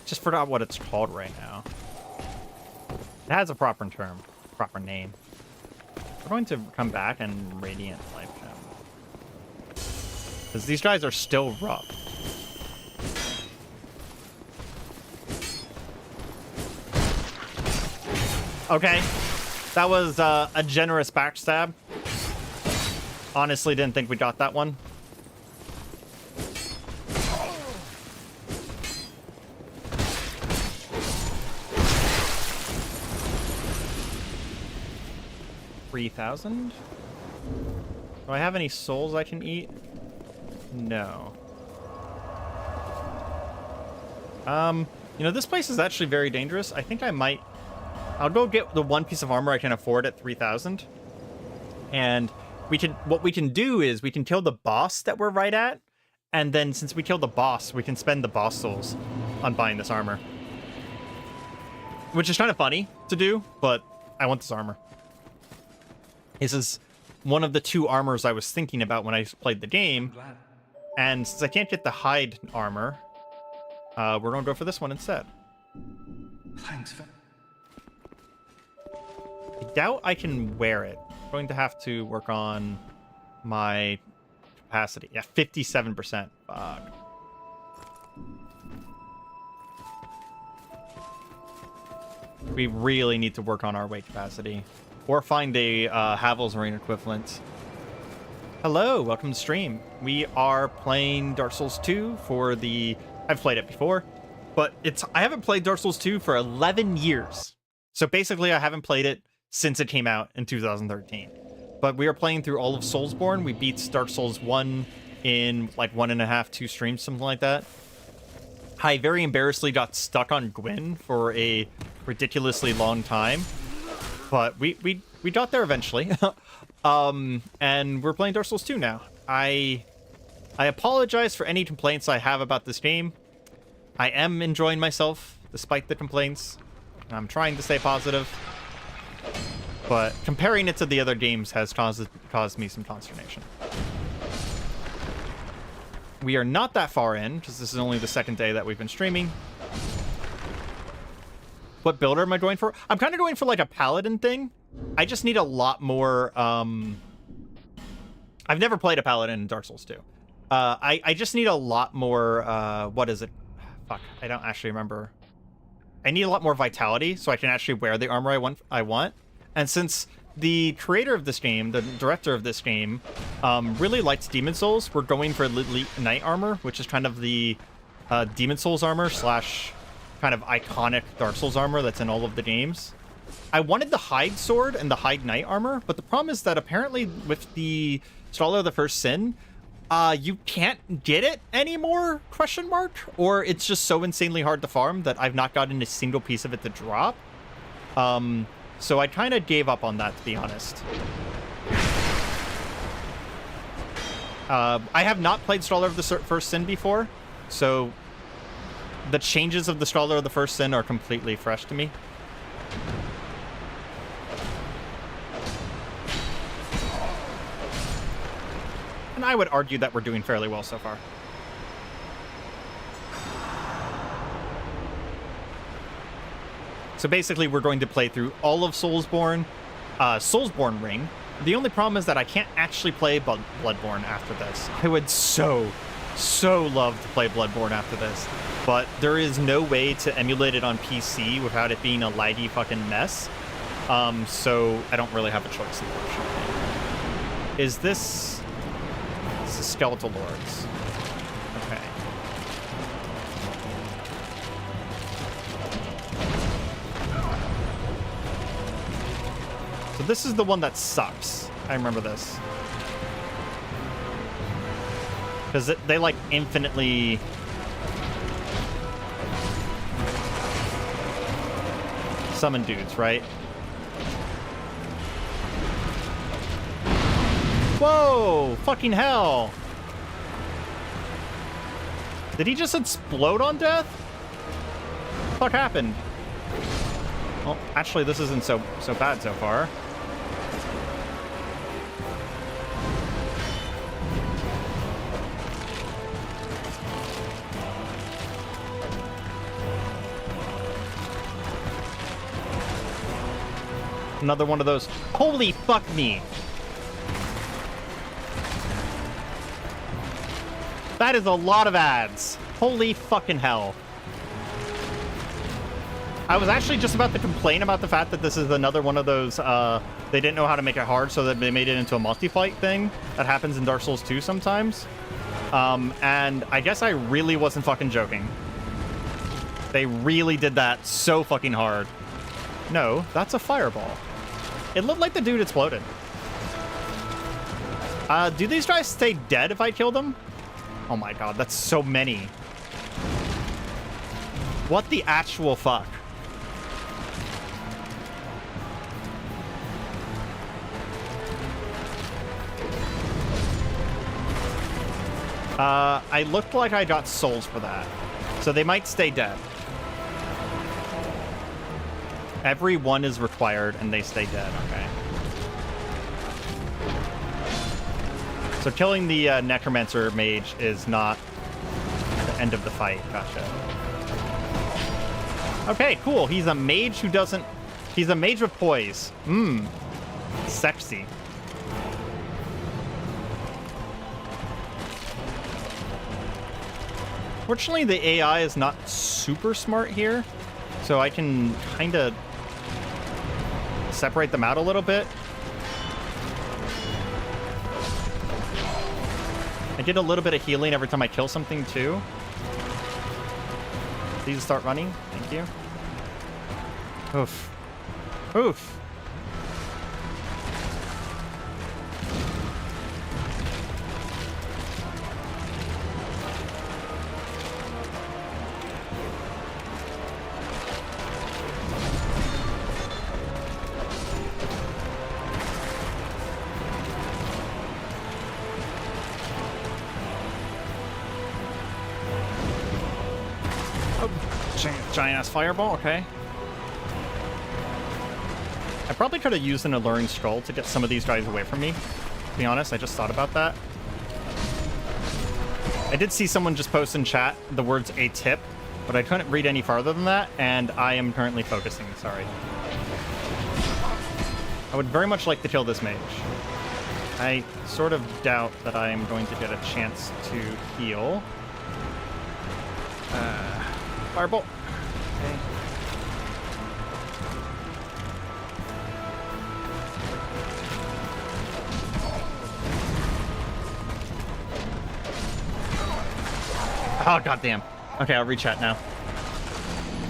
Just forgot what it's called right now. It has a proper term, proper name. We're going to come back and Radiant Life Gem. Because these guys are still rough. Okay. That was a generous backstab. Honestly, didn't think we got that one. $3,000? Do I have any souls I can eat? No. You know, this place is actually very dangerous. I think I might... I'll go get the one piece of armor I can afford at 3,000. And what we can do is we can kill the boss that we're right at. And then since we killed the boss, we can spend the boss souls on buying this armor. Which is kind of funny to do, but I want this armor. This is one of the two armors I was thinking about when I played the game. And since I can't get the hide armor, we're gonna go for this one instead. Thanks for... I doubt I can wear it. I'm going to have to work on my capacity. Yeah, 57%. Fuck. We really need to work on our weight capacity. Or find a SoulsborneRing equivalent. Hello, welcome to stream. We are playing Dark Souls 2 for the... I've played it before, but I haven't played Dark Souls 2 for 11 years. So basically, I haven't played it since it came out in 2013. But we are playing through all of Soulsborne. We beat Dark Souls 1 in like 1.5, 2 streams, something like that. I very embarrassingly got stuck on Gwyn for a ridiculously long time. But we got there eventually. And we're playing Dark Souls 2 now. I apologize for any complaints I have about this game. I am enjoying myself, despite the complaints. I'm trying to stay positive. But comparing it to the other games has caused me some consternation. We are not that far in, because this is only the second day that we've been streaming. What builder am I going for? I'm kind of going for like a paladin thing. I just need a lot more... I've never played a paladin in Dark Souls 2. I just need a lot more... what is it? Fuck, I don't actually remember. I need a lot more vitality so I can actually wear the armor I want. And since the creator of this game, the director of this game, really likes Demon Souls, we're going for Elite Knight armor, which is kind of the Demon Souls armor slash kind of iconic Dark Souls armor that's in all of the games. I wanted the Hide Sword and the Hide Knight armor, but the problem is that apparently with the Scholar of the First Sin, you can't get it anymore, ? Or it's just so insanely hard to farm that I've not gotten a single piece of it to drop. So I kind of gave up on that, to be honest. I have not played Scholar of the First Sin before, so the changes of the Scholar of the First Sin are completely fresh to me. And I would argue that we're doing fairly well so far. So basically, we're going to play through all of Soulsborne, SoulsborneRing. The only problem is that I can't actually play Bloodborne after this. I would so love to play Bloodborne after this, but there is no way to emulate it on PC without it being a laggy fucking mess. So I don't really have a choice, unfortunately. Is this... This is Skeletal Lords. Okay. So this is the one that sucks. I remember this. Because they, like, infinitely... summon dudes, right? Whoa! Fucking hell! Did he just explode on death? What happened? Well, actually, this isn't so bad so far. Another one of those. Holy fuck me! That is a lot of ads. Holy fucking hell. I was actually just about to complain about the fact that this is another one of those, they didn't know how to make it hard, so that they made it into a multi-fight thing that happens in Dark Souls 2 sometimes. And I guess I really wasn't fucking joking. They really did that so fucking hard. No, that's a fireball. It looked like the dude exploded. Do these guys stay dead if I kill them? Oh my god, that's so many. What the actual fuck? I looked like I got souls for that. So they might stay dead. Every one is required and they stay dead, okay. So killing the Necromancer mage is not the end of the fight. Gotcha. Okay, cool. He's a mage who doesn't... He's a mage with poise. Sexy. Fortunately, the AI is not super smart here, so I can kind of separate them out a little bit. I get a little bit of healing every time I kill something, too. Please start running. Thank you. Oof. Oof. Giant-ass fireball, okay. I probably could have used an Alluring Scroll to get some of these guys away from me. To be honest, I just thought about that. I did see someone just post in chat the words "a tip," but I couldn't read any farther than that, and I am currently focusing, sorry. I would very much like to kill this mage. I sort of doubt that I am going to get a chance to heal. Fireball. Okay. Oh, goddamn. Okay, I'll rechat now.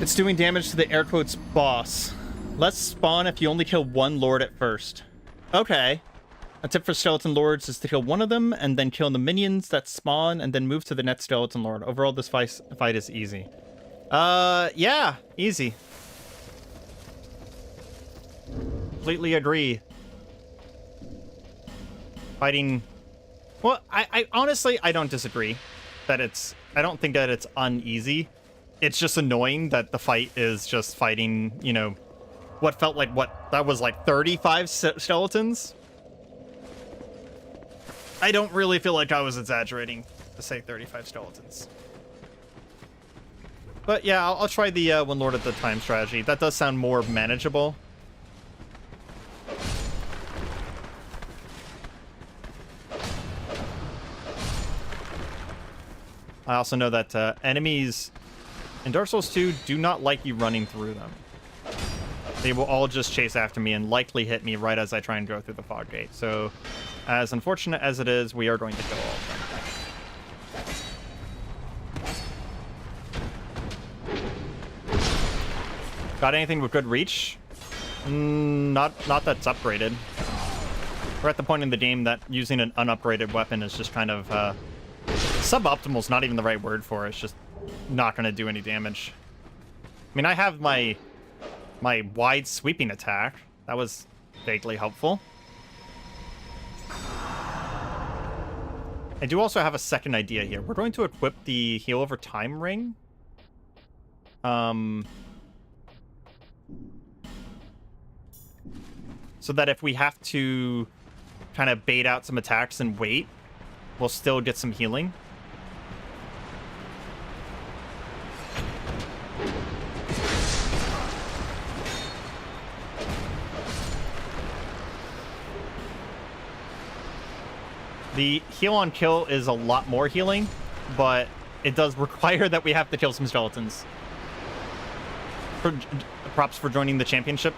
It's doing damage to the air quotes boss. Let's spawn if you only kill one lord at first. Okay. A tip for skeleton lords is to kill one of them and then kill the minions that spawn and then move to the next skeleton lord. Overall, this fight is easy. Yeah, easy. Completely agree. Fighting... Well, I honestly, I don't disagree that it's... I don't think that it's uneasy. It's just annoying that the fight is just fighting, you know, what felt like, what, that was like 35 skeletons? I don't really feel like I was exaggerating to say 35 skeletons. But yeah, I'll try the one lord at the time strategy. That does sound more manageable. I also know that enemies in Dark Souls 2 do not like you running through them. They will all just chase after me and likely hit me right as I try and go through the fog gate. So, as unfortunate as it is, we are going to kill all of them. Got anything with good reach? Not that's upgraded. We're at the point in the game that using an unupgraded weapon is just kind of... suboptimal is not even the right word for it. It's just not going to do any damage. I mean, I have my wide sweeping attack. That was vaguely helpful. I do also have a second idea here. We're going to equip the heal over time ring. So that if we have to kind of bait out some attacks and wait, we'll still get some healing. The heal on kill is a lot more healing, but it does require that we have to kill some skeletons. Props for joining the championship.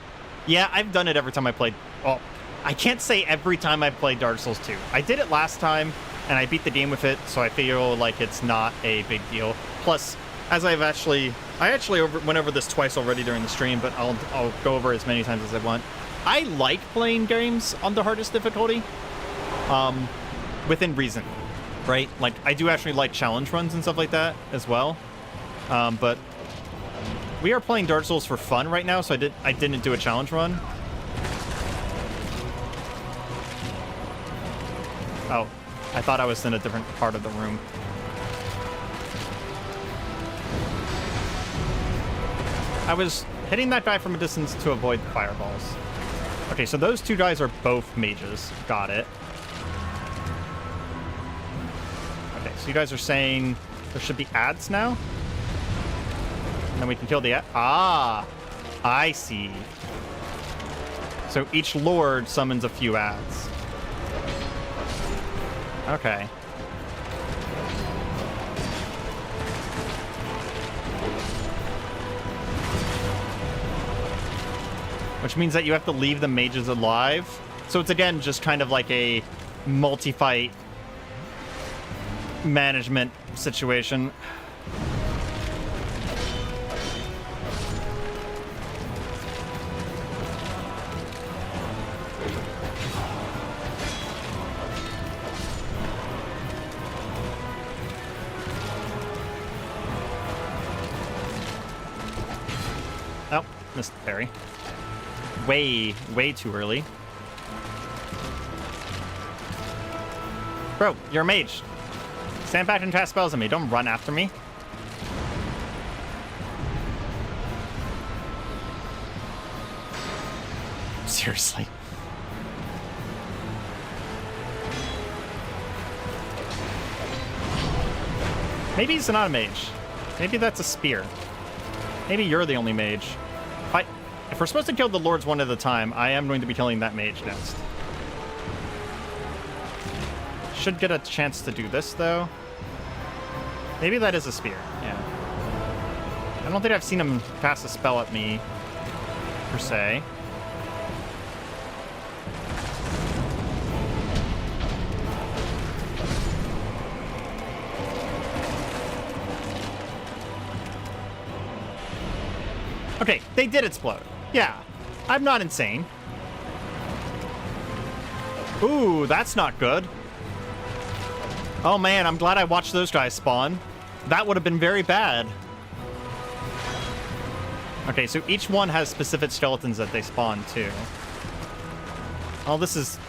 Yeah, I've done it every time I played... Oh, I can't say every time I played Dark Souls 2. I did it last time, and I beat the game with it, so I feel like it's not a big deal. Plus, as I actually went over this twice already during the stream, but I'll go over as many times as I want. I like playing games on the hardest difficulty. Within reason, right? Like, I do actually like challenge runs and stuff like that as well. But we are playing Dark Souls for fun right now, so I didn't do a challenge run. Oh, I thought I was in a different part of the room. I was hitting that guy from a distance to avoid fireballs. Okay, so those two guys are both mages. Got it. Okay, so you guys are saying there should be ads now? then we can kill the... Ah! I see. So each lord summons a few ads. Okay. Which means that you have to leave the mages alive. So it's again just kind of like a multi-fight management situation. Oh, missed the parry. Way too early. Bro, you're a mage. Stand back and cast spells on me. Don't run after me. Seriously. Maybe he's not a mage. Maybe that's a spear. Maybe you're the only mage. If we're supposed to kill the lords one at a time, I am going to be killing that mage next. Should get a chance to do this, though. Maybe that is a spear, yeah. I don't think I've seen him cast a spell at me, per se. Okay, they did explode. Yeah, I'm not insane. Ooh, that's not good. Oh man, I'm glad I watched those guys spawn. That would have been very bad. Okay, so each one has specific skeletons that they spawn too. Oh, this is...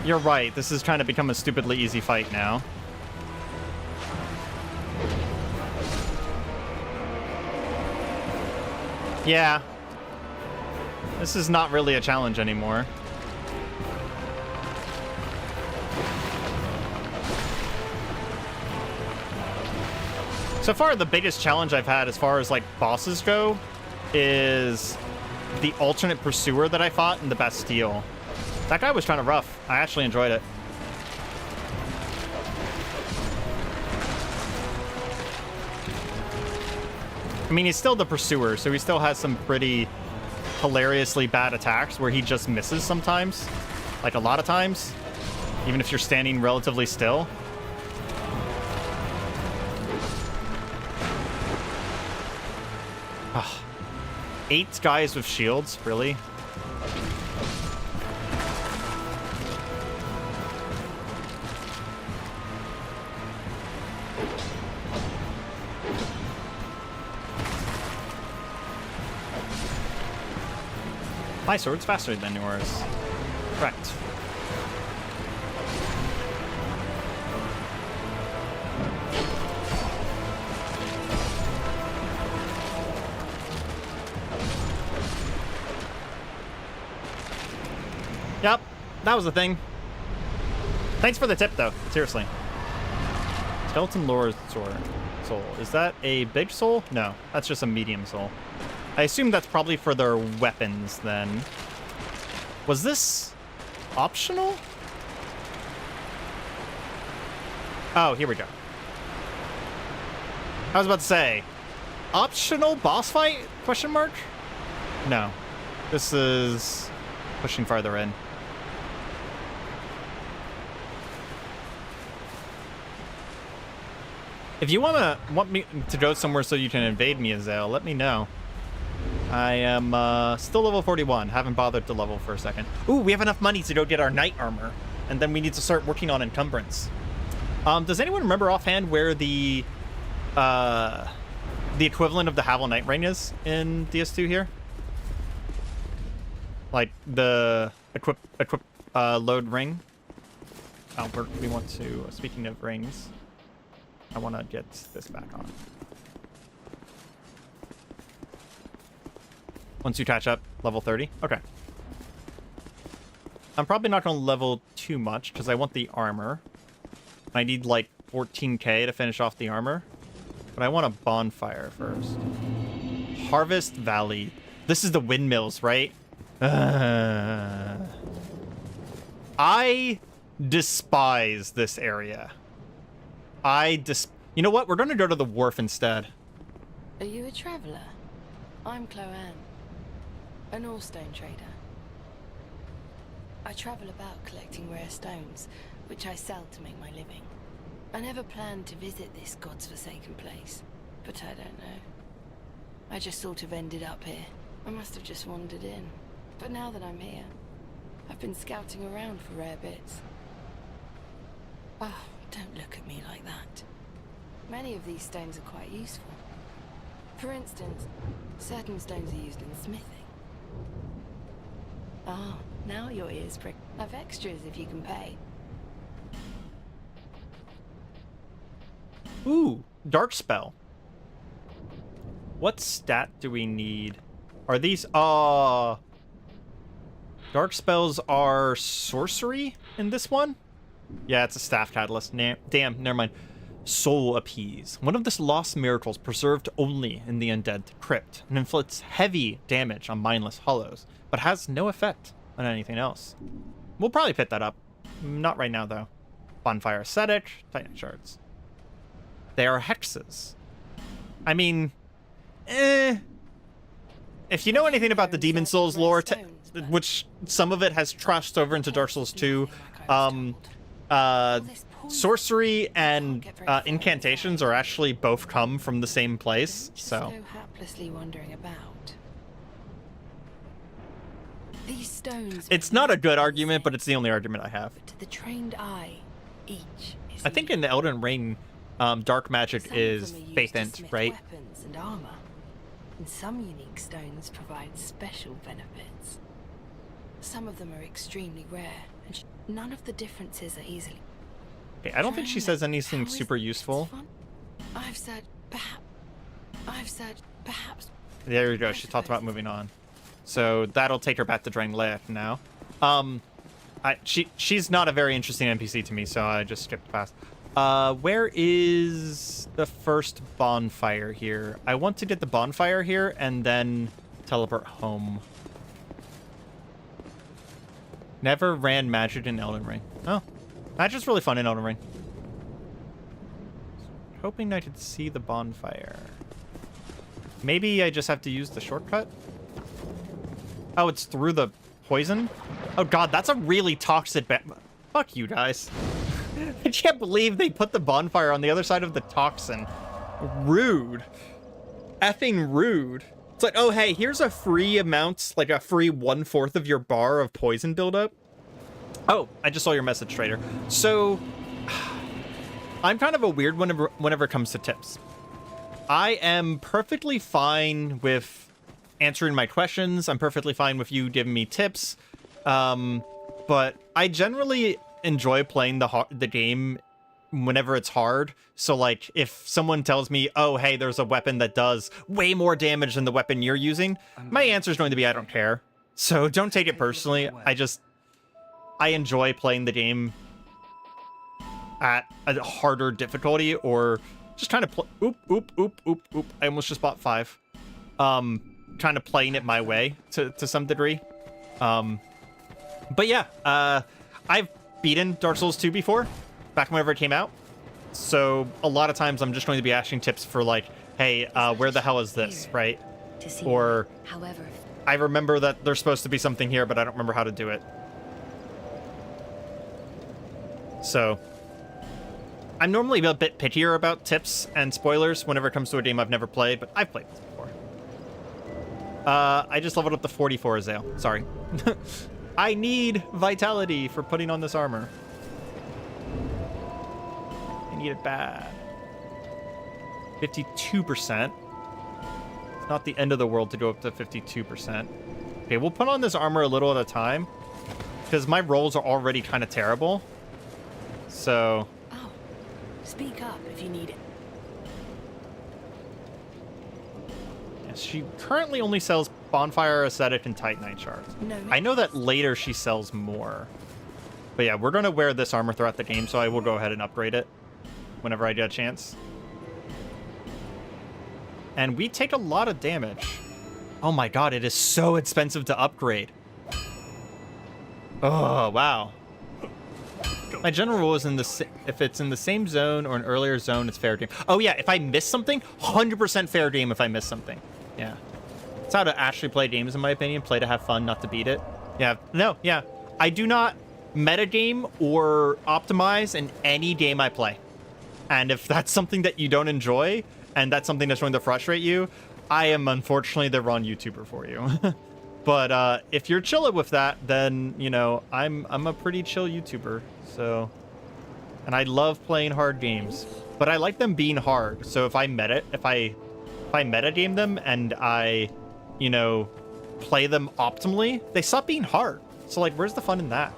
You're right, this has kind of become a stupidly easy fight now. Yeah. This is not really a challenge anymore. So far, the biggest challenge I've had as far as, like, bosses go is the alternate pursuer that I fought in the Bastille. That guy was kind of rough. I actually enjoyed it. I mean, he's still the pursuer, so he still has some pretty hilariously bad attacks where he just misses sometimes. Like, a lot of times. Even if you're standing relatively still. Ugh. 8 guys with shields? Really? My sword's faster than yours. Correct. Yep, that was the thing. Thanks for the tip, though. Seriously. Skeleton Lord Sword. Soul. Is that a big soul? No, that's just a medium soul. I assume that's probably for their weapons, then. Was this optional? Oh, here we go. I was about to say, optional boss fight? Question mark? No. This is pushing farther in. If you want me to go somewhere so you can invade me, Azael, let me know. I am still level 41. Haven't bothered to level for a second. Ooh, we have enough money to go get our knight armor. And then we need to start working on encumbrance. Does anyone remember offhand where the equivalent of the Havel Knight Ring is in DS2 here? Like the load ring? We want to, speaking of rings, I want to get this back on. Once you catch up, level 30? Okay. I'm probably not going to level too much, because I want the armor. I need, like, 14k to finish off the armor. But I want a bonfire first. Harvest Valley. This is the windmills, right? I despise this area. You know what? We're going to go to the wharf instead. Are you a traveler? I'm Chloanne, an ore-stone trader. I travel about collecting rare stones, which I sell to make my living. I never planned to visit this god's forsaken place, but I don't know. I just sort of ended up here. I must have just wandered in. But now that I'm here, I've been scouting around for rare bits. Oh, don't look at me like that. Many of these stones are quite useful. For instance, certain stones are used in smithing. Ah, now your ears prick. I've extras if you can pay. Ooh, dark spell. What stat do we need? Are these dark spells are sorcery in this one? Yeah, it's a staff catalyst. Damn, never mind. Soul Appease. One of the lost miracles preserved only in the undead crypt, and inflicts heavy damage on mindless hollows, but has no effect on anything else. We'll probably pick that up. Not right now, though. Bonfire Ascetic, Titan Shards. They are hexes. I mean, if you know anything about the Demon Souls lore, which some of it has trashed over into Dark Souls 2, sorcery and incantations are actually both come from the same place, so. Haplessly wandering about. These stones. It's not a good argument, but it's the only argument I have. But to the trained eye, each is I think in the Elden Ring, dark magic Some is of them are used faith to int, smith right? Weapons and armor. And some unique stones provide special benefits. Some of them are extremely rare, and none of the differences are easily. Okay, I don't think she says anything super useful. I've said perhaps. There you go. She talked about moving on, so that'll take her back to Drangleic now. She's not a very interesting NPC to me, so I just skipped past. Where is the first bonfire here? I want to get the bonfire here and then teleport home. Never ran magic in Elden Ring. Oh, magic's really fun in Elden Ring. Hoping I could see the bonfire. Maybe I just have to use the shortcut? Oh, it's through the poison? Oh god, that's a really toxic Fuck you guys. I can't believe they put the bonfire on the other side of the toxin. Rude. Effing rude. It's like, oh hey, here's a free amount, like a free 1/4 of your bar of poison buildup. Oh, I just saw your message, Trader. So, I'm kind of a weird whenever it comes to tips. I am perfectly fine with answering my questions. I'm perfectly fine with you giving me tips. But I generally enjoy playing the game whenever it's hard. So like if someone tells me, oh hey, there's a weapon that does way more damage than the weapon you're using, my answer is going to be I don't care. So don't take it personally. I enjoy playing the game at a harder difficulty, or just kind of oop. I almost just bought 5. Kind of playing it my way to some degree. But yeah, I've beaten Dark Souls 2 before, back whenever it came out. So a lot of times I'm just going to be asking tips for like, hey, where the hell is this, right? Or However, I remember that there's supposed to be something here, but I don't remember how to do it. So I'm normally a bit pickier about tips and spoilers whenever it comes to a game I've never played, but I've played this before. I just leveled up to 44, Azale. Sorry. I need vitality for putting on this armor. I need it bad. 52%. It's not the end of the world to go up to 52%. Okay, we'll put on this armor a little at a time, because my rolls are already kind of terrible. So... Oh, speak up if you need it. Yes, she currently only sells Bonfire, Ascetic, and Titanite Shards. No. I know that later she sells more. But yeah, we're going to wear this armor throughout the game, so I will go ahead and upgrade it whenever I get a chance. And we take a lot of damage. Oh my god, it is so expensive to upgrade. Oh, wow. My general rule is if it's in the same zone or an earlier zone, it's fair game. Oh yeah, if I miss something, 100% fair game if I miss something. Yeah. It's how to actually play games, in my opinion. Play to have fun, not to beat it. Yeah. No, yeah. I do not metagame or optimize in any game I play. And if that's something that you don't enjoy, and that's something that's going to frustrate you, I am unfortunately the wrong YouTuber for you. But if you're chilling with that, then, you know, I'm a pretty chill YouTuber. So, and I love playing hard games, but I like them being hard. So if I metagame them and I, you know, play them optimally, they stop being hard. So like, where's the fun in that?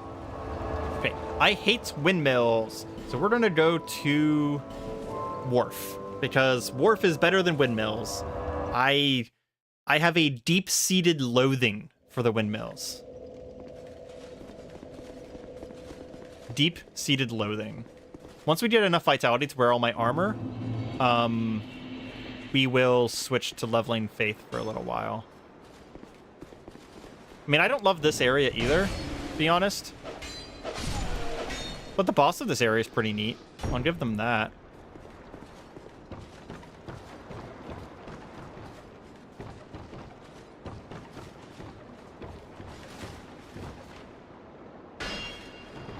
Okay, I hate windmills. So we're gonna go to Wharf because Wharf is better than windmills. I have a deep-seated loathing for the windmills. Deep-seated loathing. Once we get enough vitality to wear all my armor, we will switch to leveling Faith for a little while. I mean, I don't love this area either, to be honest. But the boss of this area is pretty neat. I'll give them that.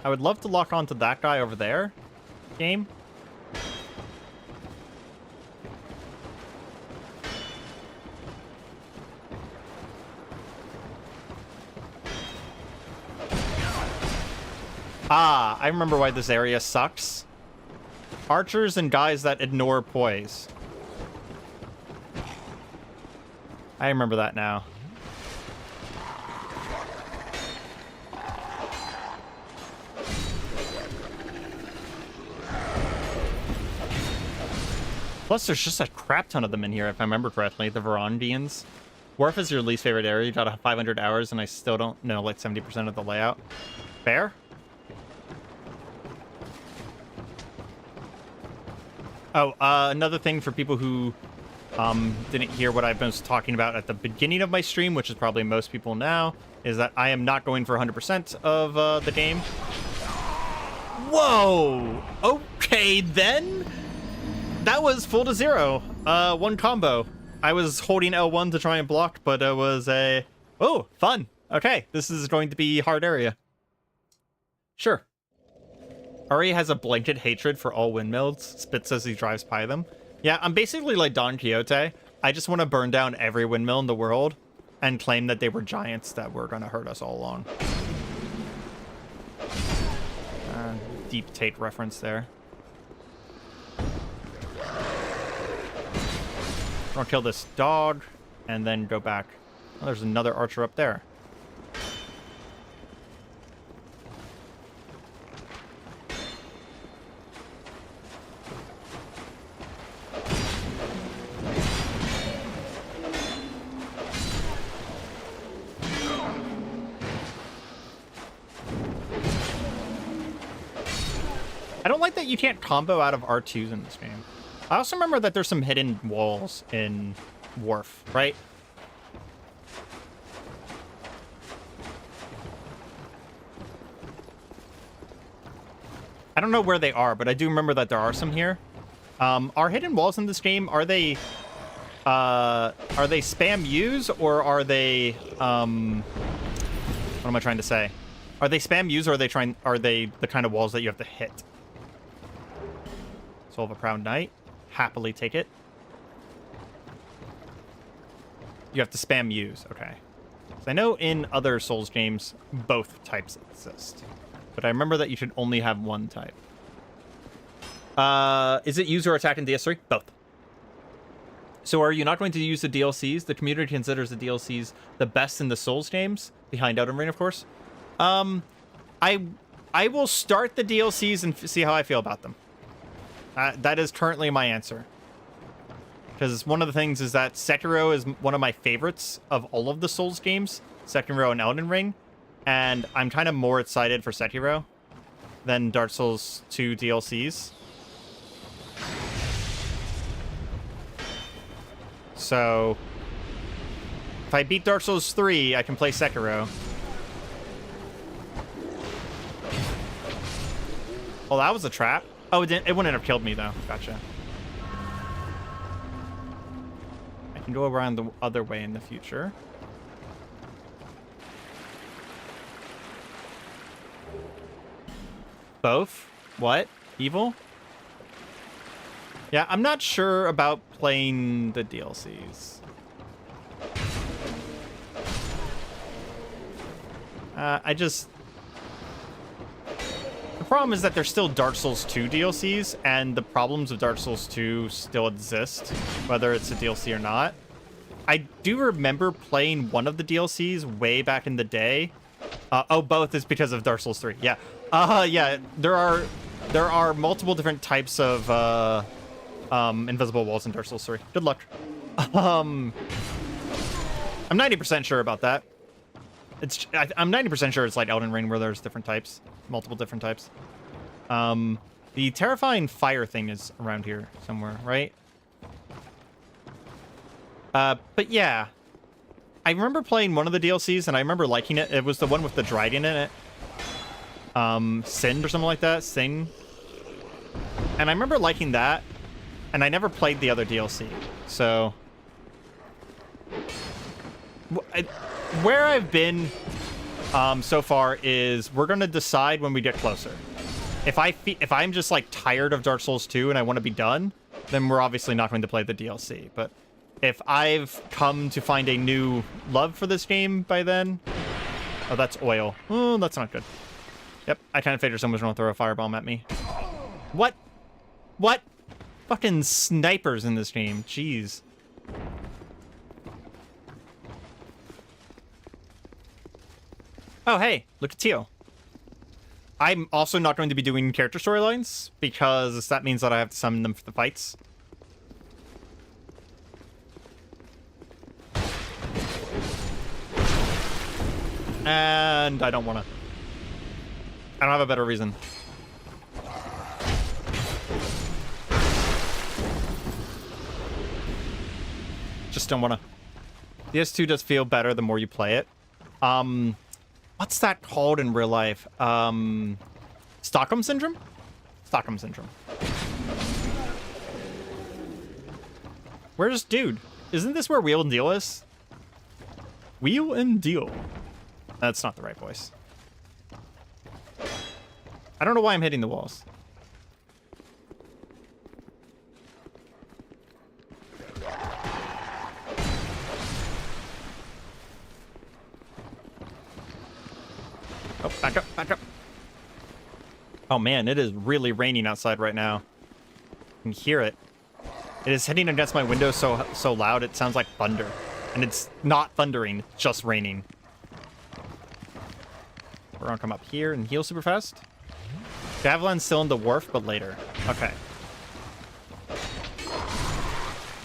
I would love to lock onto that guy over there. Game. Ah, I remember why this area sucks. Archers and guys that ignore poise. I remember that now. Plus, there's just a crap ton of them in here, if I remember correctly. The Varangians. Wharf is your least favorite area. You got 500 hours, and I still don't know, like, 70% of the layout. Fair? Oh, another thing for people who didn't hear what I was talking about at the beginning of my stream, which is probably most people now, is that I am not going for 100% of the game. Whoa! Okay, then. That was full to zero. One combo. I was holding L1 to try and block, but it was a... Oh, fun. Okay, this is going to be hard area. Sure. Ari has a blanket hatred for all windmills, spits as he drives by them. Yeah, I'm basically like Don Quixote. I just want to burn down every windmill in the world and claim that they were giants that were going to hurt us all along. Deep Tate reference there. I'll kill this dog and then go back. Oh, there's another archer up there. I don't like that you can't combo out of R2s in this game. I also remember that there's some hidden walls in Wharf, right? I don't know where they are, but I do remember that there are some here. Are hidden walls in this game, are they spam use, or are they, what am I trying to say? Are they spam use, or are they the kind of walls that you have to hit? Soul of a Proud Knight. Happily take it. You have to spam use. Okay. So I know in other Souls games, both types exist. But I remember that you should only have one type. Is it use or attack in DS3? Both. So are you not going to use the DLCs? The community considers the DLCs the best in the Souls games, behind Elden Ring, of course. I will start the DLCs and see how I feel about them. That is currently my answer. Because one of the things is that Sekiro is one of my favorites of all of the Souls games. Sekiro and Elden Ring. And I'm kind of more excited for Sekiro than Dark Souls 2 DLCs. So if I beat Dark Souls 3, I can play Sekiro. Oh, that was a trap. Oh, it wouldn't have killed me, though. Gotcha. I can go around the other way in the future. Both? What? Evil? Yeah, I'm not sure about playing the DLCs. The problem is that there's still Dark Souls 2 DLCs, and the problems of Dark Souls 2 still exist, whether it's a DLC or not. I do remember playing one of the DLCs way back in the day. Oh, both is because of Dark Souls 3. Yeah. Yeah, there are multiple different types of invisible walls in Dark Souls 3. Good luck. I'm 90% sure about that. I'm 90% sure it's like Elden Ring where there's different types, multiple different types. The terrifying fire thing is around here somewhere, right? But yeah, I remember playing one of the DLCs and I remember liking it. It was the one with the dragon in it. Sin or something like that. Sing. And I remember liking that, and I never played the other DLC. So where I've been so far is we're gonna decide when we get closer. If I'm just like tired of Dark Souls 2 and I want to be done, then we're obviously not going to play the DLC. But if I've come to find a new love for this game by then, oh, that's oil. Oh, that's not good. Yep, I kind of figured someone was gonna throw a firebomb at me. What? What? Fucking snipers in this game. Jeez. Oh, hey, look at Teal. I'm also not going to be doing character storylines because that means that I have to summon them for the fights. And I don't want to. I don't have a better reason. Just don't want to. DS2 does feel better the more you play it. What's that called in real life? Stockholm Syndrome? Stockholm Syndrome. Where's dude? Isn't this where Wheel and Deal is? Wheel and Deal. That's not the right voice. I don't know why I'm hitting the walls. Oh, back up, back up. Oh man, it is really raining outside right now. I can hear it. It is hitting against my window so loud it sounds like thunder. And it's not thundering, it's just raining. We're gonna come up here and heal super fast. Gavilan's still in the wharf, but later. Okay.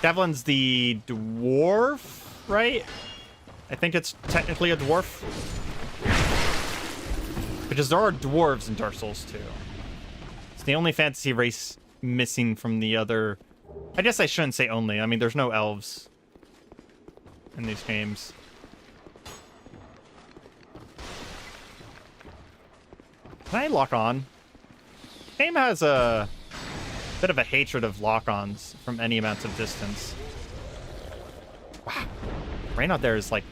Gavilan's the dwarf, right? I think it's technically a dwarf. Because there are dwarves in Dark Souls 2. It's the only fantasy race missing from the other... I guess I shouldn't say only. I mean, there's no elves in these games. Can I lock on? The game has a bit of a hatred of lock-ons from any amount of distance. Wow. Rain out there is like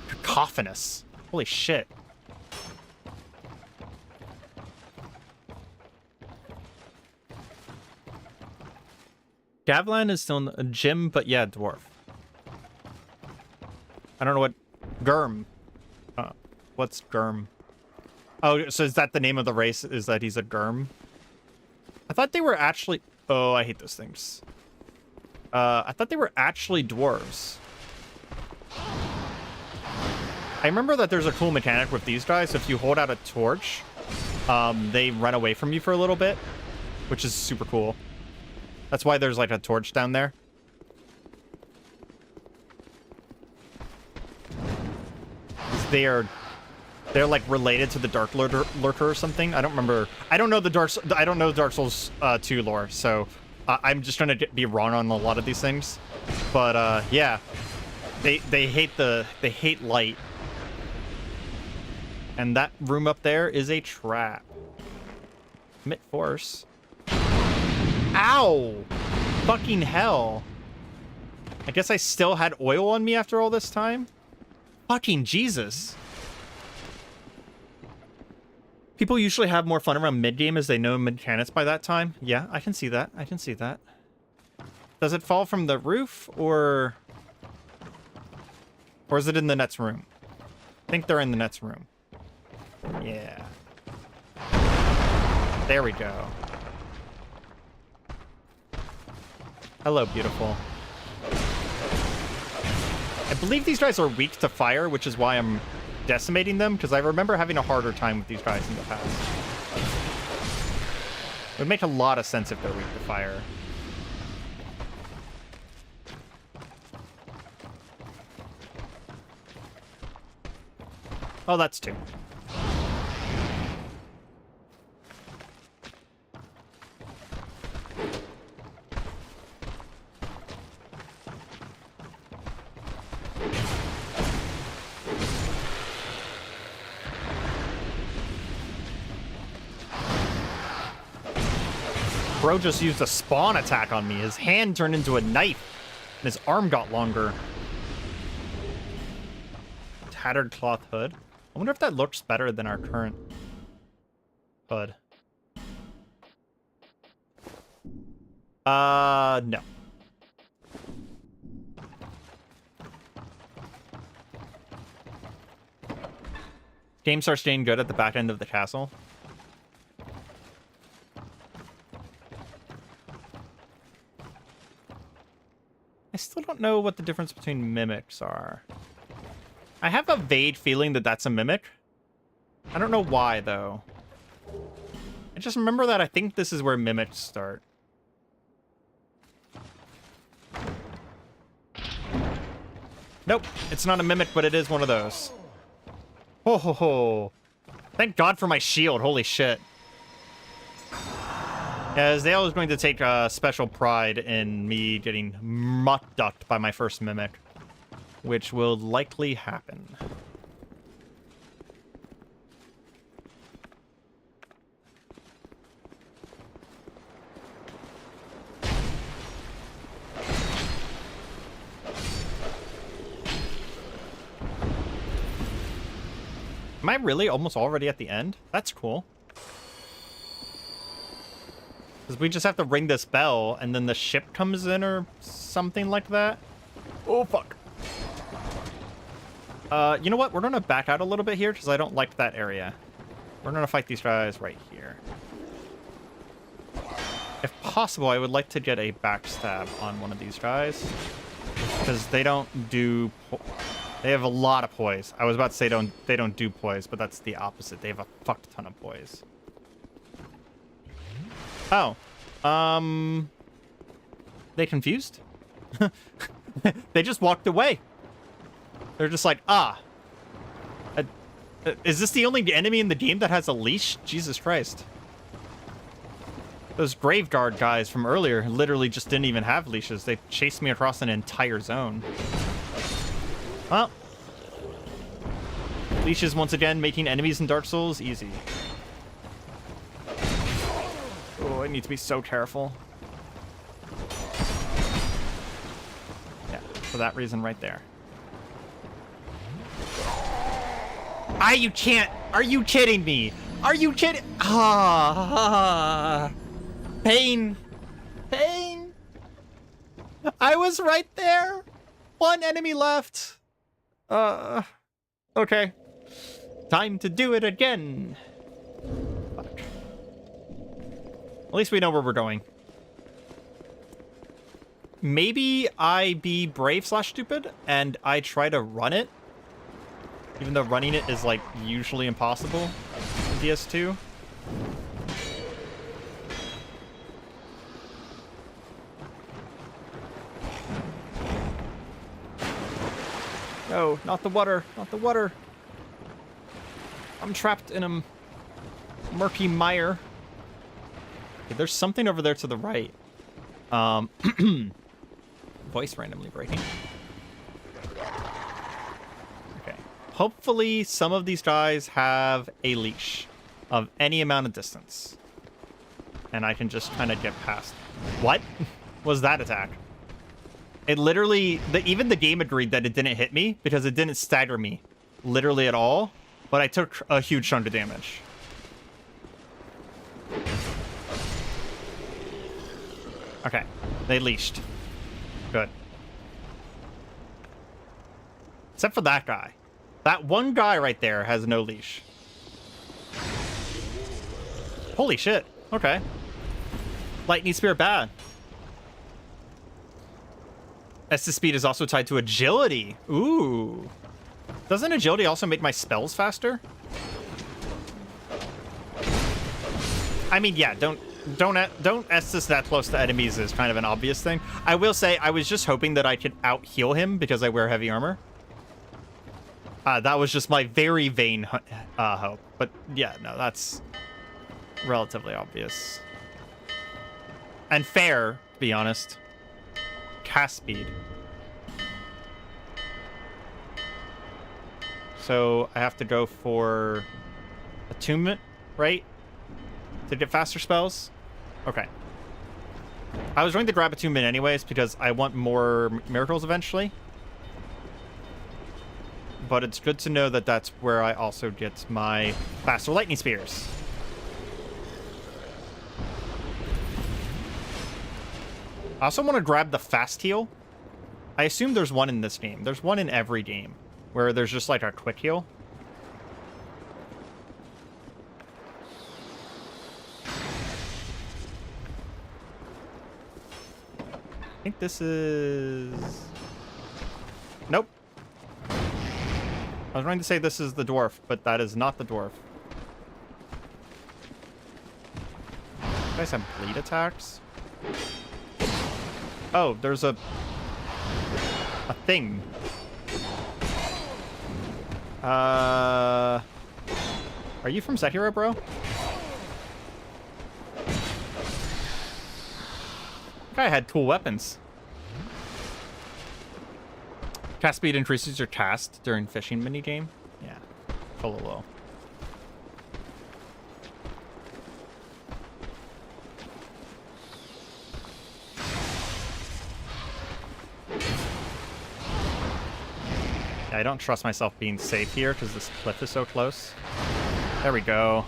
cacophonous. Holy shit. Gavilan is still in a gym, but yeah, dwarf. I don't know what... Gurm. What's Gurm? Oh, so is that the name of the race? Is that he's a Gurm? I thought they were actually... Oh, I hate those things. I thought they were actually dwarves. I remember that there's a cool mechanic with these guys. If you hold out a torch, they run away from you for a little bit, which is super cool. That's why there's like a torch down there. They're like related to the Dark Lurker or something. I don't remember. I don't know Dark Souls 2 lore, so I'm just trying to be wrong on a lot of these things. But yeah, they hate light, and that room up there is a trap. Commit force. Ow! Fucking hell! I guess I still had oil on me after all this time. Fucking Jesus! People usually have more fun around mid-game as they know mechanics by that time. Yeah, I can see that. I can see that. Does it fall from the roof, or is it in the next room? I think they're in the next room. Yeah. There we go. Hello, beautiful. I believe these guys are weak to fire, which is why I'm decimating them, because I remember having a harder time with these guys in the past. It would make a lot of sense if they're weak to fire. Oh, that's two. Bro just used a spawn attack on me. His hand turned into a knife, and his arm got longer. Tattered cloth hood. I wonder if that looks better than our current hood. No. Game starts getting good at the back end of the castle. I still don't know what the difference between mimics are. I have a vague feeling that that's a mimic. I don't know why, though. I just remember that I think this is where mimics start. Nope, it's not a mimic, but it is one of those. Ho ho ho. Thank God for my shield, holy shit. As Dale is going to take special pride in me getting muck-ducked by my first mimic, which will likely happen. Am I really almost already at the end? That's cool. Because we just have to ring this bell, and then the ship comes in or something like that. Oh, fuck. You know what? We're going to back out a little bit here, because I don't like that area. We're going to fight these guys right here. If possible, I would like to get a backstab on one of these guys. Because they don't do... They have a lot of poise. I was about to say they don't do poise, but that's the opposite. They have a fuck ton of poise. Oh. They confused? They just walked away. They're just like, is this the only enemy in the game that has a leash? Jesus Christ. Those Graveguard guys from earlier literally just didn't even have leashes. They chased me across an entire zone. Well. Leashes once again making enemies in Dark Souls easy. Oh, I need to be so careful. Yeah, for that reason right there. You can't. Are you kidding me? Are you kidding? Pain. Pain. I was right there. One enemy left. Okay. Time to do it again. Fuck. At least we know where we're going. Maybe I be brave/stupid and I try to run it. Even though running it is, like, usually impossible in DS2. No, not the water. Not the water. I'm trapped in a murky mire. Okay, there's something over there to the right. But voice randomly breaking. Okay. Hopefully some of these guys have a leash of any amount of distance. And I can just kind of get past. What was that attack? It literally, even the game agreed that it didn't hit me because it didn't stagger me literally at all. But I took a huge chunk of damage. Okay, they leashed. Good. Except for that guy. That one guy right there has no leash. Holy shit. Okay. Lightning Spear bad. Estus speed is also tied to agility. Ooh. Doesn't agility also make my spells faster? I mean, yeah, don't Estus that close to enemies is kind of an obvious thing. I will say I was just hoping that I could out heal him because I wear heavy armor. That was just my very vain hope. But yeah, no, that's relatively obvious. And fair, to be honest. Cast speed. So I have to go for attunement, right? To get faster spells? Okay. I was going to grab attunement anyways because I want more miracles eventually. But it's good to know that that's where I also get my faster lightning spears. I also want to grab the fast heal. I assume there's one in this game. There's one in every game where there's just like a quick heal. I think this is... Nope. I was going to say this is the dwarf, but that is not the dwarf. You guys have bleed attacks? Oh, there's a thing. Are you from Sekiro, bro? Guy had cool weapons. Cast speed increases your cast during fishing minigame. Yeah, full low. I don't trust myself being safe here because this cliff is so close. There we go.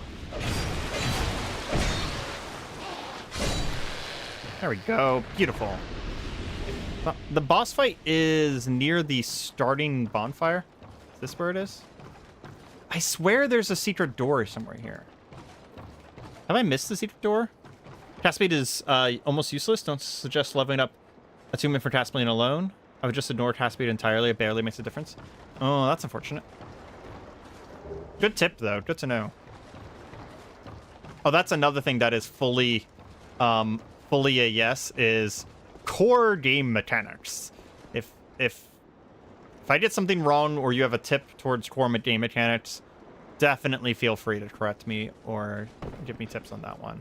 There we go. Beautiful. The boss fight is near the starting bonfire. Is this where it is? I swear there's a secret door somewhere here. Have I missed the secret door? Cast speed is almost useless. Don't suggest leveling up attunement for cast speed alone. I would just ignore cast speed entirely. It barely makes a difference. Oh, that's unfortunate. Good tip, though. Good to know. Oh, that's another thing that is fully a yes, is core game mechanics. If I get something wrong or you have a tip towards core game mechanics, definitely feel free to correct me or give me tips on that one.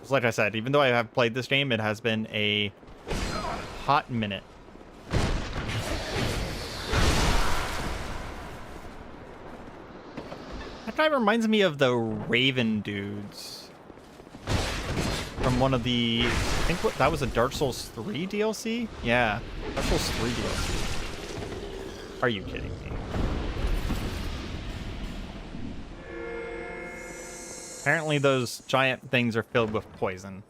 Like I said, even though I have played this game, it has been a hot minute. That guy reminds me of the Raven dudes from one of the... I think that was a Dark Souls 3 DLC? Yeah, Dark Souls 3 DLC. Are you kidding me? Apparently those giant things are filled with poison.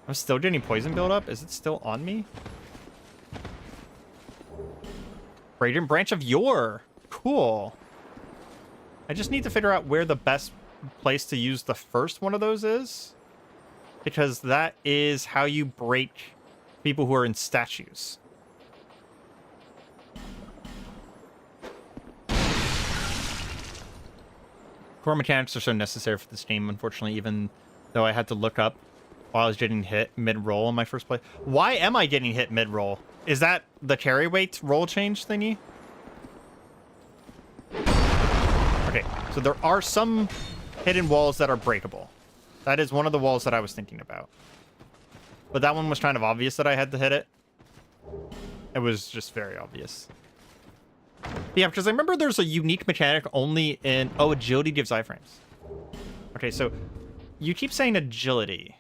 I'm still getting poison buildup. Is it still on me? Radiant Branch of Yore. Cool. I just need to figure out where the best place to use the first one of those is. Because that is how you break people who are in statues. Core mechanics are so necessary for this game, unfortunately, even though I had to look up while I was getting hit mid-roll in my first play. Why am I getting hit mid-roll? Is that the carry weight roll change thingy? Okay, so there are some hidden walls that are breakable. That is one of the walls that I was thinking about. But that one was kind of obvious that I had to hit it. It was just very obvious. Yeah, because I remember there's a unique mechanic only in... Oh, agility gives iframes. Okay, so you keep saying agility.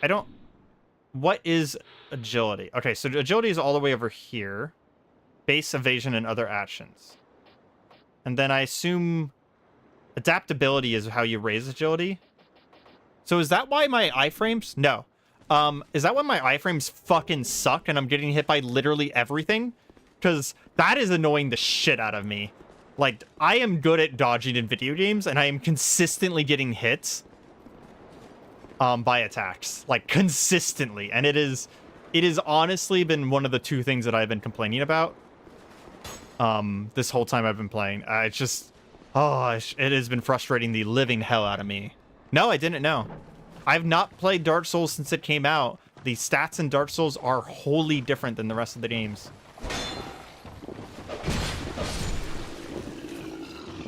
I don't... What is agility? Okay, so agility is all the way over here. Base, evasion, and other actions. And then I assume adaptability is how you raise agility. So is that why my iframes... No. Is that why my iframes fucking suck and I'm getting hit by literally everything? Because that is annoying the shit out of me. Like, I am good at dodging in video games, and I am consistently getting hits by attacks. Like, consistently. And it has honestly been one of the two things that I've been complaining about this whole time I've been playing. It's just... Oh, it has been frustrating the living hell out of me. No, I didn't know. I've not played Dark Souls since it came out. The stats in Dark Souls are wholly different than the rest of the games.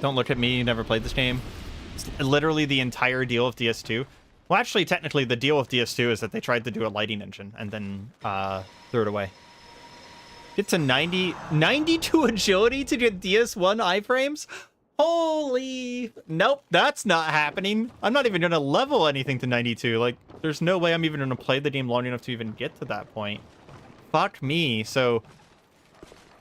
Don't look at me, you never played this game. It's literally the entire deal of DS2. Well, actually, technically, the deal with DS2 is that they tried to do a lighting engine and then threw it away. Get to 92 agility to get DS1 iframes? Holy... Nope, that's not happening. I'm not even going to level anything to 92. Like, there's no way I'm even going to play the game long enough to even get to that point. Fuck me. So,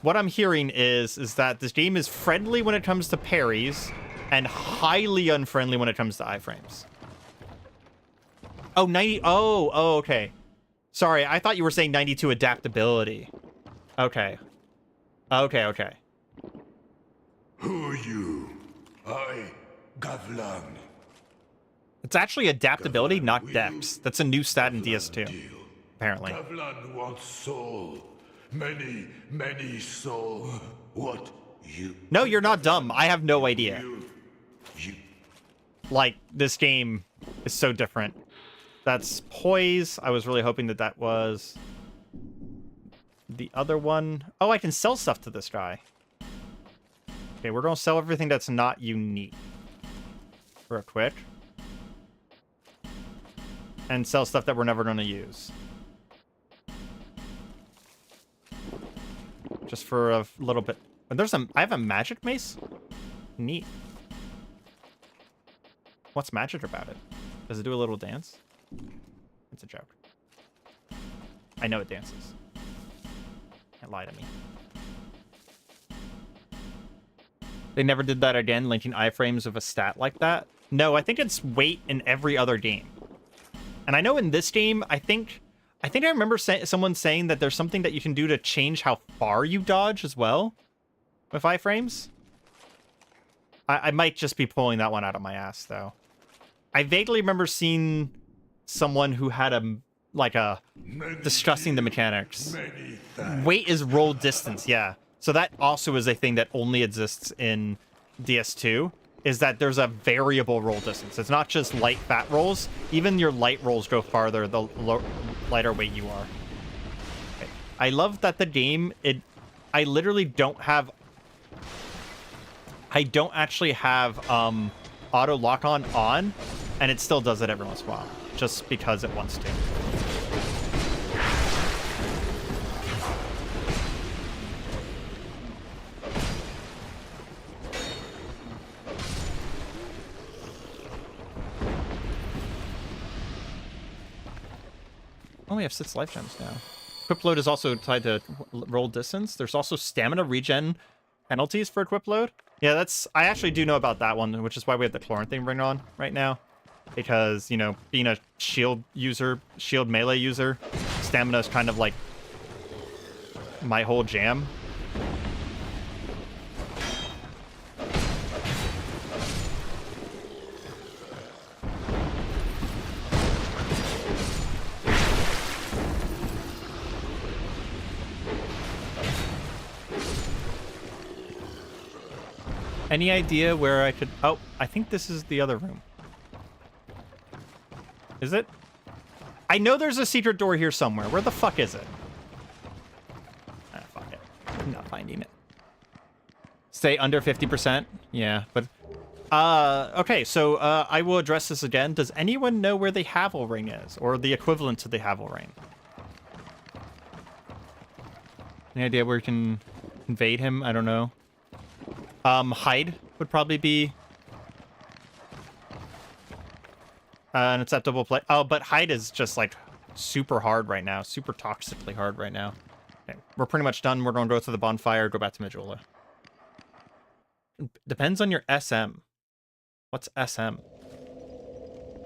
what I'm hearing is that this game is friendly when it comes to parries and highly unfriendly when it comes to iframes. Oh, 90... Oh, okay. Sorry, I thought you were saying 92 adaptability. Okay. Okay. Who are you? I, Gavlan. It's actually adaptability, not dex. That's a new stat in DS2, apparently. Gavlan wants soul. Many, many soul. What? You? No, you're not dumb. I have no idea. You. Like, this game is so different. That's poise. I was really hoping that that was the other one. Oh, I can sell stuff to this guy. Okay, we're going to sell everything that's not unique. Real quick. And sell stuff that we're never going to use. Just for a little bit. There's I have a magic mace? Neat. What's magic about it? Does it do a little dance? It's a joke. I know it dances. Can't lie to me. They never did that again, linking iframes with a stat like that. No, I think it's weight in every other game. And I know in this game, I think I remember someone saying that there's something that you can do to change how far you dodge as well with iframes. I might just be pulling that one out of my ass, though. I vaguely remember seeing someone who had discussing the mechanics. Weight is roll distance, yeah. So that also is a thing that only exists in DS2, is that there's a variable roll distance. It's not just light fat rolls. Even your light rolls go farther the lighter weight you are. Okay. I love that the game, I literally don't have... I don't actually have auto lock-on on, and it still does it every once in a while, just because it wants to. Oh, we have 6 life gems now. Equip load is also tied to roll distance. There's also stamina regen penalties for equip load. Yeah, I actually do know about that one, which is why we have the chlorine thing ring on right now. Because, you know, being a shield melee user, stamina is kind of like my whole jam. Any idea where I could... Oh, I think this is the other room. Is it? I know there's a secret door here somewhere. Where the fuck is it? Ah, fuck it. I'm not finding it. Stay under 50%? Yeah, but Okay, so I will address this again. Does anyone know where the Havel Ring is, or the equivalent to the Havel Ring? Any idea where we can invade him? I don't know. Hide would probably be an acceptable play. Oh, but hide is just like super hard right now, super toxically hard right now. Okay, we're pretty much done. We're gonna go to the bonfire, go back to Majula. Depends on your SM. What's SM?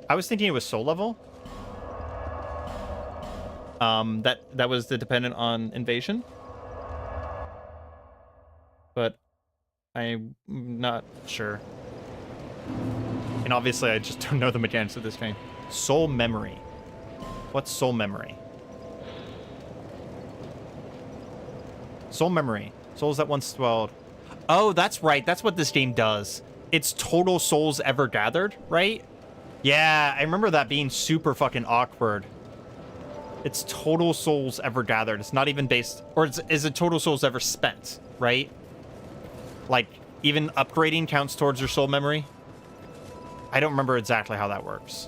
I was thinking it was soul level. That was the dependent on invasion. But I'm not sure. And obviously I just don't know the mechanics of this game. Soul memory. What's soul memory? Soul memory. Souls that once dwelled. Oh, that's right. That's what this game does. It's total souls ever gathered, right? Yeah, I remember that being super fucking awkward. It's total souls ever gathered. It's not even based... Or is it total souls ever spent, right? Like, even upgrading counts towards your soul memory? I don't remember exactly how that works.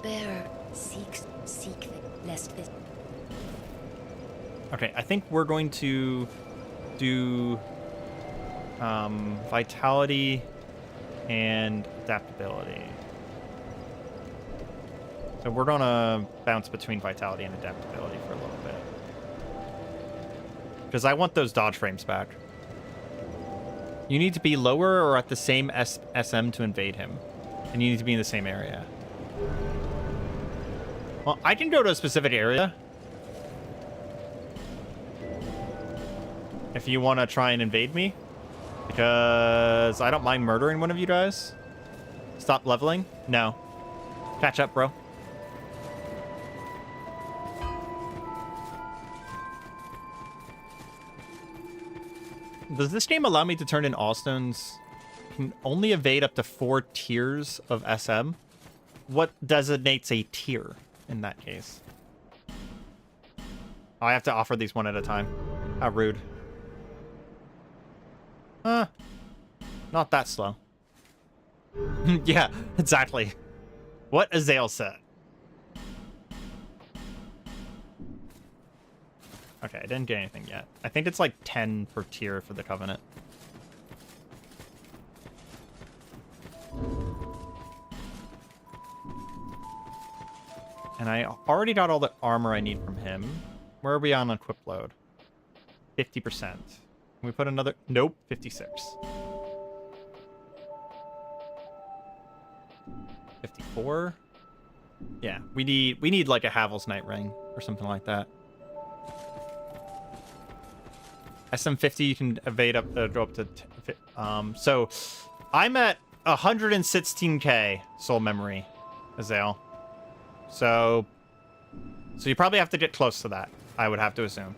Bearer, seek lest this... Okay, I think we're going to do vitality and adaptability. So we're gonna bounce between vitality and adaptability for a little bit. Because I want those dodge frames back. You need to be lower or at the same SM to invade him. And you need to be in the same area. Well, I can go to a specific area. If you want to try and invade me. Because I don't mind murdering one of you guys. Stop leveling? No. Catch up, bro. Does this game allow me to turn in Allstones? Can only evade up to 4 tiers of SM. What designates a tier in that case? I have to offer these one at a time. How rude. Not that slow. Yeah, exactly. What Azael said. Okay, I didn't get anything yet. I think it's like 10 per tier for the Covenant. And I already got all the armor I need from him. Where are we on equip load? 50%. Can we put another? Nope, 56. 54. Yeah, we need like a Havel's Night Ring or something like that. SM50 you can evade up go up to so I'm at 116k soul memory, Azael. So you probably have to get close to that, I would have to assume.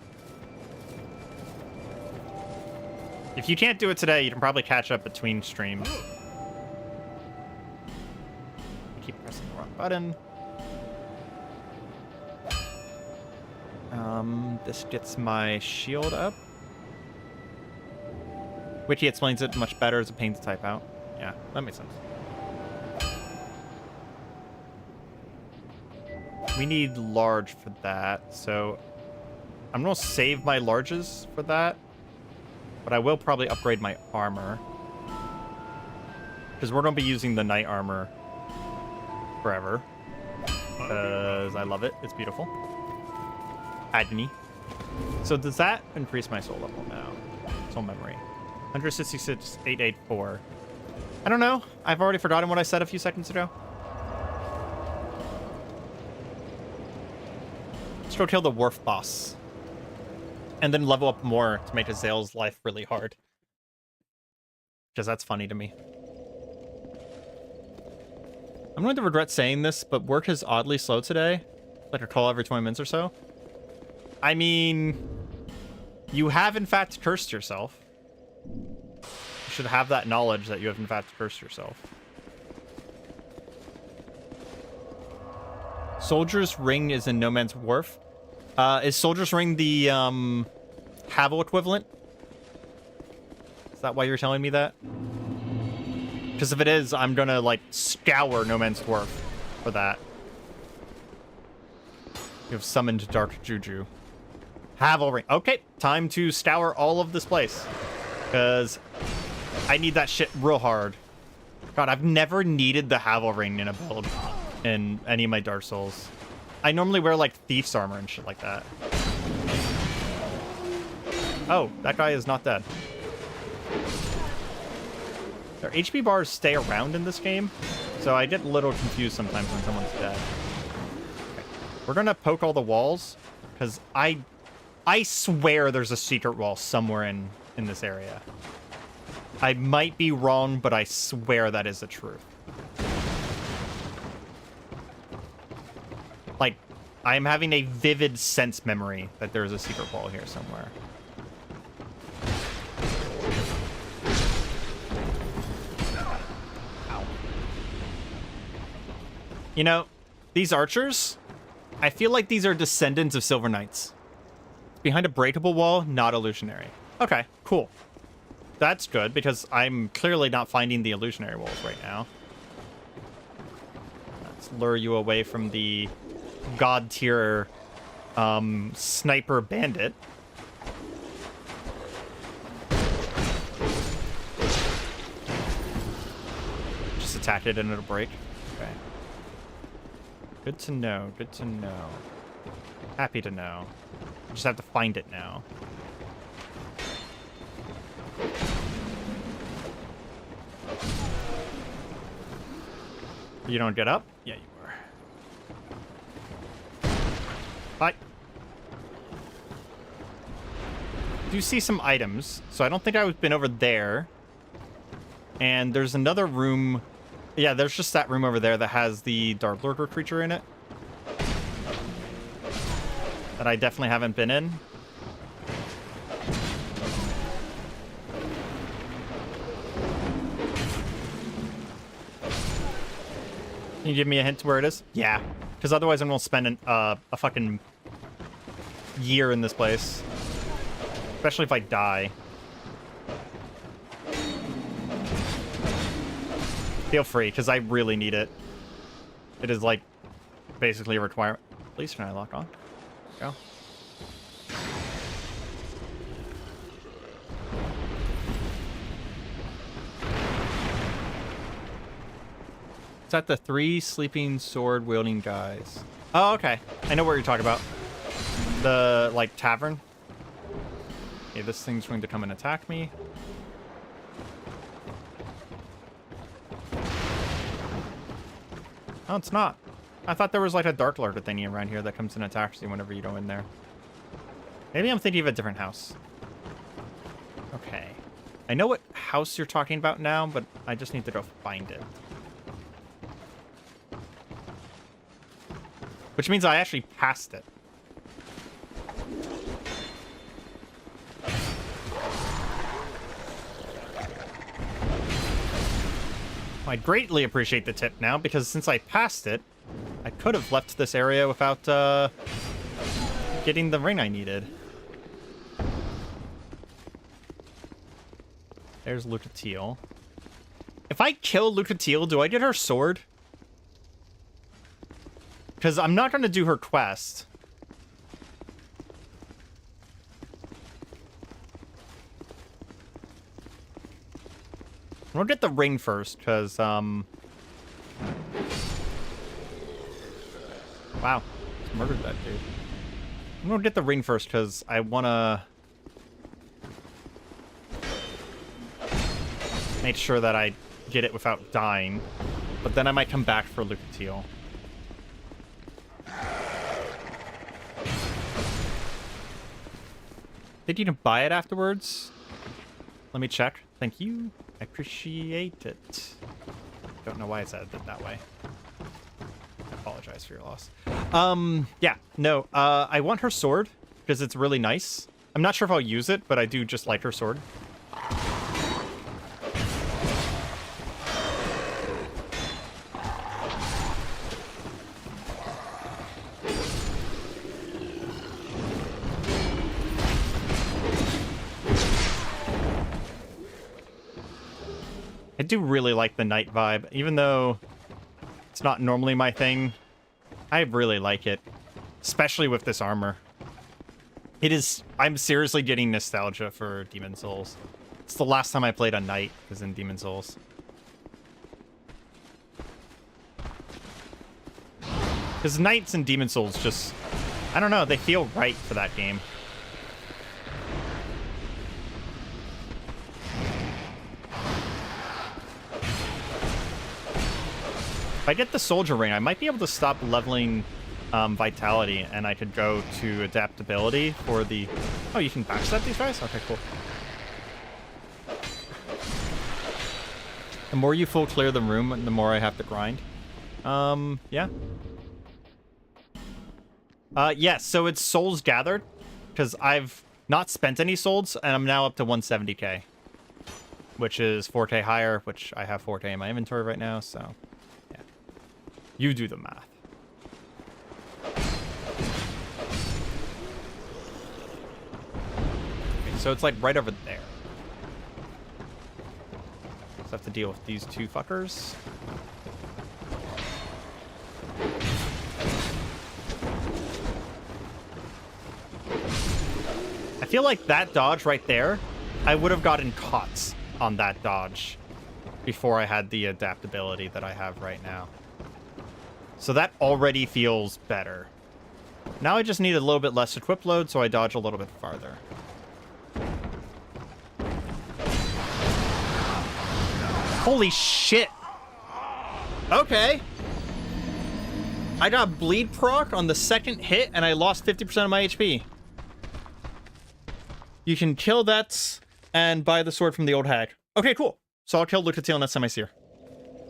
If you can't do it today, you can probably catch up between streams. I keep pressing the wrong button. This gets my shield up. Wiki explains it much better as a pain to type out. Yeah, that makes sense. We need large for that, so I'm gonna save my larges for that. But I will probably upgrade my armor. Because we're going to be using the night armor forever. Because I love it. It's beautiful. Agony. So does that increase my soul level now? Soul memory. 166,884. I don't know. I've already forgotten what I said a few seconds ago. Let's go kill the Wharf boss. And then level up more to make Azael's life really hard. Because that's funny to me. I'm going to regret saying this, but work is oddly slow today. Like a call every 20 minutes or so. I mean, you have in fact cursed yourself. You should have that knowledge that you have in fact cursed yourself. Soldier's Ring is in No Man's Wharf. Is Soldier's Ring the Havel equivalent? Is that why you're telling me that? Because if it is, I'm gonna, like, scour No Man's Dwarf for that. You have summoned Dark Juju. Havel Ring. Okay, time to scour all of this place. Because I need that shit real hard. God, I've never needed the Havel Ring in a build in any of my Dark Souls. I normally wear, like, Thief's armor and shit like that. Oh, that guy is not dead. Their HP bars stay around in this game, so I get a little confused sometimes when someone's dead. Okay. We're gonna poke all the walls, because I swear there's a secret wall somewhere in this area. I might be wrong, but I swear that is the truth. Like, I'm having a vivid sense memory that there's a secret wall here somewhere. Ow. You know, these archers, I feel like these are descendants of Silver Knights. Behind a breakable wall, not illusionary. Okay, cool. That's good, because I'm clearly not finding the illusionary walls right now. Let's lure you away from the god tier sniper bandit. Just attack it and it'll break. Okay. Good to know, good to know. Happy to know. I just have to find it now. You don't get up? Yeah, you are. Hi. Do you see some items? So I don't think I've been over there. And there's another room. Yeah, there's just that room over there that has the Dark Lurker creature in it. That I definitely haven't been in. Can you give me a hint to where it is? Yeah, because otherwise I'm gonna spend a fucking year in this place. Especially if I die. Feel free, because I really need it. It is, like, basically a requirement. Please, can I lock on? Go. Is that the 3 sleeping sword-wielding guys? Oh, okay. I know what you're talking about. The, like, tavern. Okay, this thing's going to come and attack me. Oh, it's not. I thought there was, like, a Dark Lurker thingy around here that comes and attacks you whenever you go in there. Maybe I'm thinking of a different house. Okay. I know what house you're talking about now, but I just need to go find it. Which means I actually passed it. I'd greatly appreciate the tip now, because since I passed it, I could have left this area without getting the ring I needed. There's Lucatiel. If I kill Lucatiel, do I get her sword? Because I'm not going to do her quest. We'll get the ring first, because, wow. Just murdered that dude. I'm going to get the ring first, because I want to make sure that I get it without dying. But then I might come back for Lucatiel. Did you even buy it afterwards? Let me check. Thank you. I appreciate it. Don't know why I said it that way. I apologize for your loss. Yeah, no. I want her sword because it's really nice. I'm not sure if I'll use it, but I do just like her sword. I do really like the night vibe, even though it's not normally my thing. I really like it, especially with this armor. It is. I'm seriously getting nostalgia for Demon Souls. It's the last time I played a knight was in Demon Souls. Because knights and Demon Souls just, I don't know, they feel right for that game. If I get the soldier ring, I might be able to stop leveling vitality, and I could go to adaptability for the... Oh, you can backstab these guys? Okay, cool. The more you full clear the room, the more I have to grind. Yeah. Yes, so it's souls gathered, because I've not spent any souls, and I'm now up to 170k, which is 4k higher, which I have 4k in my inventory right now, so yeah. You do the math. Okay, so it's like right over there. So I have to deal with these two fuckers. I feel like that dodge right there, I would have gotten caught on that dodge before I had the adaptability that I have right now. So that already feels better. Now I just need a little bit less equip load, so I dodge a little bit farther. Holy shit! Okay. I got bleed proc on the second hit, and I lost 50% of my HP. You can kill that and buy the sword from the old hag. Okay, cool. So I'll kill Lucatiel next time I see her.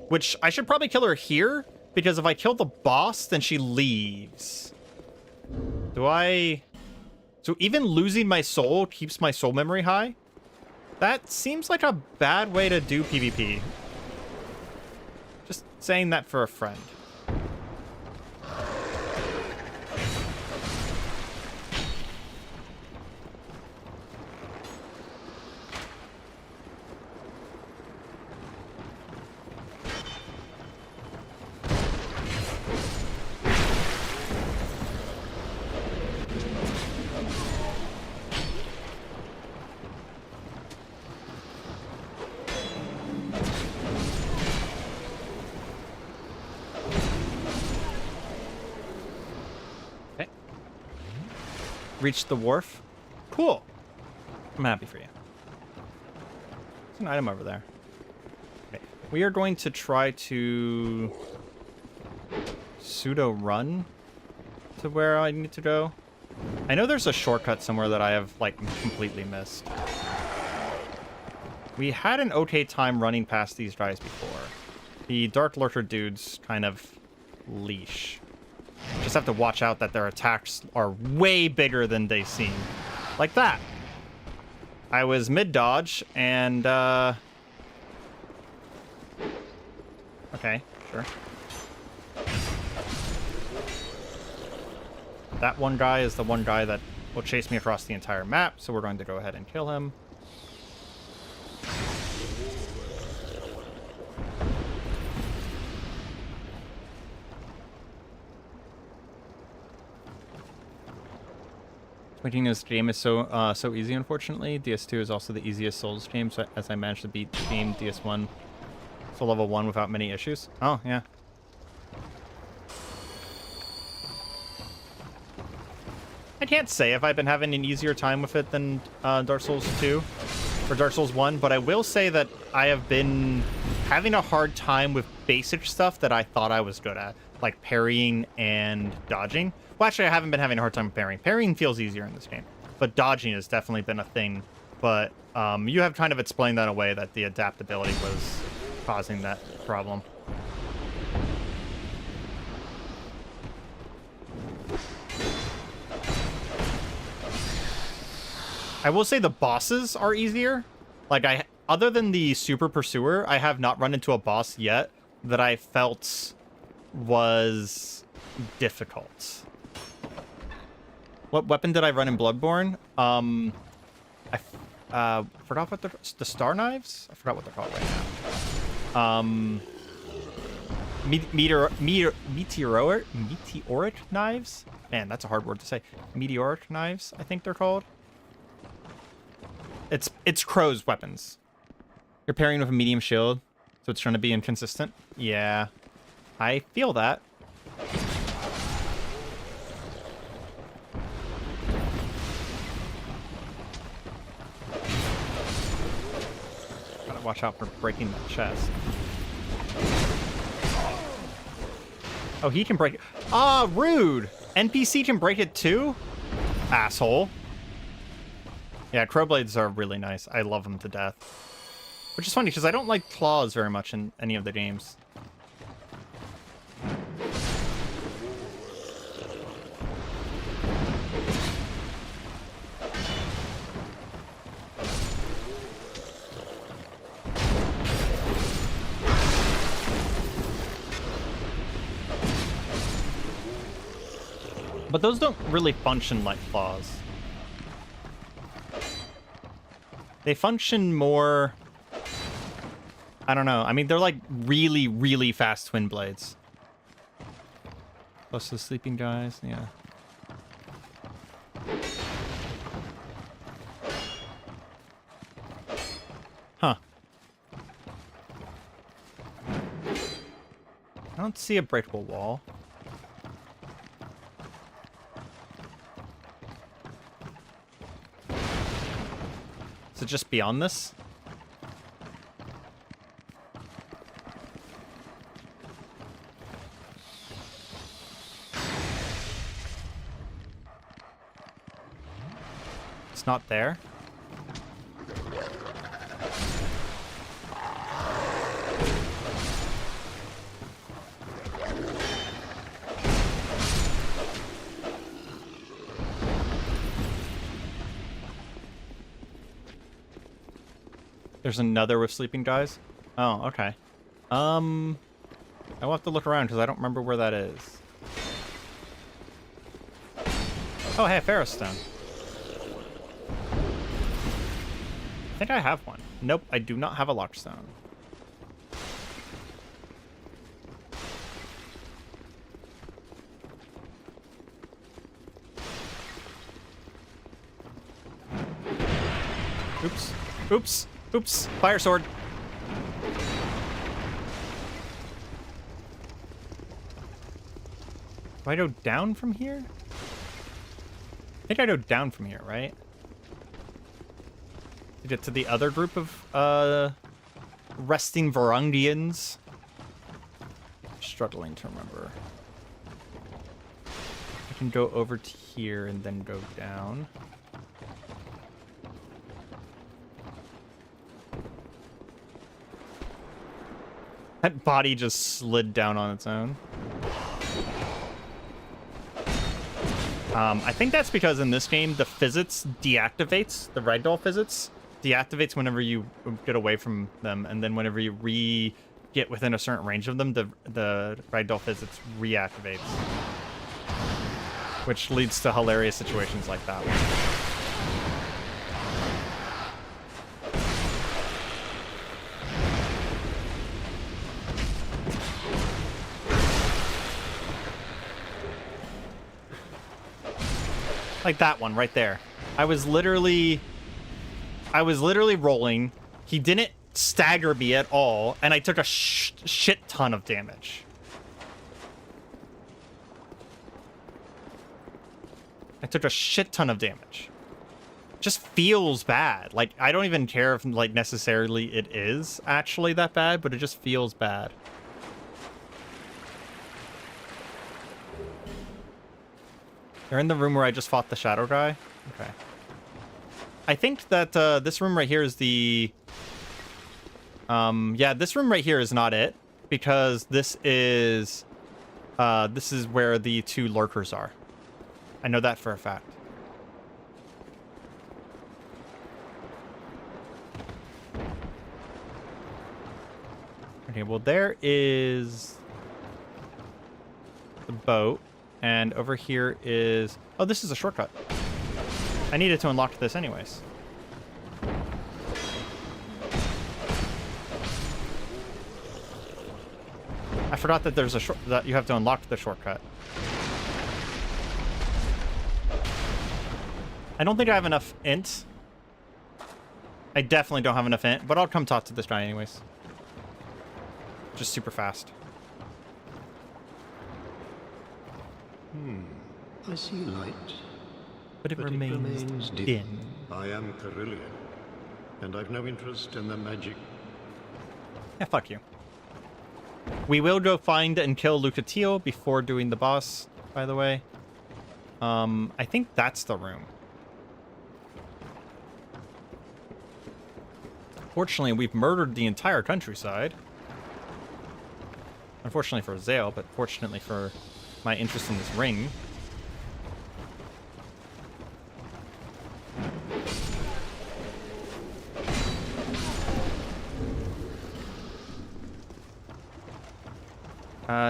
Which, I should probably kill her here, because if I kill the boss, then she leaves. Do I... So even losing my soul keeps my soul memory high? That seems like a bad way to do PvP. Just saying that for a friend. Reached the wharf. Cool. I'm happy for you. There's an item over there. Okay. We are going to try to pseudo run to where I need to go. I know there's a shortcut somewhere that I have like completely missed. We had an okay time running past these guys before. The Dark Lurker dudes kind of leash. Just have to watch out that their attacks are way bigger than they seem. Like that. I was mid-dodge, and, okay, sure. That one guy is the one guy that will chase me across the entire map, so we're going to go ahead and kill him. Making this game is so easy, unfortunately. DS2 is also the easiest Souls game, so as I managed to beat the game DS1 to level 1 without many issues. Oh, yeah. I can't say if I've been having an easier time with it than Dark Souls 2 or Dark Souls 1, but I will say that I have been having a hard time with basic stuff that I thought I was good at, like parrying and dodging. Well, actually, I haven't been having a hard time with parrying. Parrying feels easier in this game, but dodging has definitely been a thing. But you have kind of explained that away, that the adaptability was causing that problem. I will say the bosses are easier. Like, other than the Super Pursuer, I have not run into a boss yet that I felt was difficult. What weapon did I run in Bloodborne? I forgot what the Star Knives? I forgot what they're called right now. meteoric knives? Man, that's a hard word to say. Meteoric knives, I think they're called. It's Crow's weapons. You're pairing with a medium shield, so it's trying to be inconsistent. Yeah, I feel that. Gotta watch out for breaking that chest. Oh, he can break it. Ah, rude! NPC can break it too? Asshole. Yeah, crow blades are really nice. I love them to death. Which is funny, because I don't like claws very much in any of the games. But those don't really function like claws. They function more... I don't know. I mean, they're like really, really fast twin blades. Plus the sleeping guys, yeah. Huh. I don't see a breakable wall. Is it just beyond this? It's not there. There's another with sleeping guys? Oh, okay. I'll have to look around because I don't remember where that is. Oh, hey, Pharaoh Stone. I think I have one. Nope, I do not have a lockstone. Oops. Oops. Oops. Fire sword. Do I go down from here? I think I go down from here, right? To get to the other group of resting Varangians. Struggling to remember. I can go over to here and then go down. That body just slid down on its own. I think that's because in this game, the physics deactivates, the ragdoll physics deactivates whenever you get away from them, and then whenever you get within a certain range of them, the ragdoll physics reactivates. Which leads to hilarious situations like that one. Like that one right there. I was literally rolling. He didn't stagger me at all, and I took a shit ton of damage. I took a shit ton of damage. Just feels bad. Like, I don't even care if, like, necessarily it is actually that bad, but it just feels bad. They're in the room where I just fought the shadow guy? Okay. I think that this room right here is the... yeah, this room right here is not it. Because this is where the two lurkers are. I know that for a fact. Okay, well there is the boat. And over here is... Oh, this is a shortcut. I needed to unlock this anyways. forgot that there's a that you have to unlock the shortcut. I don't think I have enough int. I definitely don't have enough int, but I'll come talk to this guy anyways. Just super fast. I see light. But it remains dim. dim. I am Carillion, and I've no interest in the magic. Yeah, fuck you. We will go find and kill Lucatio before doing the boss, by the way. I think that's the room. Fortunately, we've murdered the entire countryside. Unfortunately for Zale, but fortunately for my interest in this ring.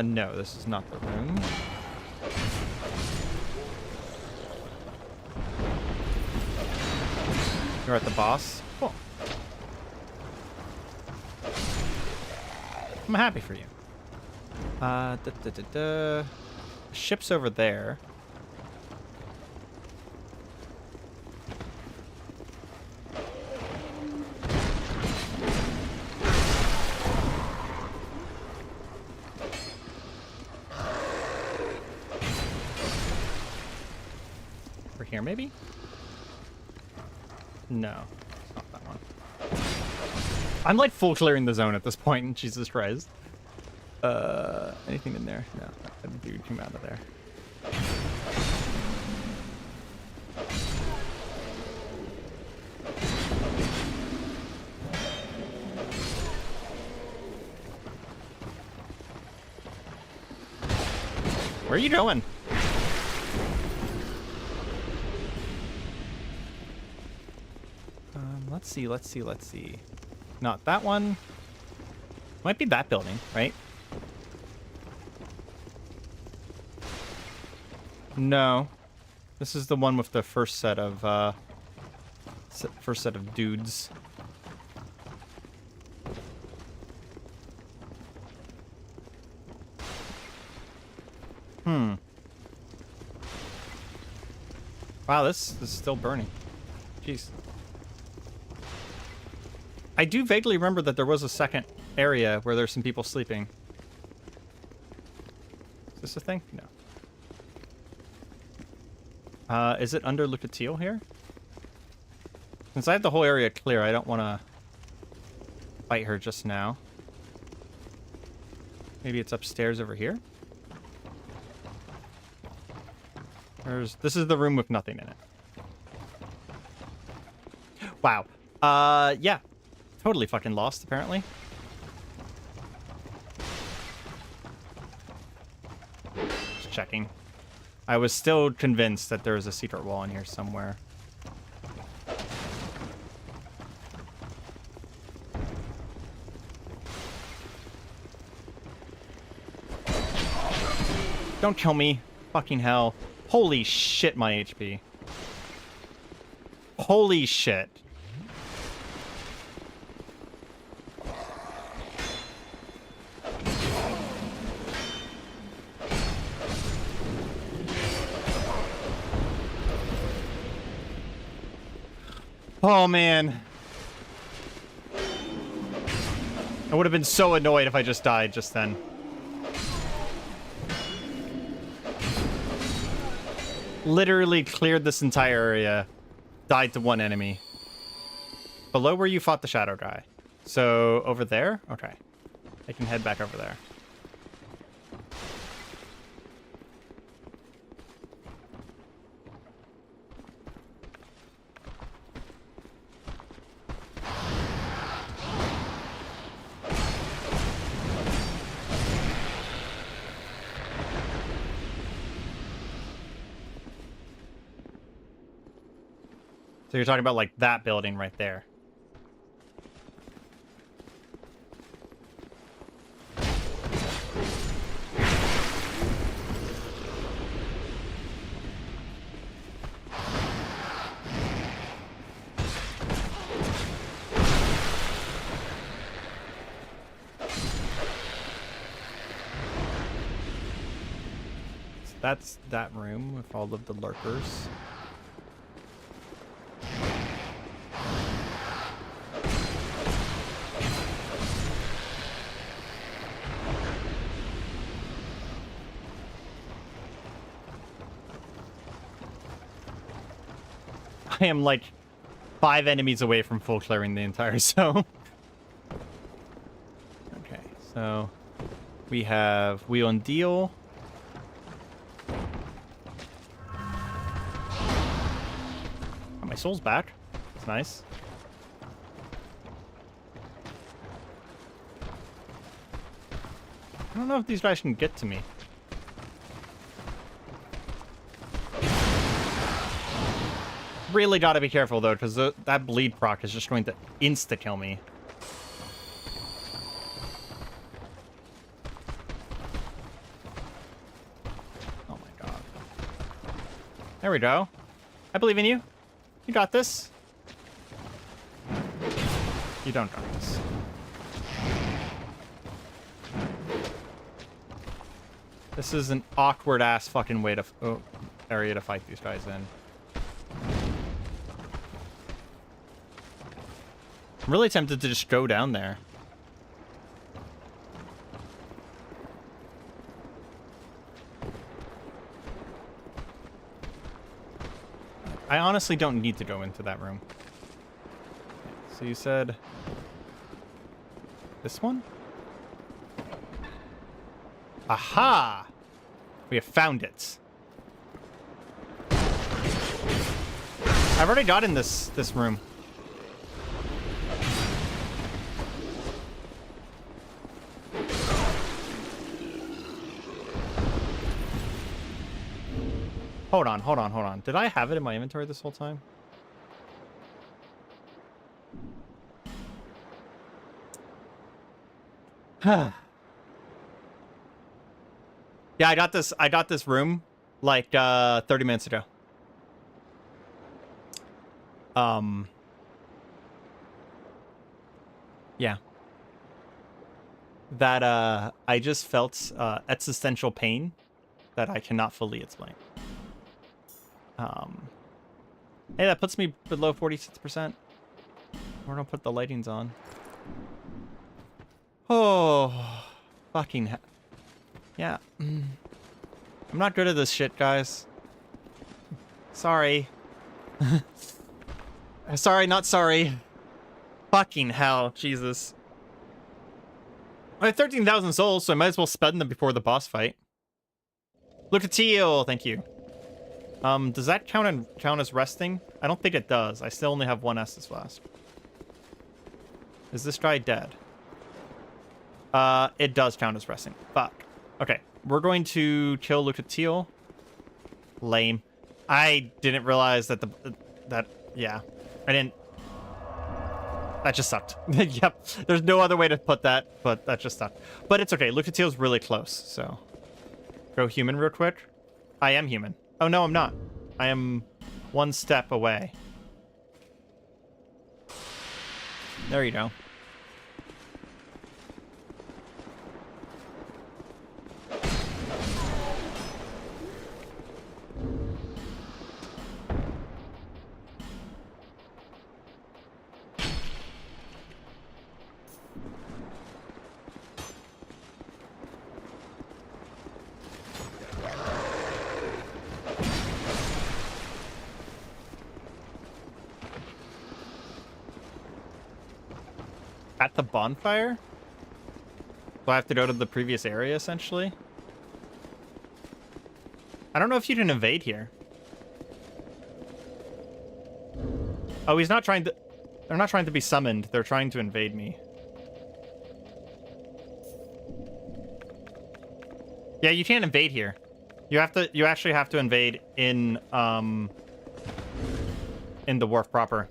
No, this is not the room. You're at the boss. Cool. I'm happy for you. Ship's over there. Over here, maybe? No, it's not that one. I'm like full clearing the zone at this point. Jesus Christ. Anything in there? No, that dude came out of there. Where are you going? Let's see. Not that one. Might be that building, right? No. This is the one with the first set of dudes. Wow, this is still burning. Jeez. I do vaguely remember that there was a second area where there's some people sleeping. Is this a thing? No. Is it under Lucatio here? Since I have the whole area clear, I don't want to fight her just now. Maybe it's upstairs over here? This is the room with nothing in it. Wow. Yeah. Totally fucking lost, apparently. Just checking. I was still convinced that there was a secret wall in here somewhere. Don't kill me. Fucking hell. Holy shit, my HP. Holy shit. Oh, man. I would have been so annoyed if I just died just then. Literally cleared this entire area. Died to one enemy. Below where you fought the shadow guy. So, over there? Okay. I can head back over there. So you're talking about like that building right there. that's that room with all of the lurkers. I am like 5 enemies away from full clearing the entire zone. Okay, so we have Wheel and Deal. Oh, my soul's back. That's nice. I don't know if these guys can get to me. Really gotta be careful though, because that bleed proc is just going to insta-kill me. Oh my god. There we go. I believe in you. You got this. You don't got this. This is an awkward ass fucking way to area to fight these guys in. I'm really tempted to just go down there. I honestly don't need to go into that room. So you said this one? Aha! We have found it. I've already got in this room. Hold on. Did I have it in my inventory this whole time? Yeah, I got this room like 30 minutes ago. Yeah. That I just felt existential pain that I cannot fully explain. Hey, that puts me below 46%. We're gonna put the lightings on. Oh, fucking yeah. I'm not good at this shit, guys. Sorry. Sorry, not sorry. Fucking hell, Jesus. I have 13,000 souls, so I might as well spend them before the boss fight. Look at Teal, thank you. Does that count as resting? I don't think it does. I still only have 1 Estus Flask. Is this guy dead? It does count as resting. Fuck. Okay, we're going to kill Lucatiel. Lame. I didn't realize that yeah. I didn't. That just sucked. Yep. There's no other way to put that, but that just sucked. But it's okay. Lucatiel's really close, so. Go human real quick. I am human. Oh, no, I'm not. I am 1 step away. There you go. At the bonfire? Do I have to go to the previous area, essentially? I don't know if you can invade here. Oh, he's not trying to... They're not trying to be summoned. They're trying to invade me. Yeah, you can't invade here. You actually have to invade in the wharf proper.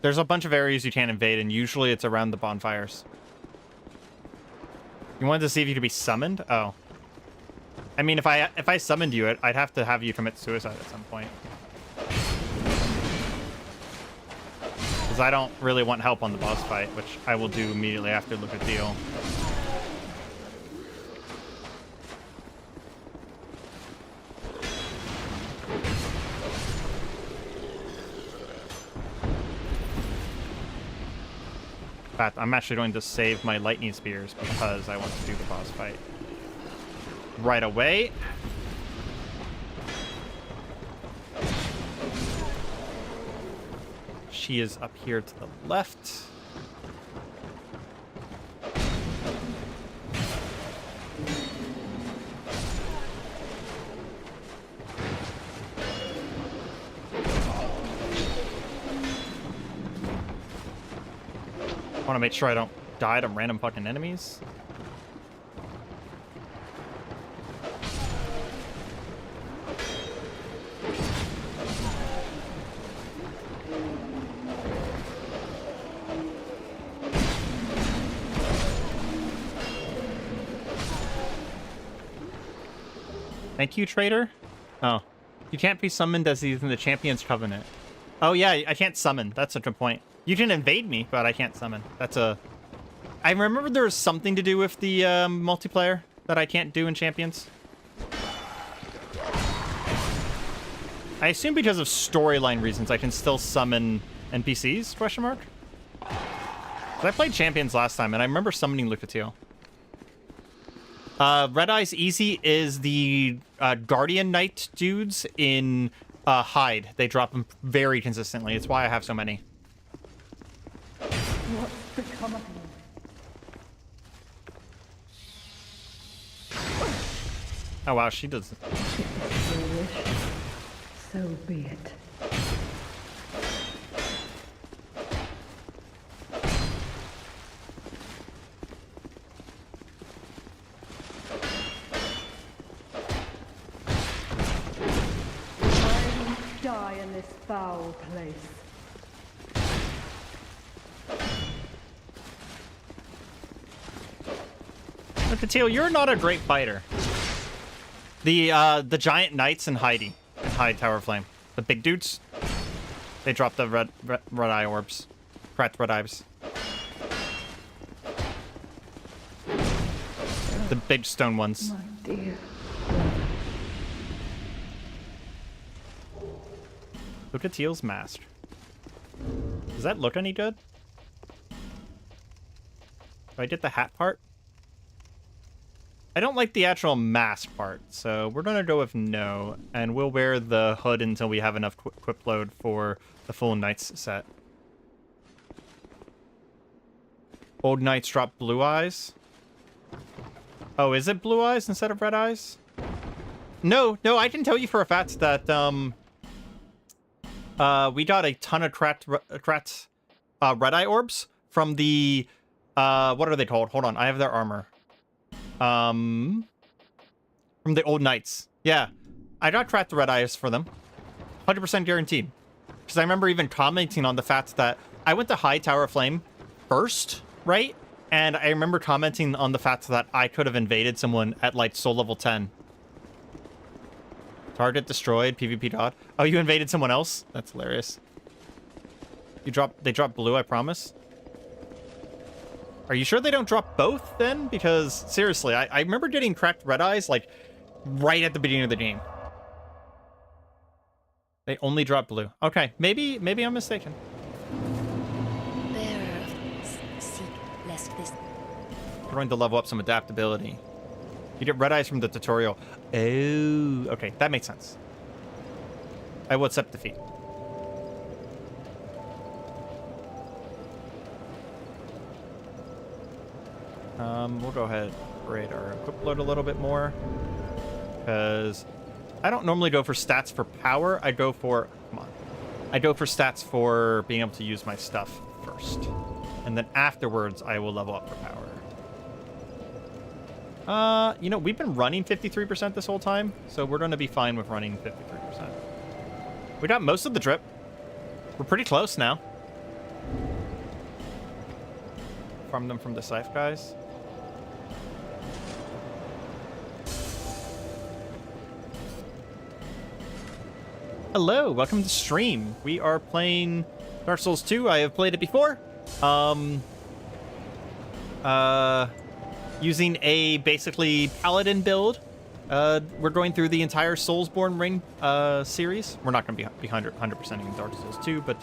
There's a bunch of areas you can't invade, and usually it's around the bonfires. You wanted to see if you could be summoned? Oh. I mean, if I summoned you, I'd have to have you commit suicide at some point. Because I don't really want help on the boss fight, which I will do immediately after Lucatiel. fact, I'm actually going to save my lightning spears because I want to do the boss fight right away. She is up here to the left. I want to make sure I don't die to random fucking enemies. Thank you, traitor. Oh, you can't be summoned as he's in the Champions Covenant. Oh yeah, I can't summon. That's such a point. You can invade me, but I can't summon. That's a... I remember there was something to do with the multiplayer that I can't do in Champions. I assume because of storyline reasons, I can still summon NPCs, question mark? 'Cause I played Champions last time, and I remember summoning Lucatiel. Red Eyes Easy is the Guardian Knight dudes in Hyde. They drop them very consistently. It's why I have so many. What's become of you? Oh wow, she does. If you wish, so be it. I won't die in this foul place. Lucatiel, you're not a great fighter. The giant knights in Hyde Tower of Flame, the big dudes, they drop the red eye orbs, cracked red eyes. The big stone ones. My dear. Lucatiel's mask. Does that look any good? Do I get the hat part? I don't like the actual mask part, so we're gonna go with no, and we'll wear the hood until we have enough equip load for the full Knights set. Old Knights drop blue eyes. Oh, is it blue eyes instead of red eyes? No, I can tell you for a fact that we got a ton of cracked red eye orbs from the what are they called? Hold on, I have their armor. From the old knights. Yeah, I got cracked red eyes for them. 100% guaranteed. Because I remember even commenting on the fact that I went to High Tower of Flame first, right? And I remember commenting on the fact that I could have invaded someone at like soul level 10. Target destroyed, PvP god. Oh, you invaded someone else? That's hilarious. They drop blue, I promise. Are you sure they don't drop both then? Because seriously, I remember getting cracked red eyes like right at the beginning of the game. They only drop blue. Okay, maybe I'm mistaken. We're going to level up some adaptability. You get red eyes from the tutorial. Oh, okay, that makes sense. I will accept defeat. We'll go ahead and upgrade our equip load a little bit more, because I don't normally go for stats for power. I go for stats for being able to use my stuff first, and then afterwards I will level up for power. You know, we've been running 53% this whole time, so we're going to be fine with running 53%. We got most of the drip. We're pretty close now. Farm them from the scythe guys. Hello, welcome to stream. We are playing Dark Souls 2. I have played it before. Using a basically paladin build We're going through the entire Soulsborne Ring series. We're not going to be 100%ing in Dark Souls 2, but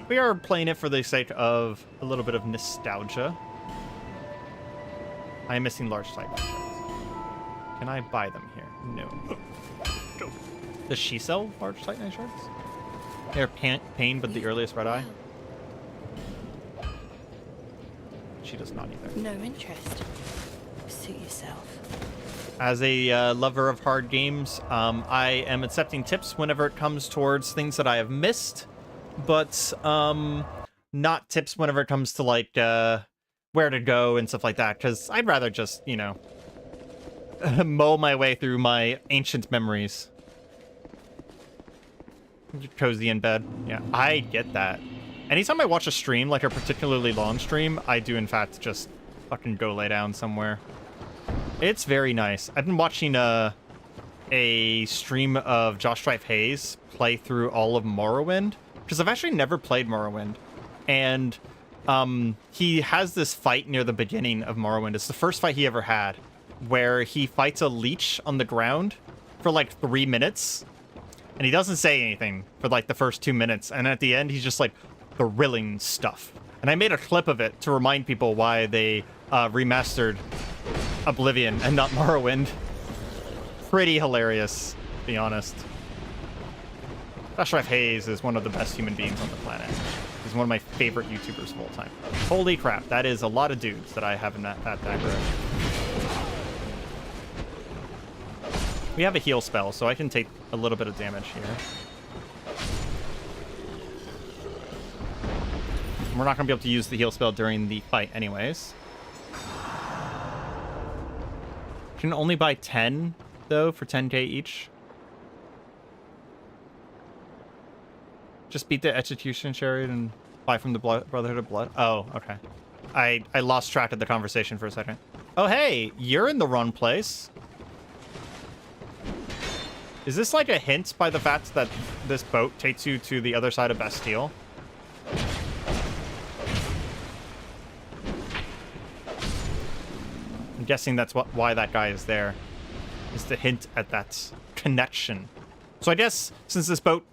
we are playing it for the sake of a little bit of nostalgia. I am missing large Titan shards. Can I buy them here? No. Does she sell large Titan shards? They're pain, but the earliest red eye. She does not either. No interest. Suit yourself. As a lover of hard games, I am accepting tips whenever it comes towards things that I have missed, but not tips whenever it comes to like where to go and stuff like that, because I'd rather just, you know, mow my way through my ancient memories. Cozy in bed. Yeah, I get that. Anytime I watch a stream, like a particularly long stream, I do in fact just fucking go lay down somewhere. It's very nice. I've been watching a stream of Josh Strife Hayes play through all of Morrowind, because I've actually never played Morrowind. And he has this fight near the beginning of Morrowind. It's the first fight he ever had, where he fights a leech on the ground for like 3 minutes. And he doesn't say anything for like the first 2 minutes. And at the end, he's just like thrilling stuff. And I made a clip of it to remind people why they remastered Oblivion and not Morrowind. Pretty hilarious, to be honest. Josh Hayes is one of the best human beings on the planet. He's one of my favorite YouTubers of all time. Holy crap, that is a lot of dudes that I have in that aggro. We have a heal spell, so I can take a little bit of damage here. We're not going to be able to use the heal spell during the fight anyways. Can only buy 10, though, for 10k each. Just beat the Execution Chariot and buy from the Brotherhood of Blood. Oh, okay. I lost track of the conversation for a second. Oh, hey, you're in the wrong place. Is this like a hint by the fact that this boat takes you to the other side of Bastille? I'm guessing that's why that guy is there, is to hint at that connection. So I guess since this boat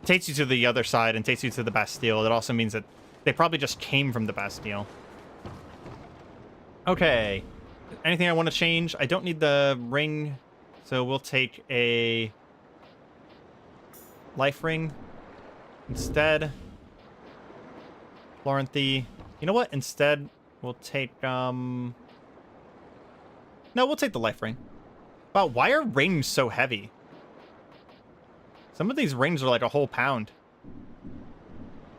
takes you to the other side and takes you to the Bastille, it also means that they probably just came from the Bastille. Okay. Anything I want to change? I don't need the ring. So we'll take a life ring instead. Florenthy. You know what? Instead, we'll take, no, we'll take the life ring. Wow, why are rings so heavy? Some of these rings are like a whole pound.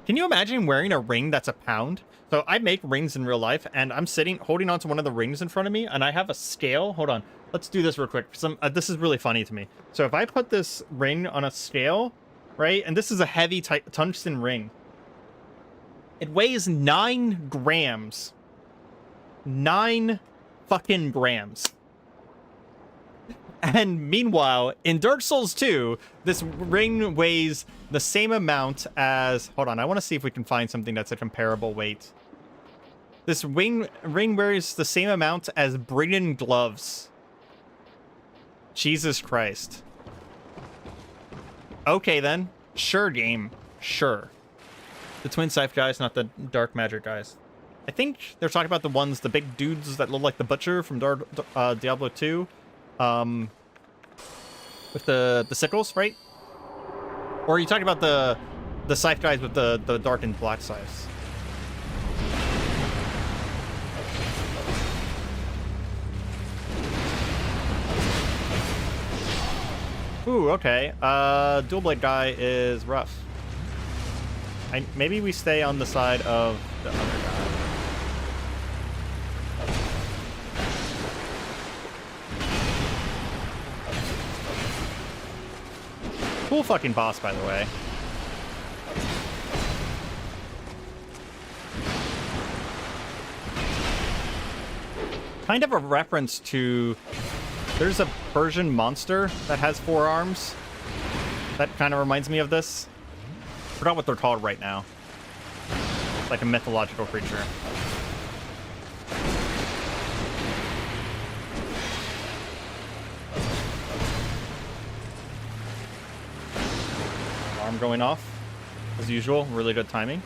Can you imagine wearing a ring that's a pound? So I make rings in real life, and I'm holding onto one of the rings in front of me, and I have a scale. Hold on. Let's do this real quick. This is really funny to me. So if I put this ring on a scale, right, and this is a heavy tungsten ring, it weighs 9 grams. 9 fucking grams. And meanwhile, in Dark Souls 2, this ring weighs the same amount as... Hold on, I want to see if we can find something that's a comparable weight. This ring weighs the same amount as Brigham gloves. Jesus Christ. Okay, then. Sure, game. Sure. The Twin Scythe guys, not the Dark Magic guys. I think they're talking about the big dudes that look like the Butcher from Diablo 2. With the sickles, right? Or are you talking about the scythe guys with the dark and black scythes? Ooh, okay. Dual blade guy is rough. Maybe we stay on the side of the other guy. Cool fucking boss, by the way. Kind of a reference to... There's a Persian monster that has 4 arms. That kind of reminds me of this. Forgot what they're called right now. It's like a mythological creature. Alarm going off. As usual, really good timing.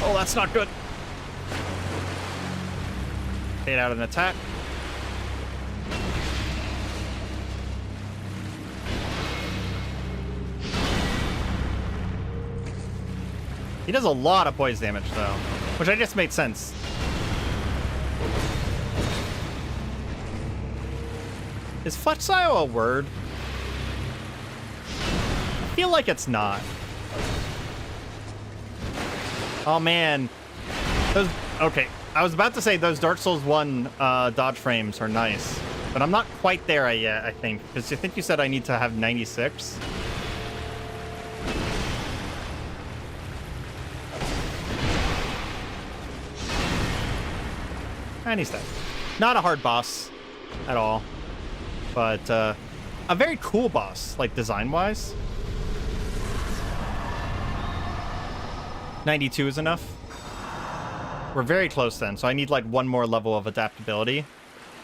Oh, that's not good. Fade out an attack. He does a lot of poise damage, though, which I guess made sense. Is flexile a word? I feel like it's not. Oh, man. Those... Okay, I was about to say those Dark Souls 1 dodge frames are nice, but I'm not quite there yet, I think, because I think you said I need to have 96. And he's dead. Not a hard boss at all, but a very cool boss, like design-wise. 92 is enough. We're very close then, so I need like one more level of adaptability,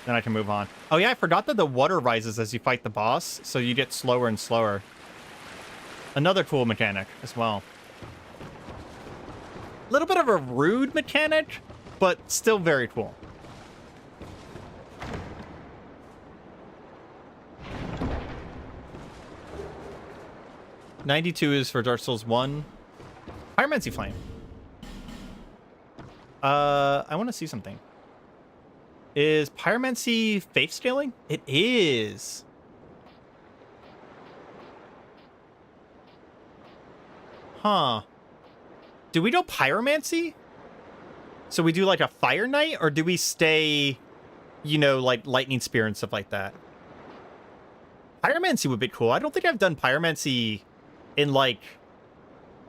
then I can move on. Oh yeah, I forgot that the water rises as you fight the boss, so you get slower and slower. Another cool mechanic as well. A little bit of a rude mechanic, but still very cool. $92 is for Dark Souls 1. Pyromancy Flame. I want to see something. Is Pyromancy faith scaling? It is. Huh. Do we go Pyromancy? So we do like a Fire Knight, or do we stay, you know, like Lightning Spear and stuff like that? Pyromancy would be cool. I don't think I've done Pyromancy in like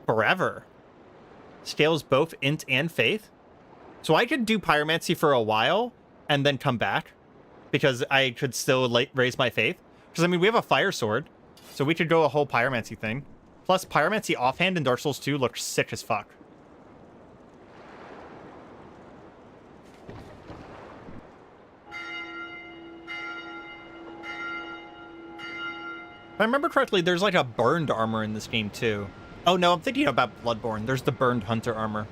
forever. Scales both int and faith. So I could do Pyromancy for a while and then come back because I could still raise my faith. Because I mean, we have a fire sword, so we could go a whole Pyromancy thing. Plus, Pyromancy offhand in Dark Souls 2 looks sick as fuck. If I remember correctly, there's like a burned armor in this game too. Oh no, I'm thinking about Bloodborne. There's the burned hunter armor.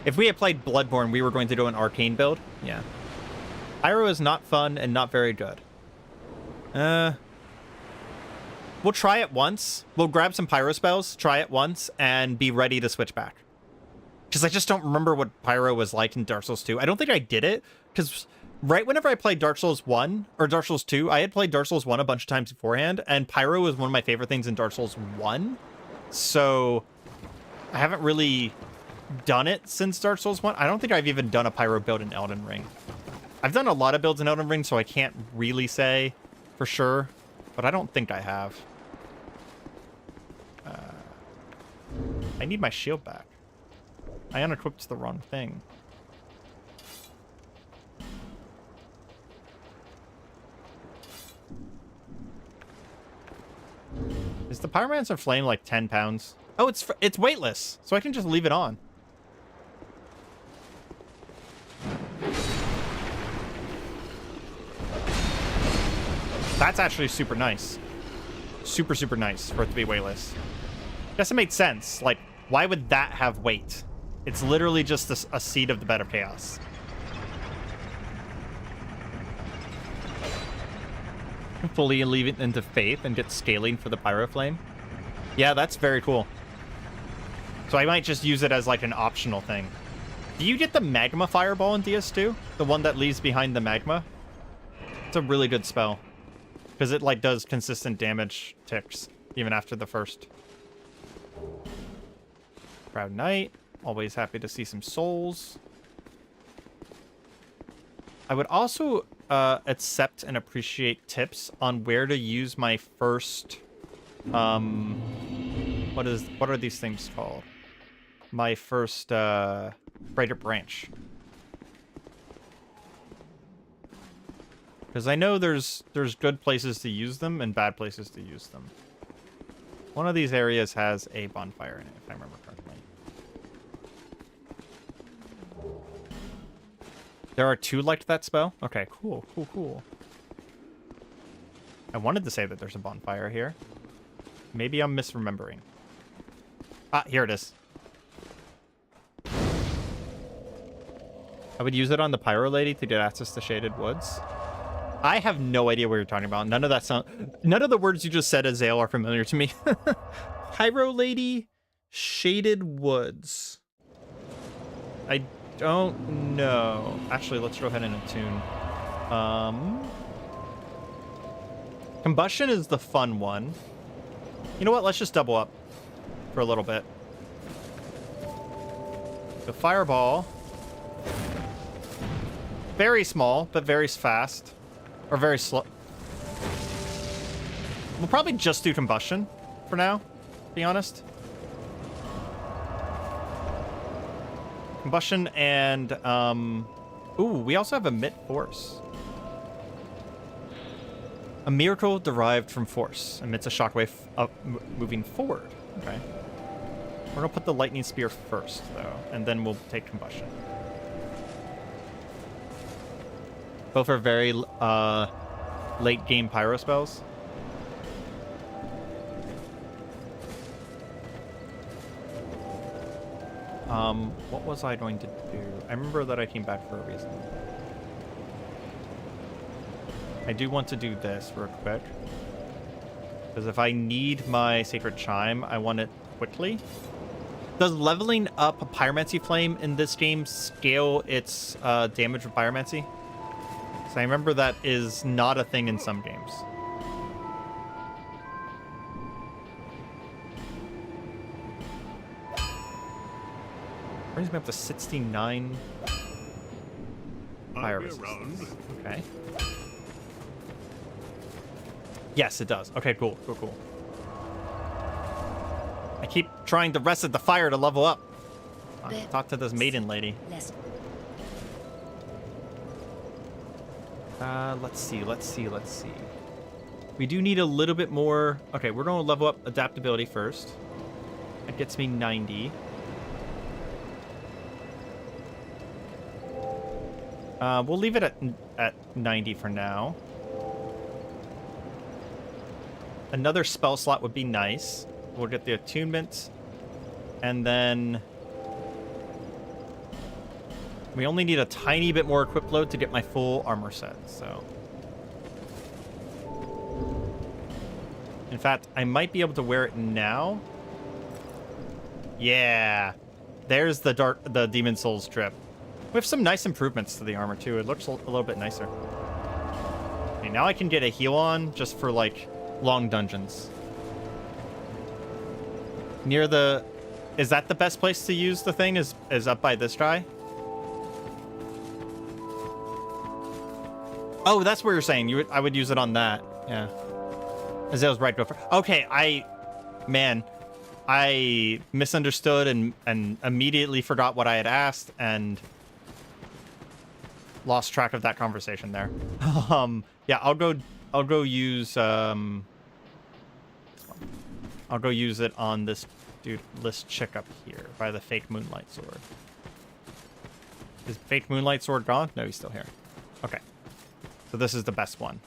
If we had played Bloodborne, we were going to do an arcane build. Yeah. Pyro is not fun and not very good. We'll try it once. We'll grab some pyro spells, try it once, and be ready to switch back. Because I just don't remember what pyro was like in Dark Souls 2. I don't think I did it, because right whenever I played Dark Souls 1, or Dark Souls 2, I had played Dark Souls 1 a bunch of times beforehand, and pyro was one of my favorite things in Dark Souls 1. So, I haven't really done it since Dark Souls 1. I don't think I've even done a pyro build in Elden Ring. I've done a lot of builds in Elden Ring, so I can't really say for sure, but I don't think I have. I need my shield back. I unequipped the wrong thing. Is the Pyromancer Flame like 10 pounds? Oh, it's weightless, so I can just leave it on. That's actually super nice. Super, super nice for it to be weightless. Guess it makes sense. Like, why would that have weight? It's literally just a seed of the bed of chaos. Fully leave it into faith and get scaling for the pyro flame. Yeah, that's very cool. So I might just use it as like an optional thing. Do you get the magma fireball in DS2? The one that leaves behind the magma? It's a really good spell. Because it like does consistent damage ticks even after the first. Proud Knight. Always happy to see some souls. I would also accept and appreciate tips on where to use my first what are these things called? My first Brighter Branch. Because I know there's good places to use them and bad places to use them. One of these areas has a bonfire in it, if I remember correctly. There are 2 like that spell? Okay, cool, cool, cool. I wanted to say that there's a bonfire here. Maybe I'm misremembering. Ah, here it is. I would use it on the Pyro Lady to get access to Shaded Woods. I have no idea what you're talking about. None of the words you just said, Azale, are familiar to me. Pyro Lady, Shaded Woods. I don't know. Actually, let's go ahead and attune. Combustion is the fun one. You know what? Let's just double up for a little bit. The Fireball. Very small, but very fast. Or very slow. We'll probably just do Combustion for now, to be honest. Combustion and, ooh, we also have Emit Force. A miracle derived from force. Emits a shockwave up, moving forward. Okay. We're gonna put the Lightning Spear first, though, and then we'll take Combustion. Both are very, late game pyro spells. What was I going to do? I remember that I came back for a reason. I do want to do this real quick. Because if I need my Sacred Chime, I want it quickly. Does leveling up a Pyromancy Flame in this game scale its damage with Pyromancy? So I remember that is not a thing in some games. Brings me up to 69 fire resistance. Okay. Yes, it does. Okay, cool, cool, cool. I keep trying to reset the fire to level up. Talk to this maiden lady. Let's see. We do need a little bit more. Okay, we're going to level up adaptability first. That gets me 90. We'll leave it at 90 for now. Another spell slot would be nice. We'll get the attunement. And then we only need a tiny bit more equip load to get my full armor set, so. In fact, I might be able to wear it now. Yeah. There's the Demon Souls strip. We have some nice improvements to the armor too. It looks a little bit nicer. Okay, now I can get a heal on just for like long dungeons. Near the... Is that the best place to use the thing? Is up by this guy? Oh, that's what you're saying. I would use it on that. Yeah. Azale's right. Go for. Okay, man, I misunderstood and immediately forgot what I had asked and lost track of that conversation there. Yeah, I'll go use I'll go use it on this chick up here by the fake Moonlight Sword. Is fake Moonlight Sword gone? No, he's still here. Okay. So this is the best one.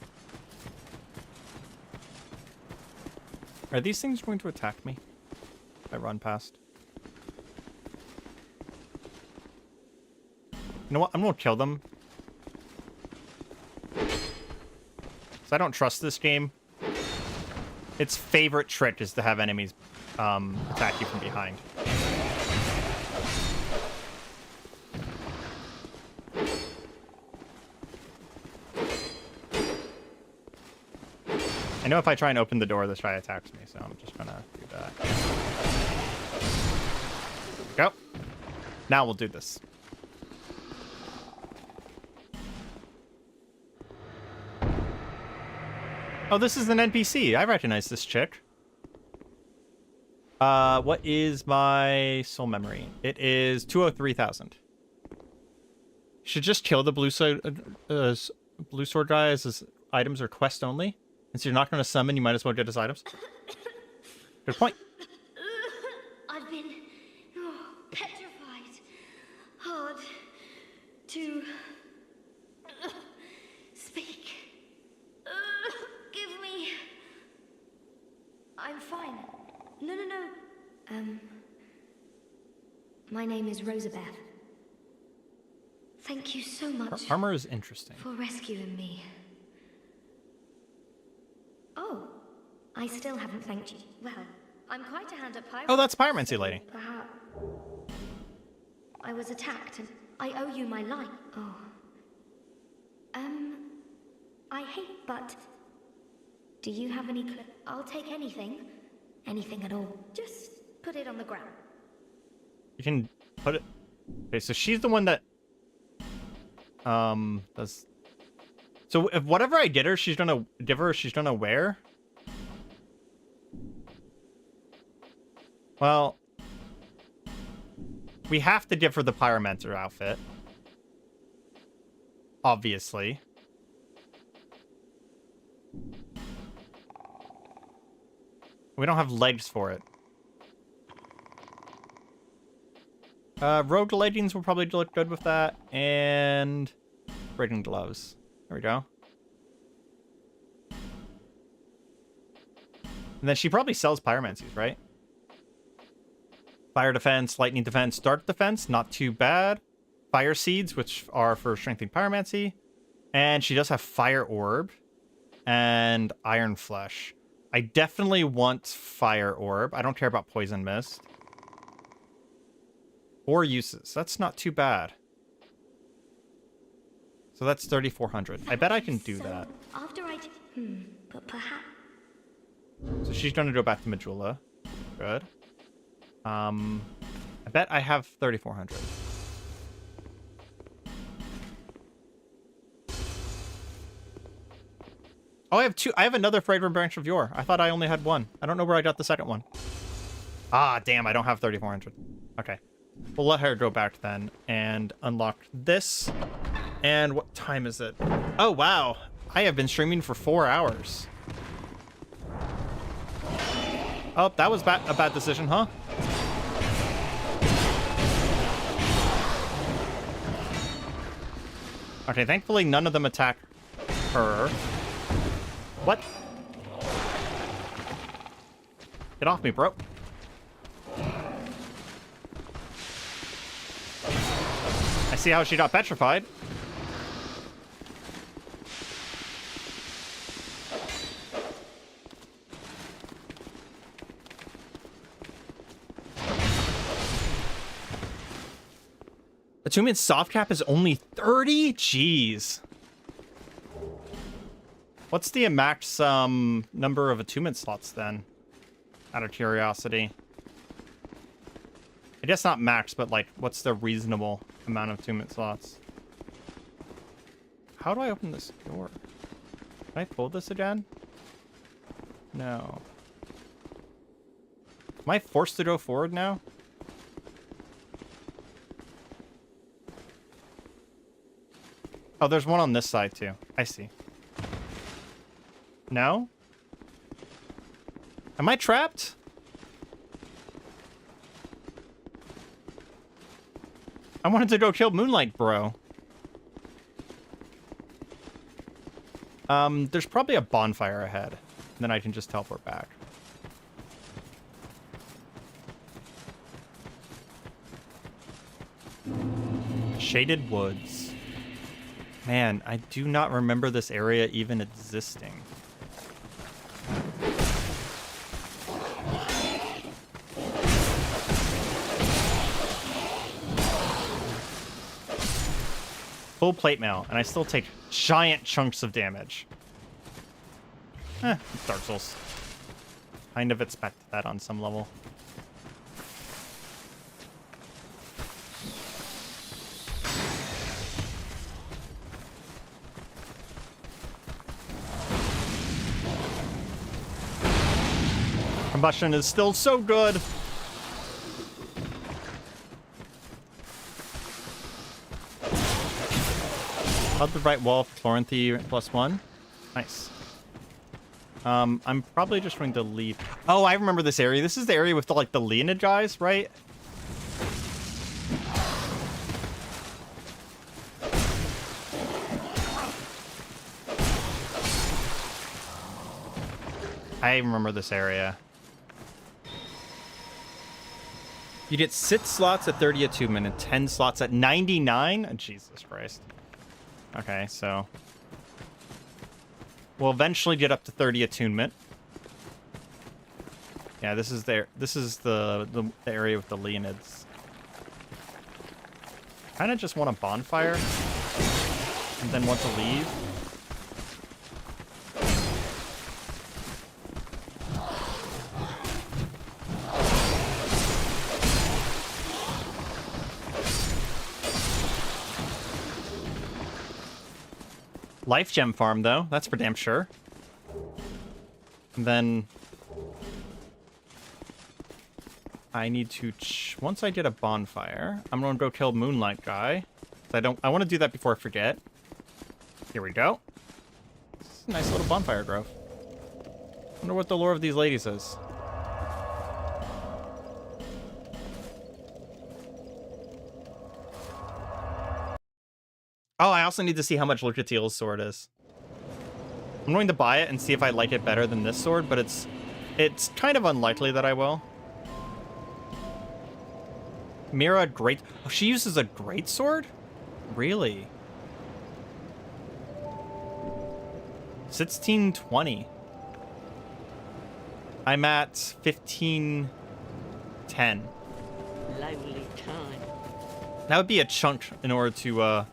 Are these things going to attack me if I run past? You know what? I'm going to kill them. So I don't trust this game. Its favorite trick is to have enemies attack you from behind. I know if I try and open the door, this guy attacks me, so I'm just gonna do that. Go. Now we'll do this. Oh, this is an NPC. I recognize this chick. What is my soul memory? It is 203,000. Should just kill the blue sword guy as his items are quest only. Since you're not going to summon, you might as well get his items. Good point. I've been petrified. Hard to I'm fine. No, no, no. My name is Rosabeth. Thank you so Her much armor is interesting. for rescuing me. Oh, I still haven't thanked you. Well, I'm quite a hand at piracy. Oh, that's Pyromancy lady. Perhaps. I was attacked and I owe you my life. Oh. I hate, but... Do you have any I'll take anything. Anything at all. Just put it on the ground. You can put it... Okay, so she's the one that... does... So if whatever I get her, she's gonna give her, she's gonna wear... Well... We have to give her the Pyromancer outfit. Obviously. We don't have legs for it. Rogue leggings will probably look good with that. And... Breaking gloves. There we go. And then she probably sells pyromancies, right? Fire defense, lightning defense, dark defense, not too bad. Fire seeds, which are for strengthening pyromancy. And she does have fire orb and iron flesh. I definitely want fire orb. I don't care about poison mist. 4 uses. That's not too bad. So that's 3,400. I bet I can do that. After but perhaps... So she's going to go back to Majula. Good. I bet I have 3,400. Oh, I have 2. I have another fragrant branch of yore. I thought I only had 1. I don't know where I got the second one. Ah, damn, I don't have 3,400. Okay. We'll let her go back then and unlock this. And what time is it? Oh, wow. I have been streaming for 4 hours. Oh, that was a bad decision, huh? Okay, thankfully none of them attack her. What? Get off me, bro. I see how she got petrified. Attunement soft cap is only 30? Jeez. What's the max number of attunement slots then? Out of curiosity. I guess not max, but like, what's the reasonable amount of attunement slots? How do I open this door? Can I pull this again? No. Am I forced to go forward now? Oh, there's one on this side too. I see. No? Am I trapped? I wanted to go kill Moonlight Bro. There's probably a bonfire ahead. And then I can just teleport back. Shaded Woods. Man, I do not remember this area even existing. Full plate mail, and I still take giant chunks of damage. Dark Souls. Kind of expect that on some level. Combustion is still so good. Up the right wall for Chloranthy +1. Nice. I'm probably just going to leave. Oh, I remember this area. This is the area with the, like, the Leonid guys, right? I remember this area. You get 6 slots at 30 attunement and 10 slots at 99? Oh, Jesus Christ. Okay, so... we'll eventually get up to 30 attunement. Yeah, this is the area with the Leonids. Kind of just want a bonfire. And then want to leave. Life gem farm, though. That's for damn sure. And then... I need to... once I get a bonfire, I'm going to go kill Moonlight Guy. I want to do that before I forget. Here we go. It's a nice little bonfire grove. Wonder what the lore of these ladies is. Oh, I also need to see how much Lucatiel's sword is. I'm going to buy it and see if I like it better than this sword, but it's kind of unlikely that I will. Mira, great... oh, she uses a great sword? Really? 1620. I'm at 1510. Lovely time. That would be a chunk in order to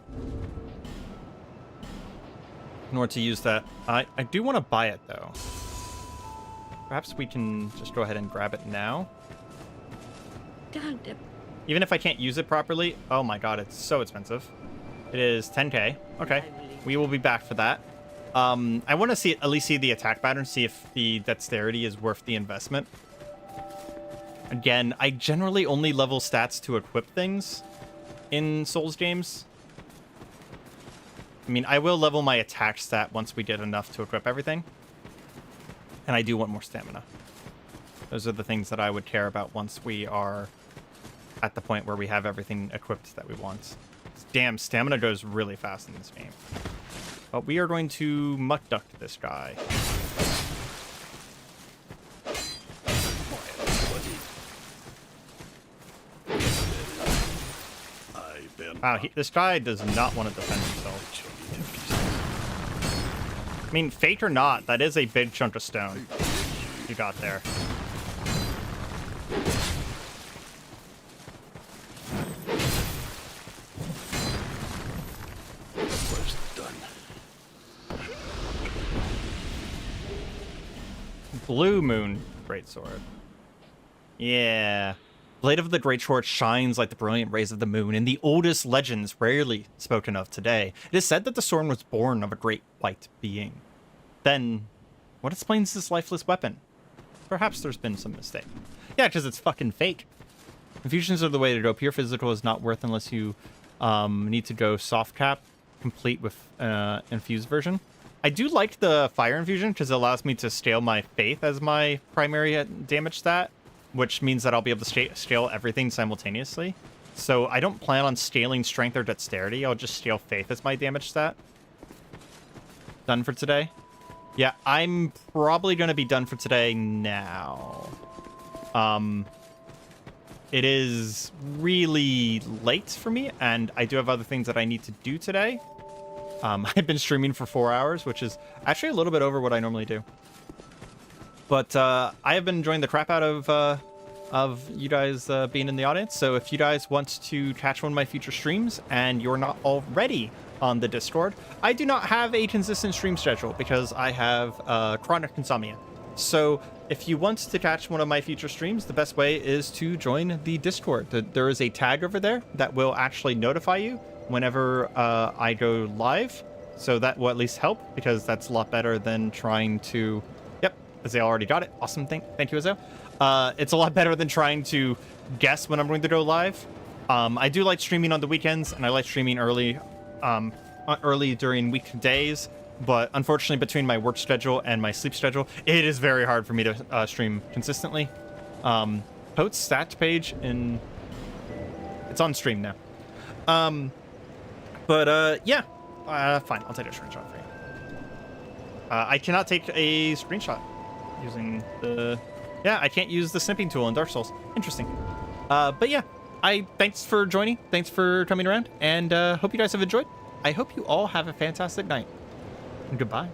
use that. I do want to buy it though. Perhaps we can just go ahead and grab it now. Don't. Even if I can't use it properly. Oh my god, it's so expensive. It is 10k. Okay, we will be back for that. I want to at least see the attack pattern, see if the dexterity is worth the investment. Again, I generally only level stats to equip things in Souls games. I mean, I will level my attack stat once we get enough to equip everything. And I do want more stamina. Those are the things that I would care about once we are at the point where we have everything equipped that we want. Damn, stamina goes really fast in this game. But we are going to muck duck this guy. Wow, this guy does not want to defend himself. I mean, fake or not, that is a big chunk of stone you got there. Blue Moon Greatsword. Yeah. Blade of the Greatsword shines like the brilliant rays of the moon in the oldest legends rarely spoken of today. It is said that the sword was born of a great white being. Then, what explains this lifeless weapon? Perhaps there's been some mistake. Yeah, because it's fucking fake. Infusions are the way to go. Pure physical is not worth unless you need to go soft cap, complete with infused version. I do like the fire infusion because it allows me to scale my faith as my primary damage stat, which means that I'll be able to scale everything simultaneously. So I don't plan on scaling strength or dexterity. I'll just scale faith as my damage stat. Done for today. Yeah, I'm probably going to be done for today now. It is really late for me, and I do have other things that I need to do today. I've been streaming for 4 hours, which is actually a little bit over what I normally do. But I have been enjoying the crap out of you guys being in the audience. So if you guys want to catch one of my future streams and you're not already on the Discord, I do not have a consistent stream schedule because I have chronic insomnia. So if you want to catch one of my future streams, the best way is to join the Discord. There is a tag over there that will actually notify you whenever I go live. So that will at least help, because that's a lot better than trying to... Yep, Azale already got it. Awesome. Thank you, Azale. It's a lot better than trying to guess when I'm going to go live. I do like streaming on the weekends, and I like streaming early during weekdays. But unfortunately, between my work schedule and my sleep schedule, it is very hard for me to stream consistently. Post stats page it's on stream now. Yeah. Fine, I'll take a screenshot for you. I cannot take a screenshot using the... Yeah, I can't use the snipping tool in Dark Souls. Interesting. But yeah, thanks for joining. Thanks for coming around, and hope you guys have enjoyed. I hope you all have a fantastic night. Goodbye.